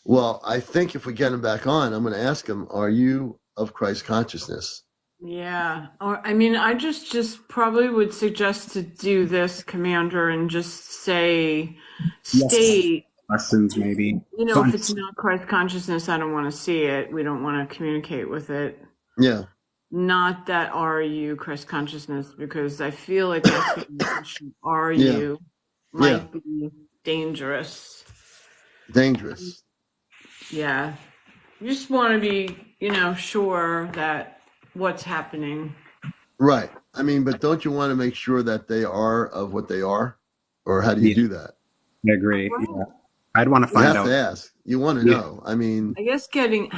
Well, I think if we get him back on, I'm going to ask him, are you of Christ consciousness? Yeah. I just probably would suggest to do this, Commander, and just say, state. Lessons, maybe. If it's not Christ consciousness, I don't want to see it. We don't want to communicate with it. Yeah. Not that are you Christ consciousness, because I feel like asking the question, are you, might be dangerous. Dangerous. Yeah. You just want to be, sure that what's happening. Right. But don't you want to make sure that they are of what they are? Or how do you do that? I agree. Yeah. I'd want to find out. You have to ask. You want to know. I guess asking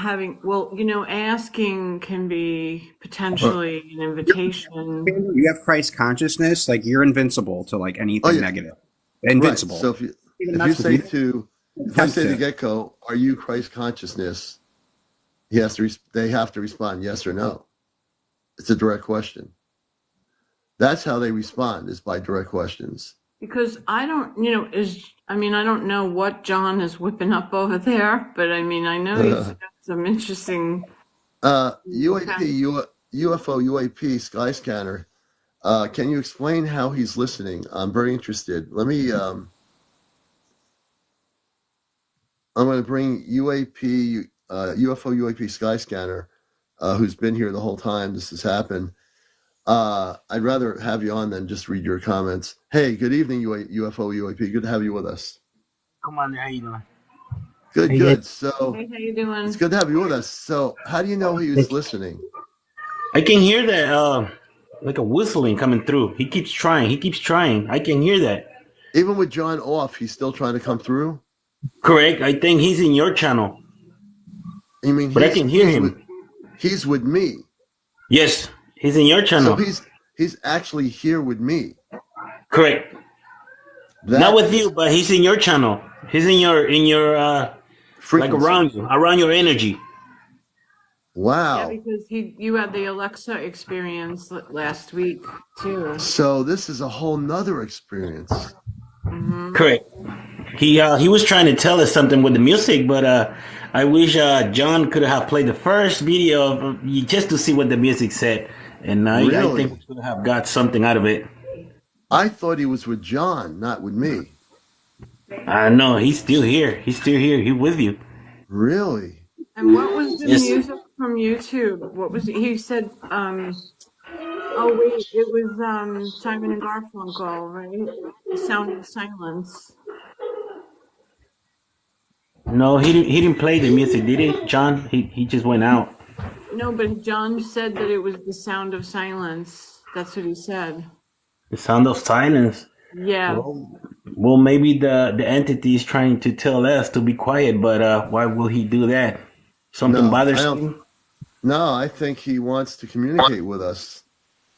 can be potentially an invitation. You have Christ consciousness, like you're invincible to like anything negative. Invincible. Right. So if I say to Gecko, are you Christ consciousness? They have to respond yes or no. It's a direct question. That's how they respond, is by direct questions. Because I don't, I don't know what John is whipping up over there, but I mean, I know he's got some interesting. UAP, UFO, UAP, sky scanner. Can you explain how he's listening? I'm very interested. Let me, I'm going to bring UAP, UFO, UAP sky scanner, who's been here the whole time this has happened. I'd rather have you on than just read your comments. Hey, good evening, UFO, UAP. Good to have you with us. Commander, how you doing? Good, Hey, good. guys. So, Hey, how you doing? it's good to have you with us. So, how do you know he was listening? I can hear that, like a whistling coming through. He keeps trying. I can hear that. Even with John off, he's still trying to come through? Correct. I think he's in your channel. You mean but I can hear him. He's with me. Yes, he's in your channel. So he's actually here with me. Correct. Not with you, but he's in your channel. He's in your like around your energy. Wow. Yeah, because you had the Alexa experience last week too. So this is a whole nother experience. Mm-hmm. Correct. He was trying to tell us something with the music, but I wish John could have played the first video just to see what the music said, and I think we could have got something out of it. I thought he was with John, not with me. No, he's still here. He's with you. Really? And what was the music from YouTube? What was he said? Oh wait, it was Simon and Garfunkel, right? The Sound of Silence. No, he didn't play the music, did he, John? He just went out. No, but John said that it was the Sound of Silence. That's what he said. The Sound of Silence. Yeah. Well, maybe the entity is trying to tell us to be quiet, but why will he do that? Something bothers him? No, I think he wants to communicate with us.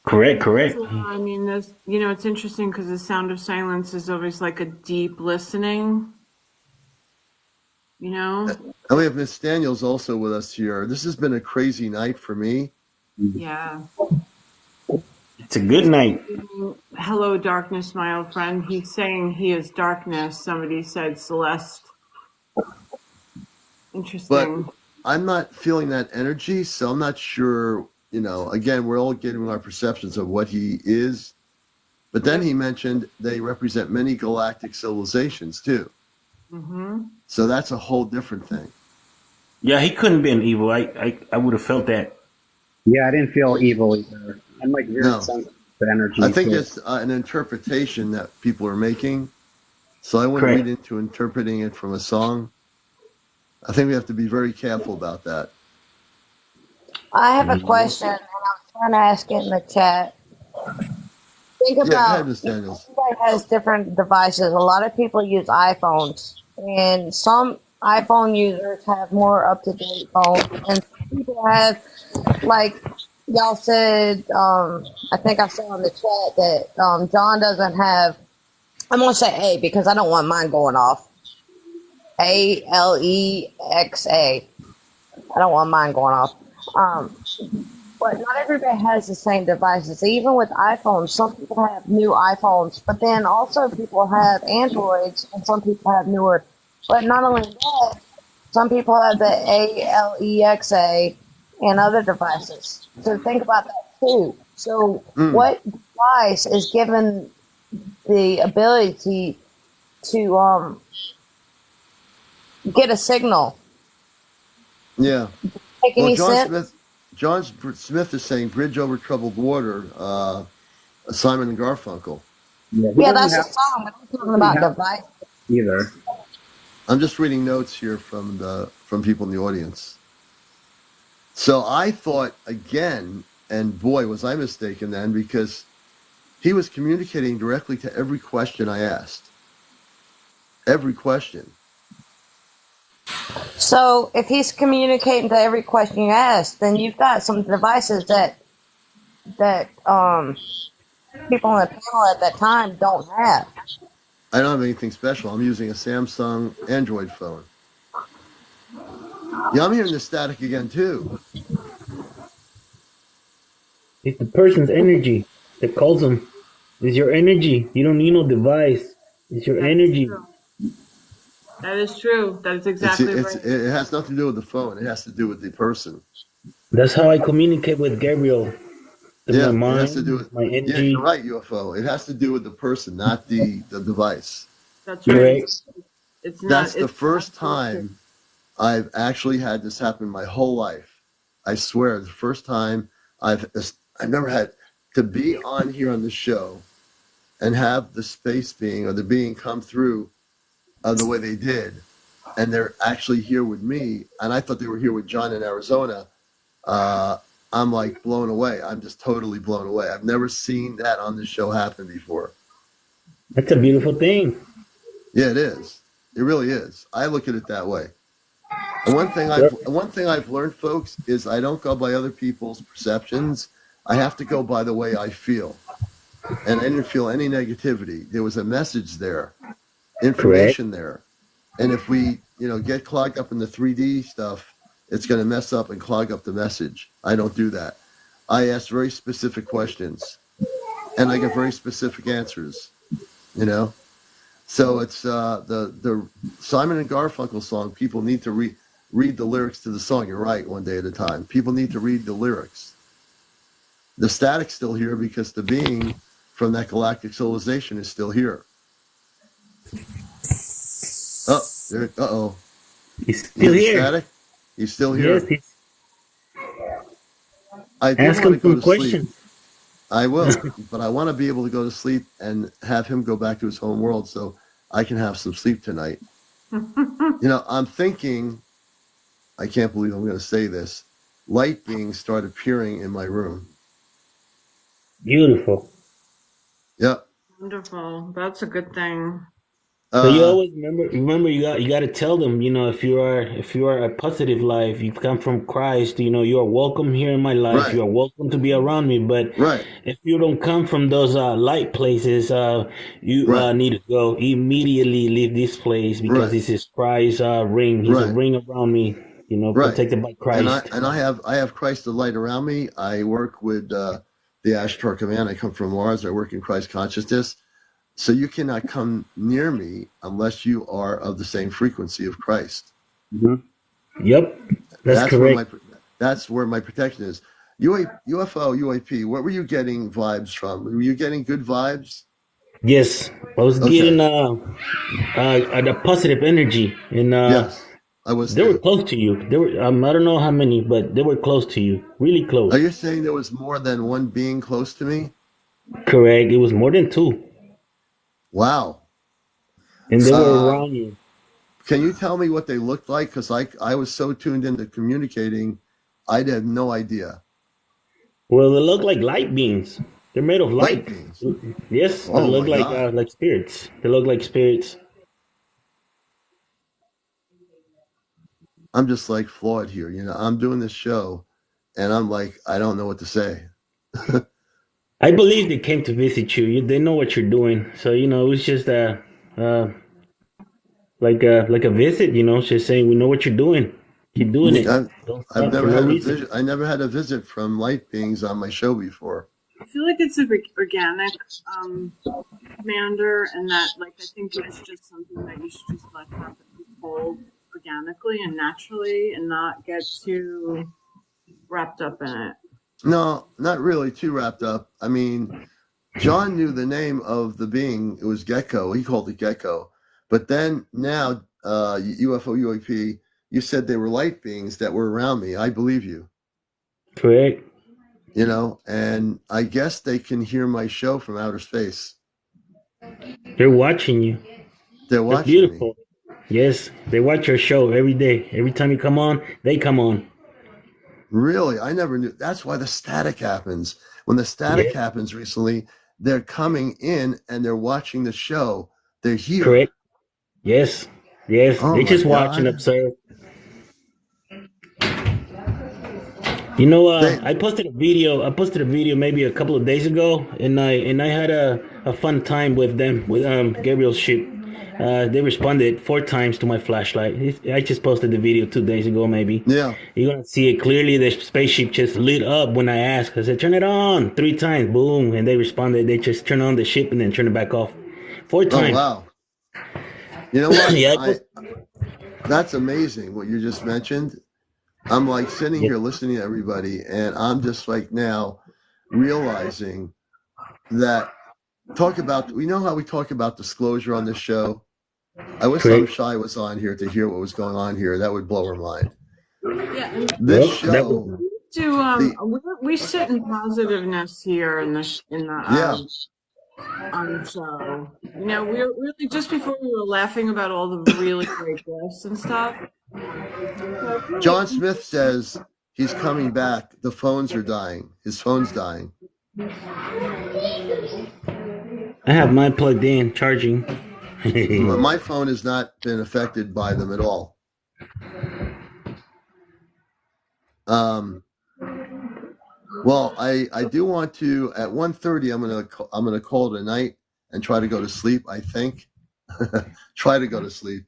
Correct. I mean, it's interesting because the Sound of Silence is always like a deep listening. And we have Miss Daniels also with us here. This has been a crazy night for me. Yeah. It's a good night. Hello, darkness, my old friend. He's saying he is darkness. Somebody said Celeste. Interesting. But I'm not feeling that energy, so I'm not sure, again, we're all getting our perceptions of what he is. But then he mentioned they represent many galactic civilizations too. Mm-hmm. So that's a whole different thing. Yeah, he couldn't be an evil. I would have felt that. Yeah, I didn't feel evil either. I'm like very sensitive to energy. I think it's an interpretation that people are making. So I wouldn't read into interpreting it from a song. I think we have to be very careful about that. I have a question, and I'm trying to ask it in the chat. Think about everybody has different devices. A lot of people use iPhones, and some iPhone users have more up-to-date phones, and some people have, like y'all said, I think I saw in the chat that John doesn't have, I'm going to say A because I don't want mine going off. Alexa. I don't want mine going off. But not everybody has the same devices. Even with iPhones, some people have new iPhones, but then also people have Androids, and some people have newer. But not only that, some people have the Alexa and other devices. So think about that too. So what device is given the ability to get a signal? Yeah. Make any sense? John Smith is saying Bridge Over Troubled Water, Simon and Garfunkel. Yeah, that's a song, but I'm talking about device. Either. I'm just reading notes here from people in the audience. So I thought again, and boy, was I mistaken then, because he was communicating directly to every question I asked. Every question. So if he's communicating to every question you ask, then you've got some devices that people on the panel at that time don't have. I don't have anything special. I'm using a Samsung Android phone. Yeah, I'm hearing the static again too. It's the person's energy that calls them. It's your energy. You don't need no device. It's your That is energy. true. That is true. That is exactly right. It has nothing to do with the phone. It has to do with the person. That's how I communicate with Gabriel. With my Yeah, it has to do mind, with. my Yeah, you're energy. right, UFO. It has to do with the person, not the device. That's right. Correct. It's That's not. the It's first absolutely true. time I've actually had this happen my whole life. I swear, the first time I've never had to be on here on the show and have the space being or the being come through the way they did, and they're actually here with me. And I thought they were here with John in Arizona. Uh, I'm like blown away. I'm just totally blown away. I've never seen that on this show happen before. That's a beautiful thing. Yeah, it is. It really is. I look at it that way. And Yep. one thing I've learned, folks, is I don't go by other people's perceptions. I have to go by the way I feel. And I didn't feel any negativity. There was a message there, Correct. information there. And if we, get clogged up in the 3D stuff, it's going to mess up and clog up the message. I don't do that. I ask very specific questions, and I get very specific answers. You know, so it's the Simon and Garfunkel song. People need to read the lyrics to the song. You're right, one day at a time. People need to read the lyrics. The static's still here because the being from that galactic civilization is still here. Oh, there. Uh-oh. He's You hear still the here. static? He's still Yes. here. I do Ask want him to go some to sleep. questions. I will, but I want to be able to go to sleep and have him go back to his home world so I can have some sleep tonight. I'm thinking, I can't believe I'm going to say this, light beings start appearing in my room. Beautiful. Yep. Wonderful. That's a good thing. So you always remember you got to tell them, if you are a positive life, you've come from Christ, you are welcome here in my life. Right. You are welcome to be around me. But Right. if you don't come from those light places, you Right. need to go immediately leave this place because Right. this is Christ's ring. He's a Right. ring around me, Right. protected by And Christ. I have Christ the light around me. I work with the Ashtar Command. I come from Mars. I work in Christ consciousness. So you cannot come near me unless you are of the same frequency of Christ. Mm-hmm. Yep, that's correct. That's where my protection is. UFO, UAP, what were you getting vibes from? Were you getting good vibes? Yes, I was getting the positive energy, and yes, I was. they were close to you. They were I don't know how many, but they were close to you, really close. Are you saying there was more than one being close to me? Correct. It was more than two. Wow. And they were around you. Can you tell me what they looked like? Because I was so tuned into communicating, I had no idea. Well, they look like light beings. They're made of light. Beings. Yes, they look like spirits. They look like spirits. I'm just like flawed here. I'm doing this show, and I'm like, I don't know what to say. I believe they came to visit you. They know what you're doing. So, it was just like a visit, just saying, we know what you're doing. Keep doing it. Don't stop I've never for no had a reason. visit. I never had a visit from light beings on my show before. I feel like it's organic, Commander, and that, I think it's just something that you should just let happen unfold organically and naturally and not get too wrapped up in it. No, not really too wrapped up. I mean, John knew the name of the being. It was Gecko. He called it Gecko. But then now, UFO, UAP, you said they were light beings that were around me. I believe you. Correct. And I guess they can hear my show from outer space. They're watching you. They're watching. That's beautiful. Me. Yes, they watch your show every day. Every time you come on, they come on. Really? I never knew. That's why the static happens. When the static happens recently, they're coming in and they're watching the show. They're here. Correct. Yes. Yes. Oh, they're just watching, observe. I posted a video. Maybe a couple of days ago, and I had a fun time with them with Gabriel's ship. They responded 4 times to my flashlight. I just posted the video 2 days ago, maybe. Yeah. You're going to see it clearly. The spaceship just lit up when I asked. I said, turn it on 3 times. Boom. And they responded. They just turn on the ship and then turn it back off. 4 times. Oh, wow. You know what? Yeah, that's amazing what you just mentioned. I'm like sitting here listening to everybody, and I'm just like now realizing that we know how we talk about disclosure on this show. I wish Some Shy was on here to hear what was going on here. That would blow her mind. Yeah, this show. We sit in positiveness here in the show. You know, we were really just before we were laughing about all the really great guests and stuff. So John Smith says he's coming back. The phones are dying. His phone's dying. I have mine plugged in, charging. My phone has not been affected by them at all. Well, I do want to at 1:30. I'm gonna call it a night and try to go to sleep. I think try to go to sleep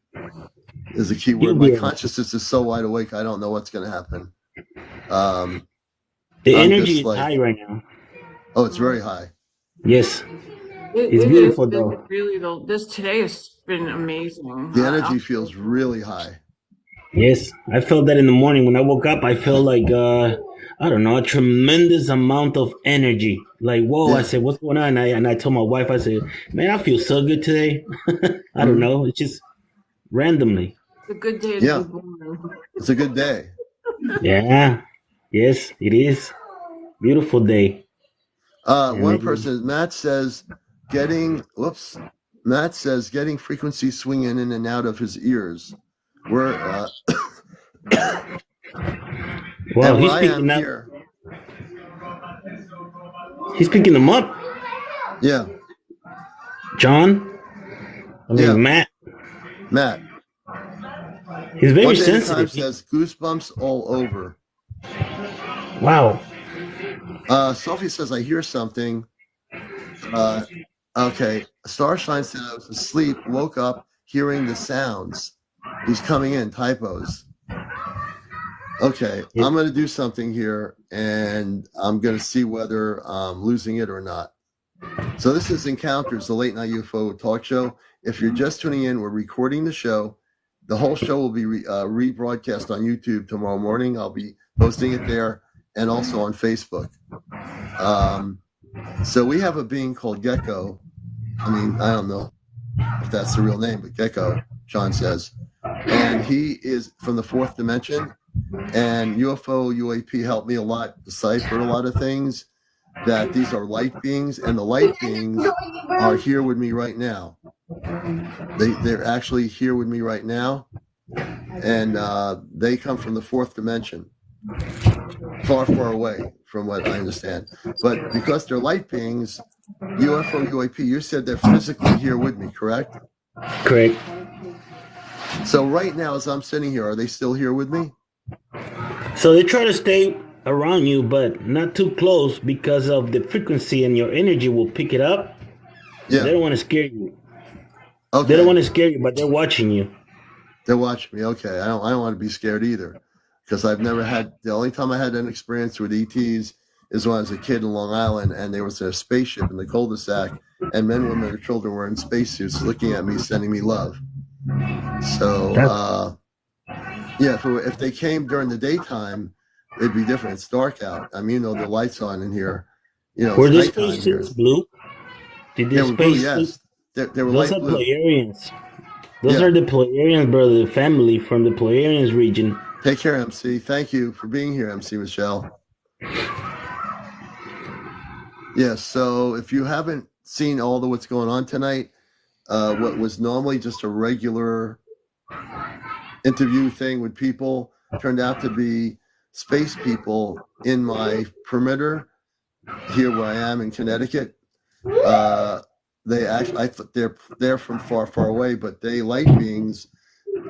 is a key word. My consciousness is so wide awake. I don't know what's going to happen. The energy is high right now. Oh, it's very high. Yes. It's beautiful though. Really though, today has been amazing. The energy feels really high. Yes, I felt that in the morning when I woke up. I felt like I don't know, a tremendous amount of energy. Like, whoa! Yeah. I said, "What's going on?" And I told my wife, I said, "Man, I feel so good today." I don't know. It's just randomly. It's a good day to be born. It's a good day. Yeah. Yes, it is. Beautiful day. One person, Matt says, getting frequency swinging in and out of his ears. We're wow, he's picking up. Here, he's picking them up. Yeah. John? Matt. He's very sensitive. Says goosebumps all over. Wow. Sophie says, I hear something. Okay. Starshine said I was asleep, woke up hearing the sounds. He's coming in, typos. Okay, yeah. I'm going to do something here, and I'm going to see whether I'm losing it or not. So this is Encounters, the late night UFO talk show. If you're just tuning in, we're recording the show. The whole show will be rebroadcast on YouTube tomorrow morning. I'll be posting it there and also on Facebook. So we have a being called Gecko. I mean, I don't know if that's the real name, but Gecko, John says. And he is from the fourth dimension. And UFO, UAP helped me a lot decipher a lot of things, that these are light beings, and the light beings are here with me right now. They're actually here with me right now, and they come from the fourth dimension, far, far away from what I understand. But because they're light beings, UFO, UAP, you said they're physically here with me, correct? Correct. So right now, as I'm sitting here, are they still here with me? So they try to stay around you, but not too close because of the frequency, and your energy will pick it up. Yeah. They don't want to scare you. Okay. They don't want to scare you, but they're watching you. They're watching me. Okay. I don't want to be scared either, because I've never had. The only time I had an experience with ETs is when I was a kid in Long Island, and there was a spaceship in the cul-de-sac, and men, women, and children were in spacesuits looking at me, sending me love. So, yeah, if they came during the daytime, it'd be different. It's dark out. I mean, the lights on in here. Were the spacesuits blue? Did they were blue? Yes, they were light blue. Those are Pleiadians. Those are the Pleiadians, brother. The family from the Pleiadians region. Take care, MC. Thank you for being here, MC Michelle. Yes. So if you haven't seen all of what's going on tonight, what was normally just a regular interview thing with people turned out to be space people in my perimeter here where I am in Connecticut. They actually, they're from far, far away, but they light beings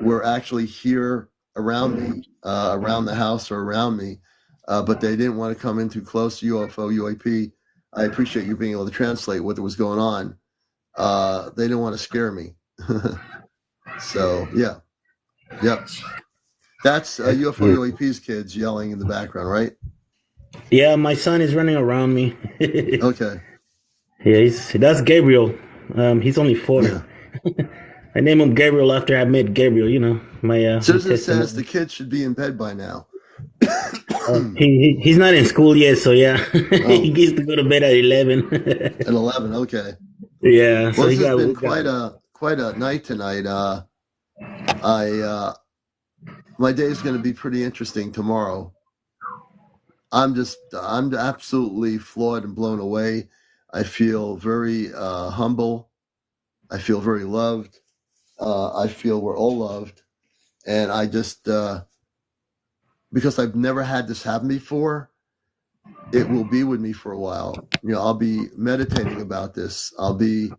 were actually here around me, around the house or around me, but they didn't want to come in too close to UFO, UAP. I appreciate you being able to translate what was going on. They didn't want to scare me. So yeah, yep. That's UFO UAP's kids yelling in the background, right? Yeah, my son is running around me. Okay. Yeah, that's Gabriel. He's only 4. Yeah. I named him Gabriel after I met Gabriel. You know, my Susan says the testimony. kids should be in bed by now. He's not in school yet, so yeah, he Oh, gets to go to bed at 11. at 11. Okay. Yeah, Well, so this he has got. been We got quite a night tonight. My day is going to be pretty interesting tomorrow. I'm absolutely floored and blown away. I feel very humble. I feel very loved. I feel we're all loved. And I just, because I've never had this happen before, it will be with me for a while. You know, I'll be meditating about this. I'll be,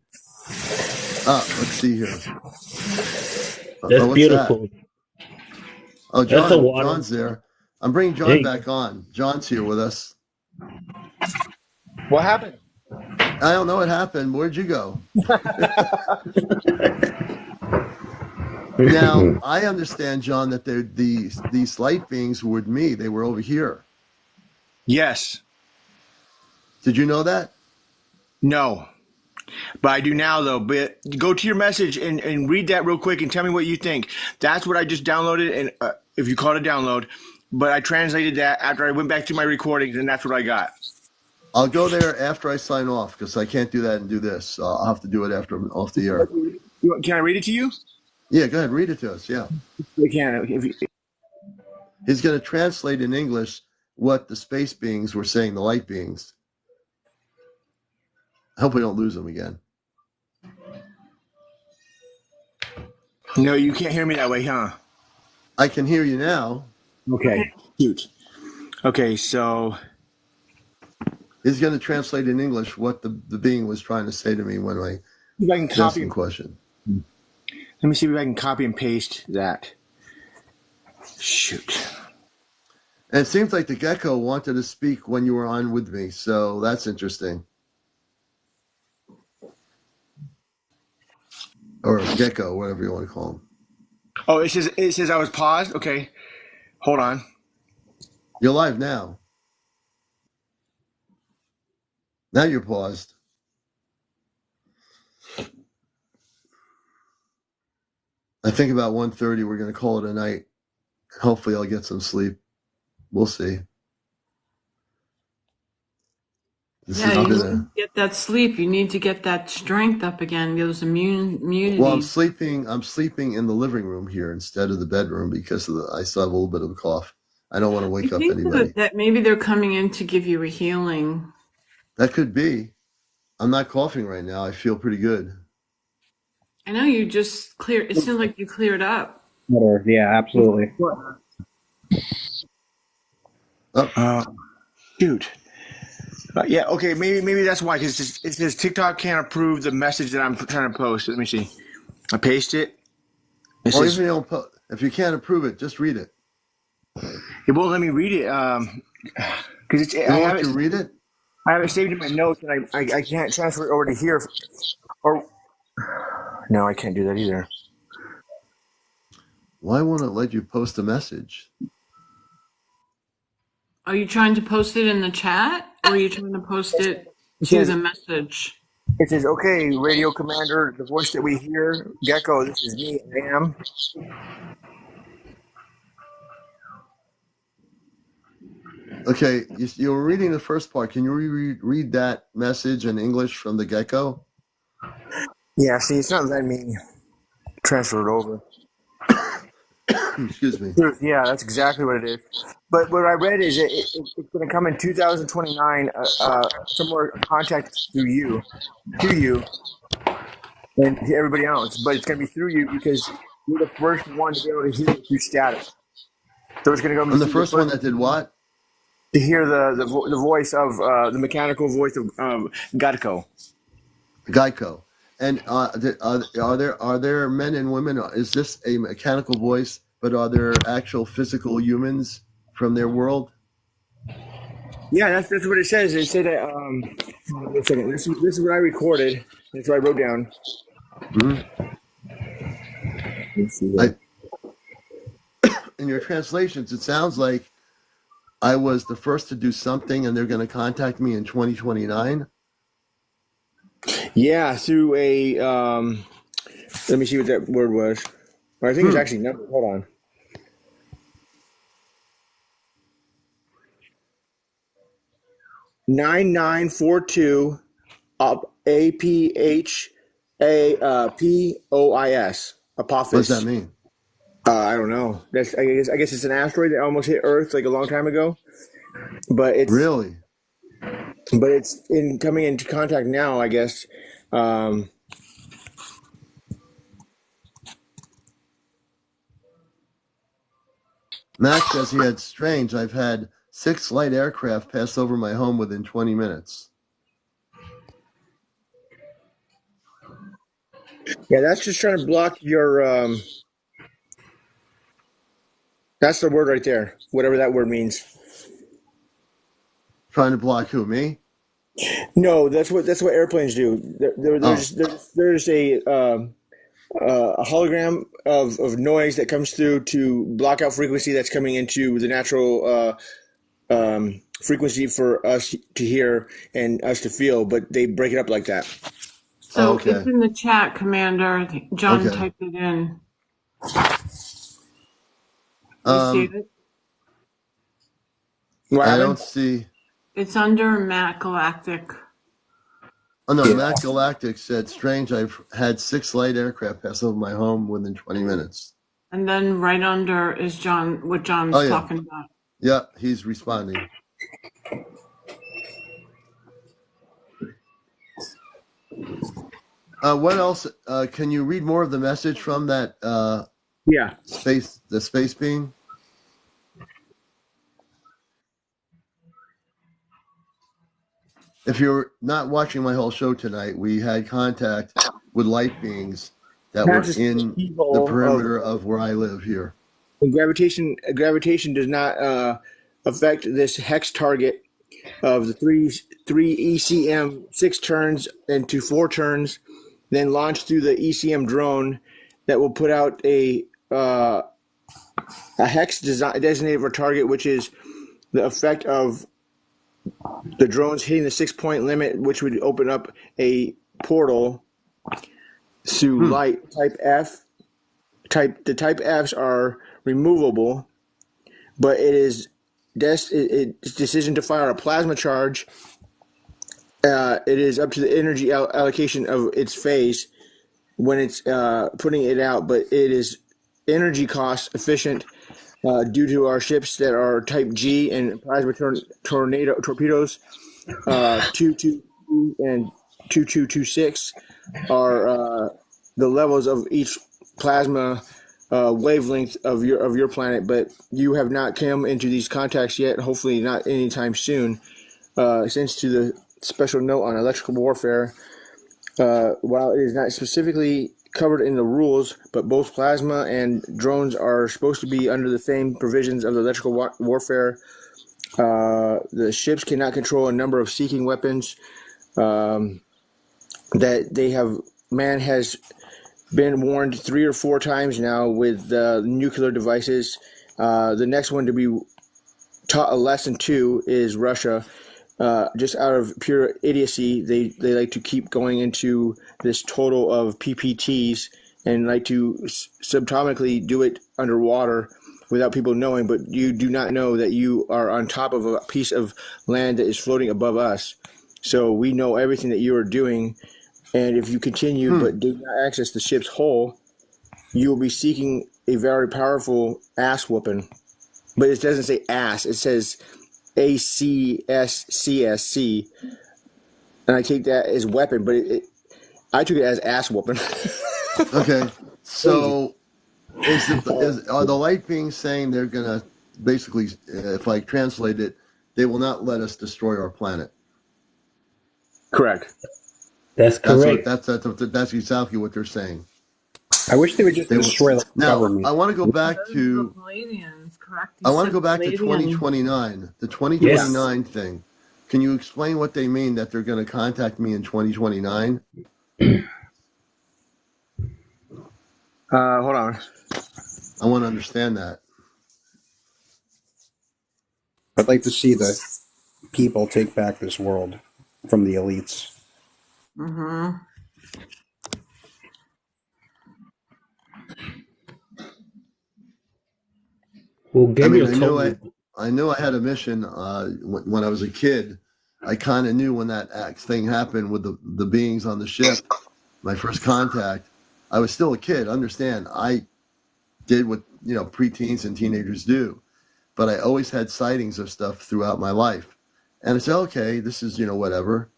let's see here. That's what's beautiful. That? Oh, That's the water. John's there. I'm bringing John back on. John's here with us. What happened? I don't know what happened. Where'd you go? Now, I understand, John, that these light beings were with me. They were over here. Yes. Did you know that? No. But I do now, though. But go to your message and read that real quick and tell me what you think. That's what I just downloaded, and if you call it a download. But I translated that after I went back to my recordings, and that's what I got. I'll go there after I sign off because I can't do that and do this. I'll have to do it after I'm off the air. Can I read it to you? Yeah, go ahead. Read it to us. Yeah. I can. He's going to translate in English what the space beings were saying, the light beings. I hope we don't lose them again. No, you can't hear me that way, huh? I can hear you now. Okay. Cute. Okay, so he's going to translate in English what the being was trying to say to me when I asked him a question. Let me see if I can copy and paste that. Shoot. And it seems like the gecko wanted to speak when you were on with me, so that's interesting. Or gecko, whatever you want to call him. Oh, it says I was paused? Okay. Hold on. You're live now. Now you're paused. I think about 1:30 we're going to call it a night. Hopefully I'll get some sleep. We'll see. You need to get that sleep. You need to get that strength up again. Those immunity. Well, I'm sleeping in the living room here instead of the bedroom because I still have a little bit of a cough. I don't want to wake up anybody. That maybe they're coming in to give you a healing. That could be. I'm not coughing right now. I feel pretty good. I know you just cleared. It seems like you cleared up. Yeah, absolutely. Shoot. Yeah, okay, maybe that's why, because it says TikTok can't approve the message that I'm trying to post. Let me see. I paste it. If you can't approve it, just read it. It won't let me read it. Because read it? I have it saved in my notes, and I can't transfer it over to here. Or no, I can't do that either. Why won't it let you post a message? Are you trying to post it in the chat, or are you trying to post it to the message? It says, okay, radio commander, the voice that we hear, Gecko, this is me, I am. Okay, you were reading the first part. Can you read that message in English from the Gecko? Yeah, see, it's not letting me transfer it over. Excuse me. Yeah, that's exactly what it is. But what I read is it's going to come in 2029, some more contact through you, to you, and to everybody else. But it's going to be through you because you're the first one to be able to hear it through static. So it's going to go. I'm the first one that did what? To hear the voice of the mechanical voice of Geico. Geico. And are there men and women? Is this a mechanical voice? But are there actual physical humans from their world? Yeah, that's what it says. They say that. Wait a second. This is what I recorded. That's what I wrote down. Mm-hmm. Let's see in your translations, it sounds like I was the first to do something, and they're going to contact me in 2029. Yeah, through a let me see what that word was. Or I think it's actually number. Hold on. 9942 APHAPOIS What does that Apophis. mean? I don't know. I guess it's an asteroid that almost hit Earth like a long time ago. But Really? it's in coming into contact now, I guess. Max says he had strange. I've had 6 light aircraft pass over my home within 20 minutes. Yeah, that's just trying to block your. That's the word right there. Whatever that word means. Trying to block who? Me? No, that's what airplanes do. There's a hologram of noise that comes through to block out frequency that's coming into the natural frequency for us to hear and us to feel, but they break it up like that. So it's in the chat, Commander. John typed it in. You see it? I don't see. It's under Matt Galactic. Oh, no, Matt Galactic said, strange, I've had 6 light aircraft pass over my home within 20 minutes. And then right under is what John's talking about. Yeah, he's responding. What else? Can you read more of the message from that the space being? If you're not watching my whole show tonight, we had contact with light beings that were in the perimeter of where I live here. And gravitation does not affect this hex target of the three ECM 6 turns into 4 turns, then launch through the ECM drone that will put out a hex designated for target, which is the effect of the drones hitting the 6-point limit, which would open up a portal to light type F. The type Fs are removable, but it's decision to fire a plasma charge. It is up to the energy allocation of its phase when it's putting it out, but it is energy cost efficient due to our ships that are type G and plasma torpedoes 222 and 2226 are the levels of each plasma wavelength of your planet, but you have not come into these contacts yet, hopefully not anytime soon. Since to the special note on electrical warfare, while it is not specifically covered in the rules, but both plasma and drones are supposed to be under the same provisions of the electrical warfare. The ships cannot control a number of seeking weapons that they have. Man has been warned 3 or 4 times now with nuclear devices. The next one to be taught a lesson to is Russia. Just out of pure idiocy, they like to keep going into this total of PPTs and like to subtomically do it underwater without people knowing, but you do not know that you are on top of a piece of land that is floating above us. So we know everything that you are doing, and if you continue but do not access the ship's hull, you will be seeking a very powerful ass whooping. But it doesn't say ass, it says ACSCSC, and I take that as weapon, but I took it as ass whooping. Okay, so are the light beings saying they're gonna basically, if I translate it, they will not let us destroy our planet? Correct. That's correct. That's exactly what they're saying. I wish they would just destroy the government. Now, I want to go back to. I want to go back to 2029. The 2029 thing. Can you explain what they mean that they're going to contact me in 2029? Hold on. I want to understand that. I'd like to see the people take back this world from the elites. Mm-hmm. Well, Gabriel told me. I knew I had a mission when I was a kid. I kind of knew when that thing happened with the beings on the ship, my first contact. I was still a kid. Understand? I did what preteens and teenagers do, but I always had sightings of stuff throughout my life, and I said, okay, this is whatever.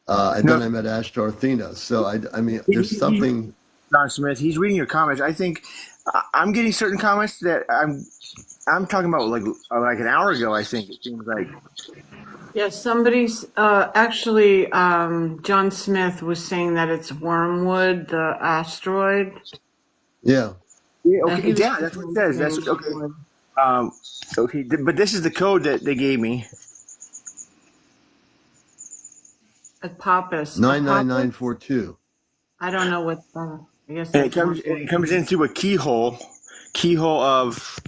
And then I met Ashtar Athena. So I mean, there's something. John Smith, he's reading your comments. I think I'm getting certain comments that I'm talking about like an hour ago. I think it seems like. Yeah, somebody's actually John Smith was saying that it's Wormwood, the asteroid. Yeah. Yeah. Okay. Yeah, that's what it says. That's okay. Okay, but this is the code that they gave me. Apopus. 99942. I don't know what. I guess. And it comes in through a keyhole of.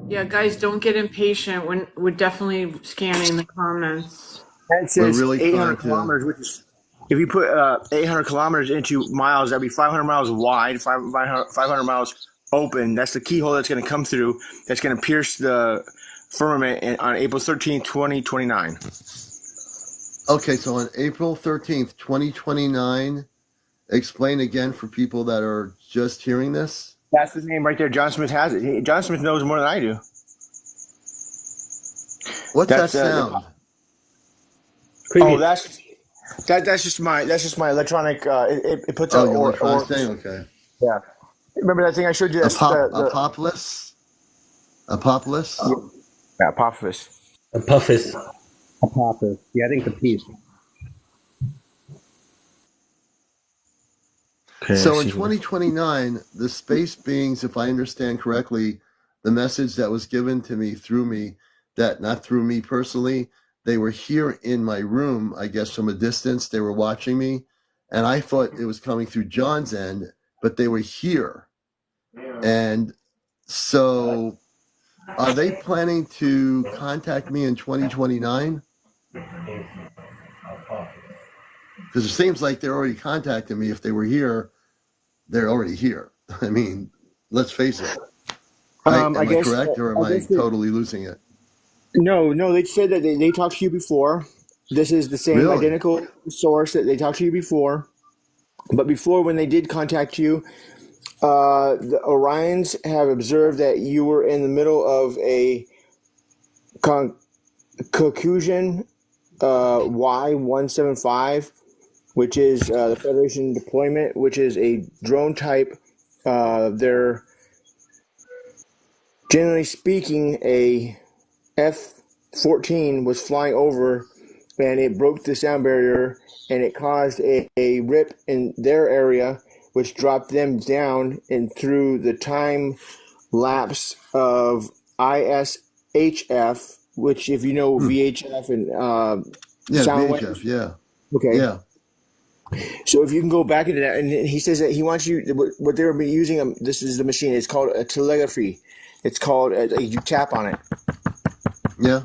Yeah, guys, don't get impatient. We're definitely scanning the comments. That says really 800 kilometers, which is, if you put 800 kilometers into miles, that'd be 500 miles wide, 500 miles open. That's the keyhole that's going to come through. That's going to pierce the firmament on April 13th, 2029. Okay, so on April 13th, 2029, explain again for people that are just hearing this. That's the name right there. John Smith has it. John Smith knows more than I do. What's that sound? That's just my electronic. It puts out electronic thing. Okay. Yeah. Remember that thing I showed you? Apophis. Apophis. Yeah, Apophis. Apophis. Apophis. Yeah, I think the piece. Okay, so in 2029, the space beings, if I understand correctly, the message that was given to me through me, that not through me personally, they were here in my room, I guess from a distance, they were watching me, and I thought it was coming through John's end, but they were here. And so are they planning to contact me in 2029? Because it seems like they're already contacting me. If they were here, they're already here. I mean, let's face it. Am I correct, or am I totally losing it? No. They said that they talked to you before. This is the same identical source that they talked to you before. But before, when they did contact you, the Orions have observed that you were in the middle of a conclusion Y175, which is the Federation deployment, which is a drone type. They're generally speaking, a F-14 was flying over, and it broke the sound barrier, and it caused a rip in their area, which dropped them down and through the time lapse of ISHF, which, if you know VHF and sound VHF, waves. yeah. Okay. Yeah. So if you can go back into that, and he says that he wants you, what they were using, this is the machine, it's called a telegraphy. It's called, you tap on it. Yeah.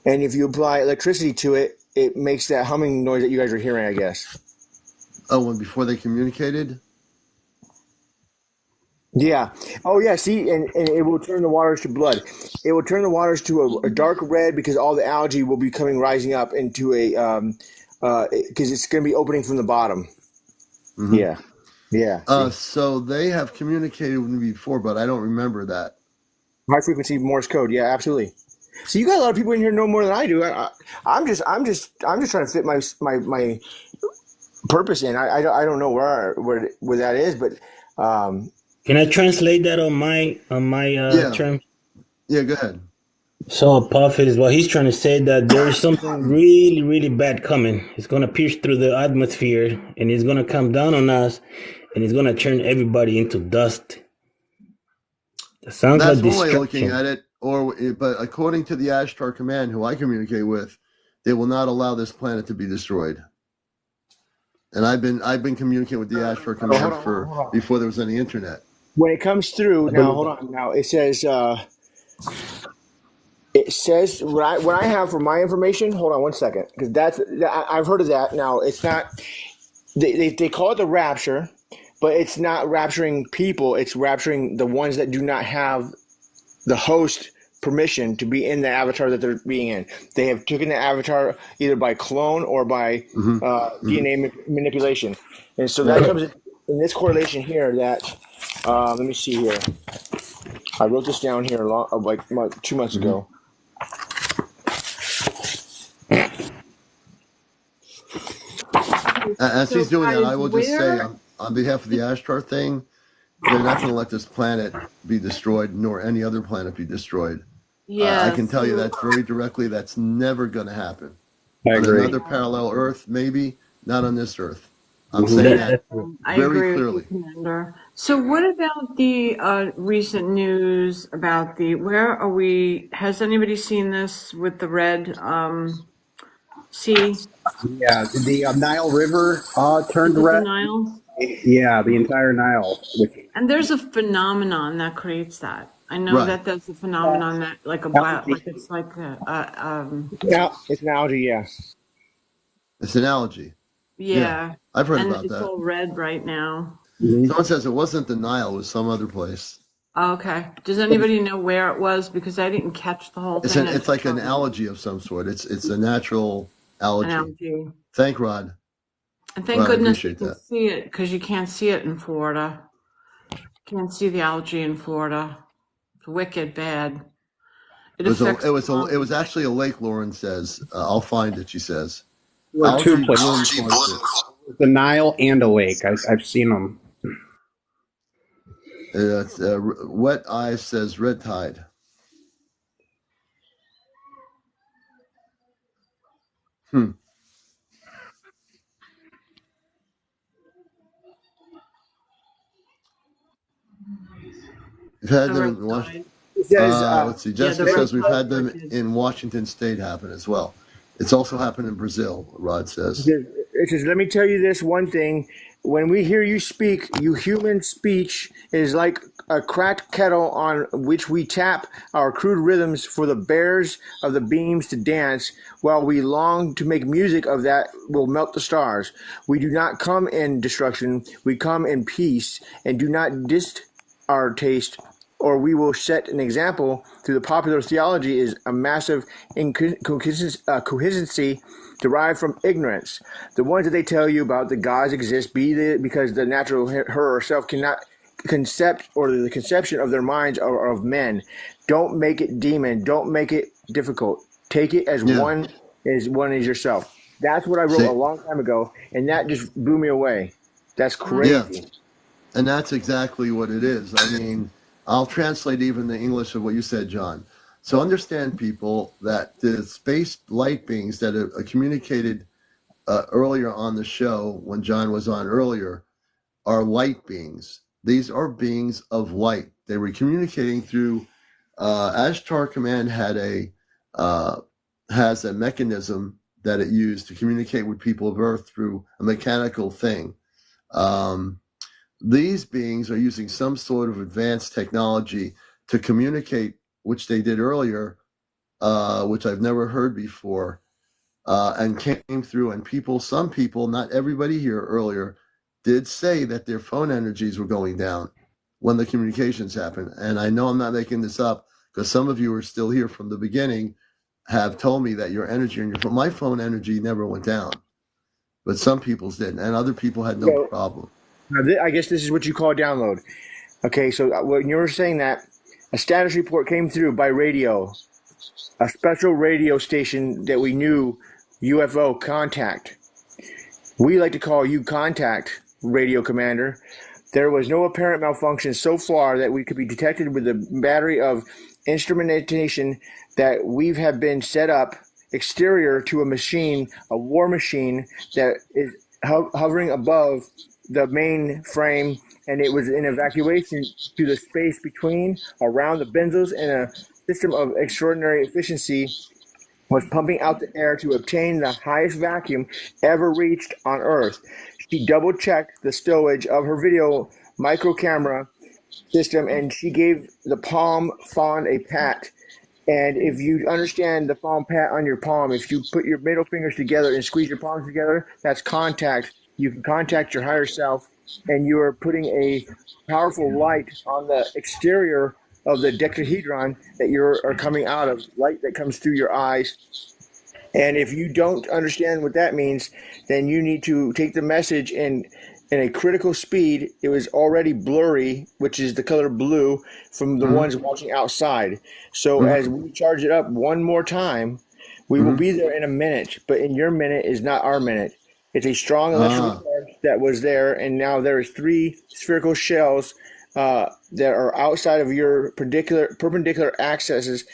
And if you apply electricity to it, it makes that humming noise that you guys are hearing, I guess. Oh, and before they communicated? Yeah. Oh, yeah. See, and it will turn the waters to blood. It will turn the waters to a dark red because all the algae will be rising up into a, because it's going to be opening from the bottom. Mm-hmm. Yeah. Yeah. So they have communicated with me before, but I don't remember that. High frequency Morse code. Yeah, absolutely. So you got a lot of people in here know more than I do. I'm just trying to fit my purpose in. I don't know where that is, but can I translate that on my term? Yeah, go ahead. So Apophis, what he's trying to say that there is something really, really bad coming. It's going to pierce through the atmosphere, and it's going to come down on us, and it's going to turn everybody into dust. That's one way of looking at it. But according to the Ashtar Command, who I communicate with, they will not allow this planet to be destroyed. And I've been communicating with the Ashford Command for before there was any internet. When it comes through, now hold on. Now it says what I have for my information. Hold on one second, because I've heard of that. Now it's not. They call it the rapture, but it's not rapturing people. It's rapturing the ones that do not have the host permission to be in the avatar that they're being in. They have taken the avatar either by clone or by DNA manipulation, and so that comes in this correlation here. That let me see here. I wrote this down here like 2 months ago. As he's doing that, I will just say on behalf of the Ashtar thing, they're not going to let this planet be destroyed, nor any other planet be destroyed. Yeah, I can tell you that very directly. That's never going to happen. I agree. On another parallel Earth, maybe, not on this Earth. I'm saying that very clearly. Commander. So what about the recent news about where are we, has anybody seen this with the red sea? Yeah, the Nile River turned red. The Nile? Yeah, the entire Nile. And there's a phenomenon that creates that. I know that there's a phenomenon that it's like it's an algae, yeah. It's an algae. Yeah. I've heard about that. It's all red right now. Someone says it wasn't the Nile, it was some other place. Okay. Does anybody know where it was? Because I didn't catch the whole thing. It's like an algae of some sort. It's a natural algae. An algae. Thank Rod. And thank goodness you can see it, because you can't see it in Florida. Can't see the algae in Florida. It's wicked bad. It was actually a lake, Lauren says. I'll find it, she says. There were two places. The Nile and a lake. I've seen them. Wet Eyes says red tide. We've had them in Washington. Let's see. Jessica says we've had them in Washington State happen as well. It's also happened in Brazil, Rod says. It says, let me tell you this one thing. When we hear you speak, you human speech is like a cracked kettle on which we tap our crude rhythms for the bears of the beams to dance, while we long to make music of that will melt the stars. We do not come in destruction, we come in peace, and do not dist our taste, or we will set an example through the popular theology is a massive coherency derived from ignorance. The ones that they tell you about the gods exist because the natural her herself cannot concept, or the conception of their minds are of men. Don't make it demon. Don't make it difficult. Take it as one is yourself. That's what I wrote a long time ago, and that just blew me away. That's crazy. Yeah. And that's exactly what it is. I mean, I'll translate even the English of what you said, John. So understand, people, that the space light beings that are communicated earlier on the show, when John was on earlier, are light beings. These are beings of light. They were communicating through Ashtar Command has a mechanism that it used to communicate with people of Earth through a mechanical thing. These beings are using some sort of advanced technology to communicate, which they did earlier, which I've never heard before, and came through. And some people, not everybody here earlier, did say that their phone energies were going down when the communications happened. And I know I'm not making this up, because some of you are still here from the beginning, have told me that your energy on your phone, my phone energy never went down, but some people's did, and other people had no problem. I guess this is what you call a download. Okay, so when you were saying that, a status report came through by radio, a special radio station that we knew, UFO contact. We like to call you contact, Radio Commander. There was no apparent malfunction so far that we could be detected with a battery of instrumentation that we have been set up exterior to a machine, a war machine that is hovering above the main frame, and it was in evacuation to the space between, around the benzos, and a system of extraordinary efficiency was pumping out the air to obtain the highest vacuum ever reached on Earth. She double-checked the stowage of her video micro camera system, and she gave the palm frond a pat. And if you understand the palm pat on your palm, if you put your middle fingers together and squeeze your palms together, that's contact. You can contact your higher self, and you are putting a powerful light on the exterior of the dodecahedron that you are coming out of, light that comes through your eyes. And if you don't understand what that means, then you need to take the message and in a critical speed. It was already blurry, which is the color blue, from the ones watching outside. So as we charge it up one more time, we will be there in a minute, but in your minute is not our minute. It's a strong electrical charge that was there, and now there is 3 spherical shells that are outside of your perpendicular accesses.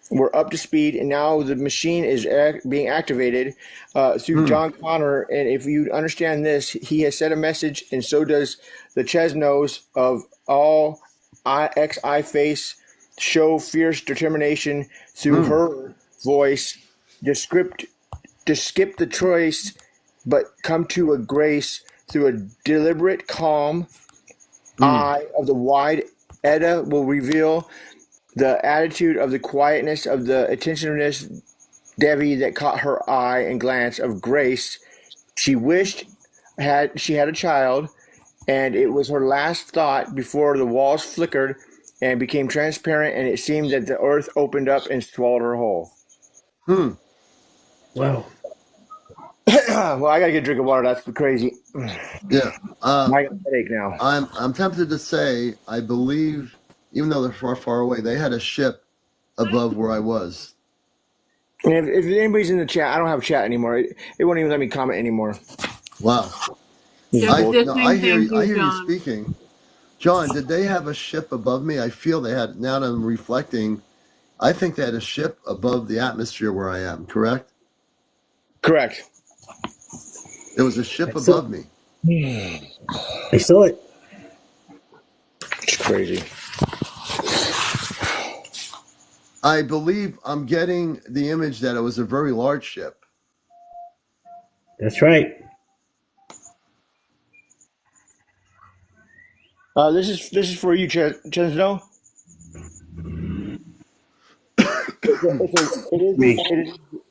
We're up to speed, and now the machine is being activated through John Connor. And if you understand this, he has sent a message, and so does the Cheznos of all XI face show fierce determination through her voice to skip the choice, but come to a grace through a deliberate calm eye of the wide Edda will reveal the attitude of the quietness of the attentiveness Devi that caught her eye and glance of grace. She wished she had a child, and it was her last thought before the walls flickered and became transparent, and it seemed that the earth opened up and swallowed her whole. Wow. Well, I gotta get a drink of water. That's crazy. Yeah. I got a headache now. I'm tempted to say, I believe, even though they're far, far away, they had a ship above where I was. And if anybody's in the chat, I don't have chat anymore. It won't even let me comment anymore. Wow. I hear you speaking. John, did they have a ship above me? I feel they had. Now that I'm reflecting, I think they had a ship above the atmosphere where I am, correct? Correct. There was a ship above me. I saw it. It's crazy. I believe I'm getting the image that it was a very large ship. That's right. This is for you, Chezno.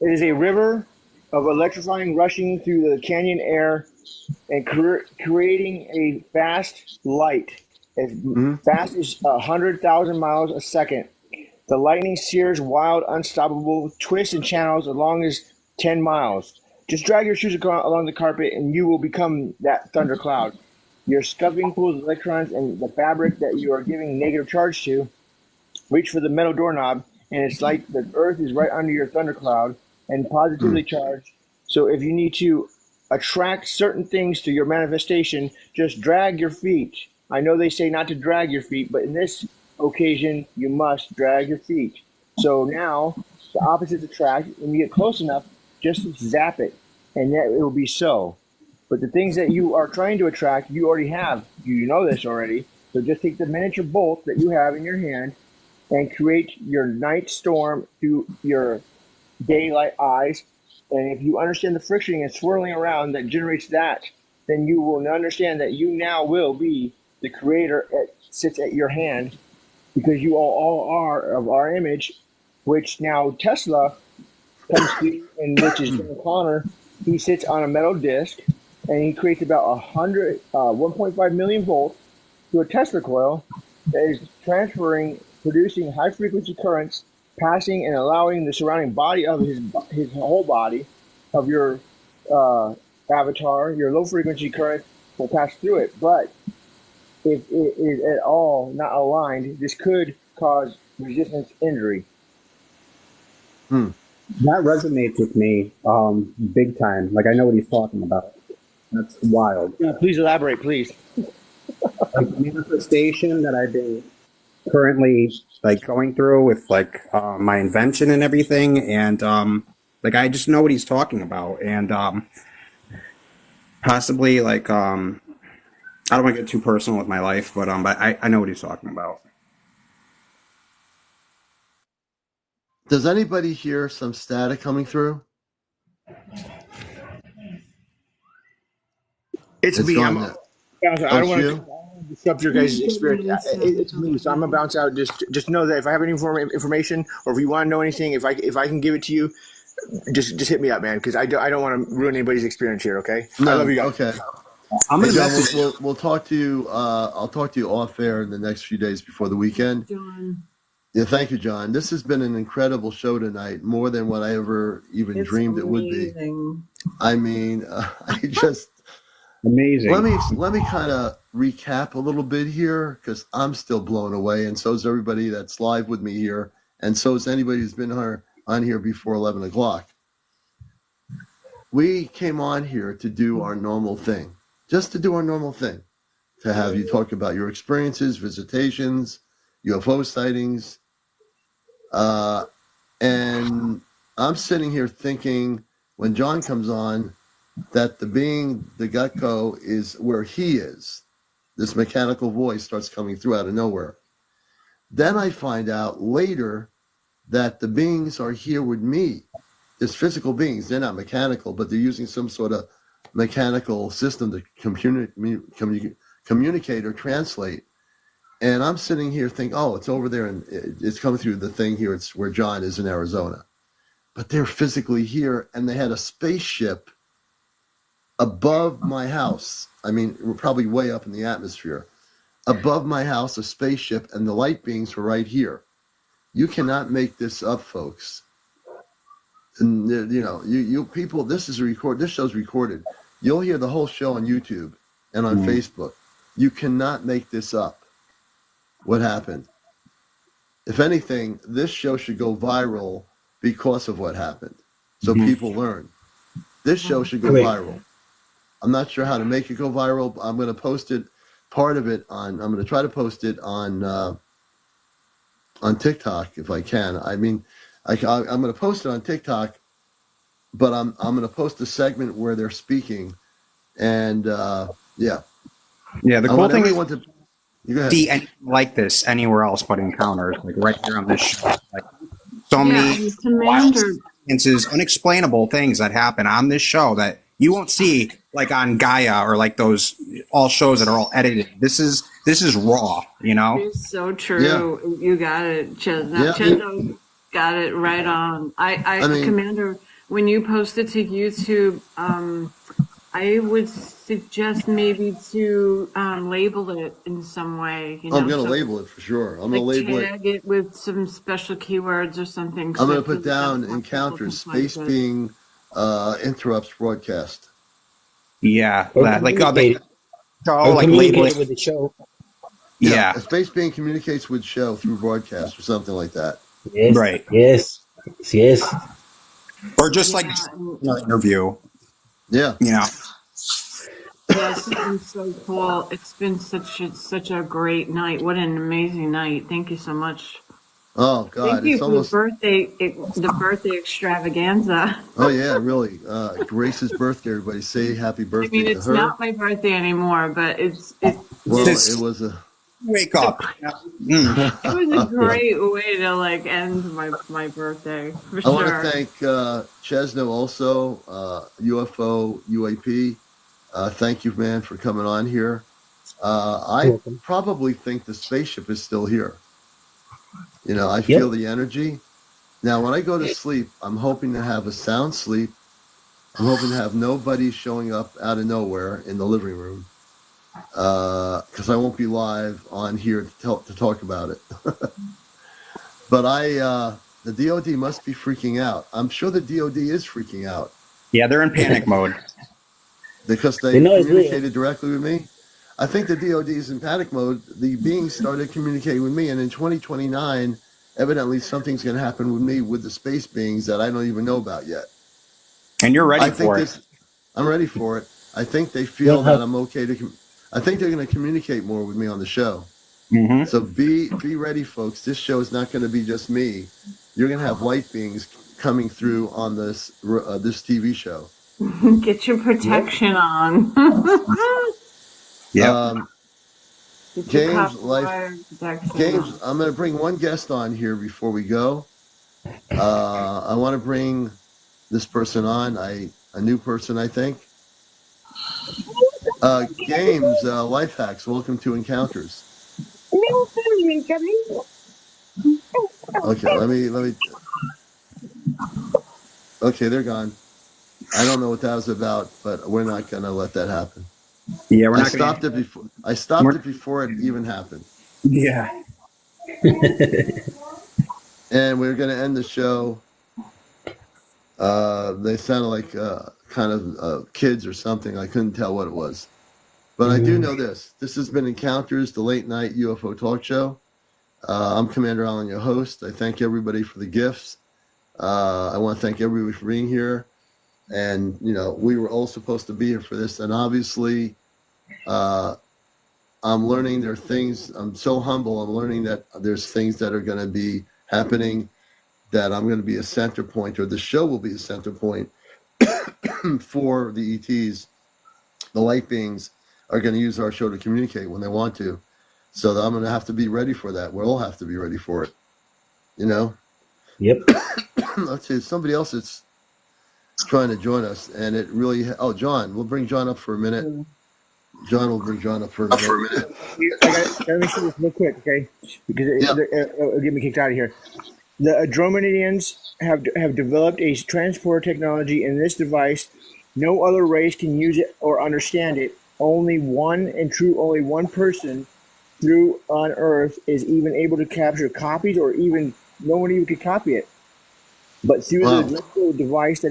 It is a river of electrifying rushing through the canyon air and creating a fast light as fast as 100,000 miles a second. The lightning sears wild, unstoppable twists and channels as long as 10 miles. Just drag your shoes along the carpet and you will become that thundercloud. Your scuffing pulls electrons and the fabric that you are giving negative charge to. Reach for the metal doorknob, and it's like the earth is right under your thundercloud and positively charged. So if you need to attract certain things to your manifestation, just drag your feet. I know they say not to drag your feet, but in this occasion, you must drag your feet. So now the opposites attract. When you get close enough, just zap it, and that it will be so. But the things that you are trying to attract, you already have. You know this already. So just take the miniature bolt that you have in your hand and create your night storm through your daylight eyes. And if you understand the friction and swirling around that generates that, then you will understand that you now will be the creator that sits at your hand, because you all are of our image, which now Tesla comes to, and which is John Connor. He sits on a metal disc, and he creates about 1.5 million volts to a Tesla coil that is producing high frequency currents, passing and allowing the surrounding body of his whole body of your avatar, your low frequency current will pass through it. But if it is at all not aligned, this could cause resistance injury. That resonates with me big time. Like, I know what he's talking about. That's wild. Yeah, please elaborate, please. Like, manifestation that I've been currently like going through with like my invention and everything, and like I just know what he's talking about, and possibly like I don't want to get too personal with my life, but I know what he's talking about. Does anybody hear some static coming through? It's me. Gone. I don't want to disrupt your guys' experience. It's me, so I'm gonna bounce out. Just know that if I have any information, or if you want to know anything, if I can give it to you, just hit me up, man. Because I don't want to ruin anybody's experience here. Okay? No, I love you guys. Okay. I'm gonna message. We'll talk to you. I'll talk to you off air in the next few days before the weekend. John. Yeah, thank you, John. This has been an incredible show tonight, more than what I ever even dreamed it would be. I mean, I just amazing. Let me kind of recap a little bit here, because I'm still blown away, and so is everybody that's live with me here, and so is anybody who's been on here before 11 o'clock. We came on here to do our normal thing, just to do our normal thing, to have you talk about your experiences, visitations, UFO sightings. And I'm sitting here thinking, when John comes on, that the being, the Gutko, is where he is. This mechanical voice starts coming through out of nowhere. Then I find out later that the beings are here with me. There's physical beings. They're not mechanical, but they're using some sort of mechanical system to communicate or translate. And I'm sitting here thinking, oh, it's over there, and it's coming through the thing here. It's where John is in Arizona. But they're physically here, and they had a spaceship above my house. I mean, we're probably way up in the atmosphere. Above my house, a spaceship, and the light beings were right here. You cannot make this up, folks. And you people, this show's recorded. You'll hear the whole show on YouTube and on Facebook. You cannot make this up. What happened? If anything, this show should go viral because of what happened, so people learn. This show should go viral. I'm not sure how to make it go viral. I'm going to post it, part of it I'm going to try to post it on TikTok if I can. I mean, I'm going to post it on TikTok, but I'm going to post a segment where they're speaking, and yeah. The cool thing is, you see anything like this anywhere else but Encounters, like right here on this show. Like, so many wild experiences, unexplainable things that happen on this show that you won't see like on Gaia or like those all shows that are all edited. This is raw, It's so true. Yeah. You got it, Chezno. Yeah. Chezno got it right on. I mean, Commander, when you post it to YouTube, I would suggest maybe to label it in some way. I'm going to label it for sure. I'm going to label it. Tag it with some special keywords or something. I'm going to put down Encounters, space being interrupts broadcast. Yeah, like label it with the show. Yeah. A space being communicates with show through broadcast or something like that. Yes. Right. Yes. Or just like an interview. Yeah. Yes, it's been so cool. It's been such a great night. What an amazing night. Thank you so much. Oh God! Thank you for the birthday extravaganza. Oh yeah, really. Grace's birthday. Everybody say happy birthday to her. It's not my birthday anymore, but it was a wake up. It was a great way to end my birthday. For sure. I want to thank Chezno also, UFO UAP. Thank you, man, for coming on here. I probably think the spaceship is still here. I feel the energy. Now, when I go to sleep, I'm hoping to have a sound sleep. I'm hoping to have nobody showing up out of nowhere in the living room, because I won't be live on here to talk about it. But the DOD must be freaking out. I'm sure the DOD is freaking out. Yeah, they're in panic mode. Because they communicated directly with me. I think the DOD is in panic mode. The beings started communicating with me, and in 2029, evidently something's going to happen with me with the space beings that I don't even know about yet. And you're ready for it. I'm ready for it. I think they feel that I'm okay to. I think they're going to communicate more with me on the show. Mm-hmm. So be ready, folks. This show is not going to be just me. You're going to have light beings coming through on this TV show. Get your protection on. Yeah. James, I'm going to bring one guest on here before we go. I want to bring this person on. A new person, I think. Games, life hacks. Welcome to Encounters. Okay, let me. Okay, they're gone. I don't know what that was about, but we're not gonna let that happen. Yeah, we're I not stopped gonna, it before. I stopped it before it even happened. Yeah. And we're gonna end the show. They sounded like kind of kids or something. I couldn't tell what it was, but I do know this. This has been Encounters, the late night UFO talk show. I'm CmdrAleon, your host. I thank everybody for the gifts. I want to thank everybody for being here. And, we were all supposed to be here for this. And obviously, I'm learning there are things, I'm so humble. I'm learning that there's things that are going to be happening, that I'm going to be a center point, or the show will be a center point for the ETs. The light beings are going to use our show to communicate when they want to. So I'm going to have to be ready for that. We'll all have to be ready for it. Yep. Let's see, somebody else that's trying to join us, and it really. Oh, John, we'll bring John up for a minute. John will bring John up for a minute. Let me say this real quick, okay? Because it'll get me kicked out of here. The Andromedians have developed a transport technology, and this device, no other race can use it or understand it. Only one person through on Earth is even able to capture copies, or even no one even could copy it. But through the electrical device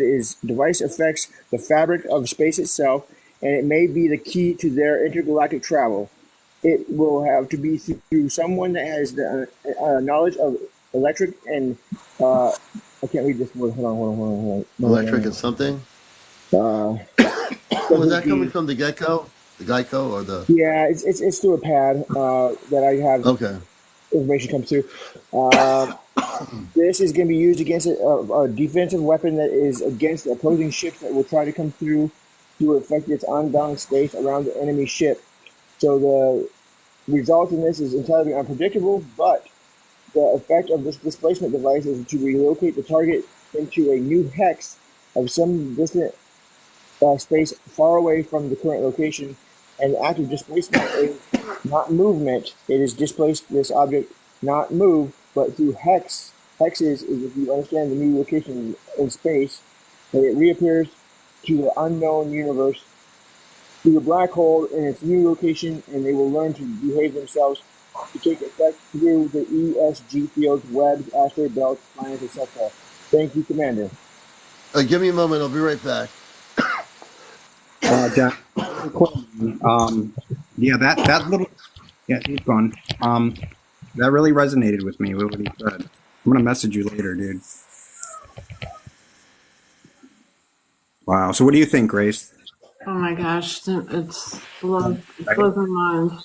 affects the fabric of space itself, and it may be the key to their intergalactic travel. It will have to be through someone that has the knowledge of electric and I can't read this word. Hold on. Electric and something. Was that coming from the Gecko? The Geico or the? Yeah, it's through a pad that I have. Okay. Information comes through. This is going to be used against a defensive weapon that is against opposing ships that will try to come through to affect its unbound space around the enemy ship. So the result in this is entirely unpredictable, but the effect of this displacement device is to relocate the target into a new hex of some distant space far away from the current location. And active displacement is not movement. It is displaced this object, not move, but through hex. Hexes is, if you understand the new location in space, that it reappears to the unknown universe through a black hole in its new location, and they will learn to behave themselves to take effect through the ESG fields, webs, asteroid belts, planets, etc. Thank you, Commander. Give me a moment. I'll be right back. Jack, that little, he's gone. That really resonated with me, what he said. I'm going to message you later, dude. Wow. So what do you think, Grace? Oh my gosh, it blows my mind.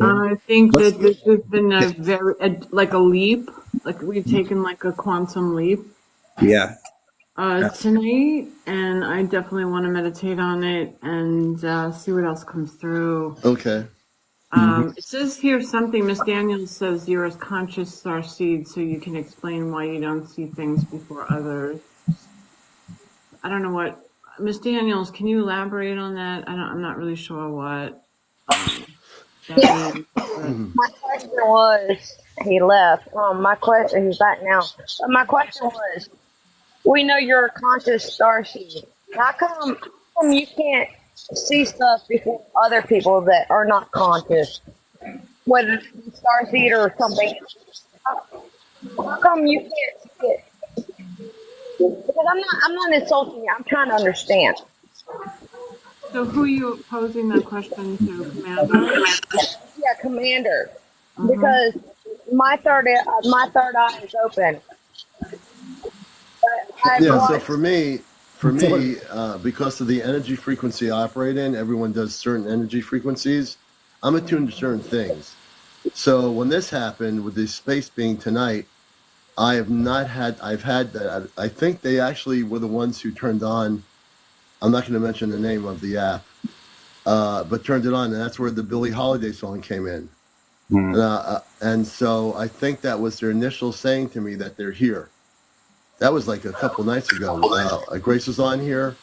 I think that this has been like a leap, like we've taken like a quantum leap. Yeah. Tonight, and I definitely want to meditate on it and see what else comes through. Okay. It says here something, Miss Daniels says you're a conscious starseed, so you can explain why you don't see things before others. I don't know what, Miss Daniels, can you elaborate on that? I'm not really sure what that means. My question was, he left. My question, he's back now. But my question was, we know you're a conscious starseed. How come you can't see stuff before other people that are not conscious, whether it's starseed or something? How come you can't see it? Because I'm not insulting you. I'm trying to understand. So who are you posing that question to, Commander? Yeah, Commander. Because my third eye is open. So for me, because of the energy frequency I operate in, everyone does certain energy frequencies. I'm attuned to certain things. So when this happened with the space being tonight, I've had that. I think they actually were the ones who turned on. I'm not going to mention the name of the app, but turned it on, and that's where the Billie Holiday song came in. And so I think that was their initial saying to me that they're here. That was like a couple nights ago. Grace was on here.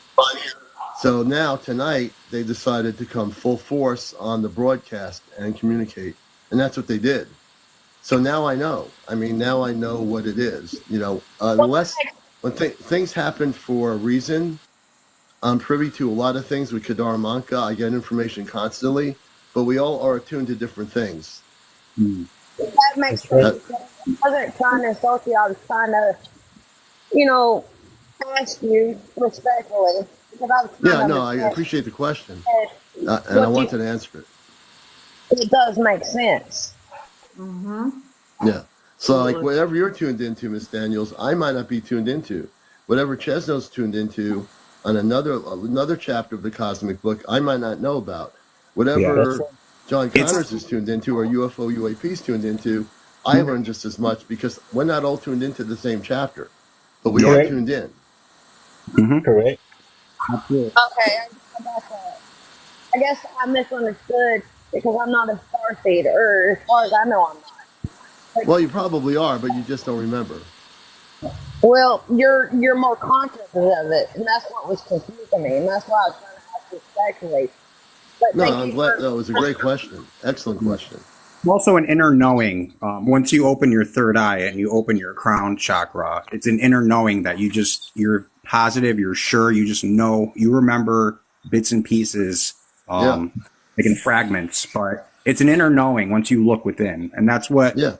So now tonight they decided to come full force on the broadcast and communicate, and that's what they did. So now I know. I mean, now I know what it is. You know, unless when things happen for a reason, I'm privy to a lot of things with Kadar Manka. I get information constantly, but we all are attuned to different things. That makes sense. I wasn't trying to insult you. I was trying to, you know, ask you respectfully. Because I was yeah, no, I appreciate the question. And I wanted to answer it. It does make sense. Mm-hmm. Yeah. So, like, whatever you're tuned into, Miss Daniels, I might not be tuned into. Whatever Chezno's tuned into on another chapter of the Cosmic Book, I might not know about. Whatever John Connors is tuned into or UFO UAP's tuned into, I learn just as much because we're not all tuned into the same chapter, but we are tuned in. Correct. Okay, I got that. I guess I misunderstood because I'm not a starseed, or as far as I know, I'm not. Like, well, you probably are, but you just don't remember. Well, you're more conscious of it, and that's what was confusing me, and that's why I was trying to ask you respectfully. But no, I'm glad. That was a great question. Excellent question. Also, an inner knowing. Once you open your third eye and you open your crown chakra, it's an inner knowing that you're positive, you're sure, you just know, you remember bits and pieces, like in fragments, but it's an inner knowing once you look within. And that's what the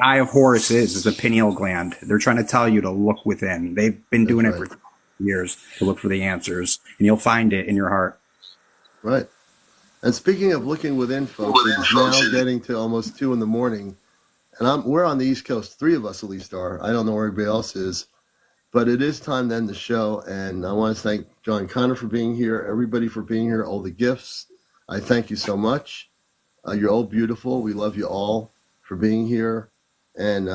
eye of Horus is a pineal gland. They're trying to tell you to look within. They've been doing it for years to look for the answers, and you'll find it in your heart. Right. And speaking of looking within, folks, it's now getting to almost 2 a.m, and we're on the East Coast. 3 of us at least are. I don't know where everybody else is, but it is time to end the show. And I want to thank John Connor for being here, everybody for being here, all the gifts. I thank you so much. You're all beautiful. We love you all for being here. And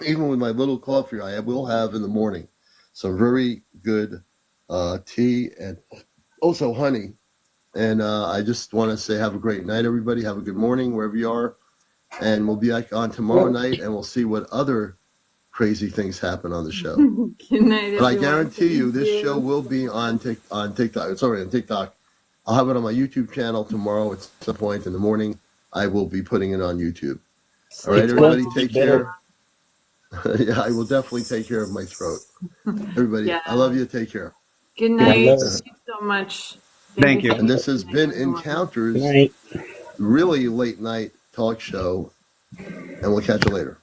even with my little coffee, I will have in the morning some very good tea and also honey. And I just want to say have a great night, everybody. Have a good morning, wherever you are. And we'll be back on tomorrow night, and we'll see what other crazy things happen on the show. Good night, but I guarantee you, this show will be on TikTok. Sorry, on TikTok. I'll have it on my YouTube channel tomorrow at some point in the morning. I will be putting it on YouTube. All right, everybody, take care. Yeah, I will definitely take care of my throat. Everybody, I love you. Take care. Good night. Thank you so much. Thank you. And this has been Encounters, really late night talk show, and we'll catch you later.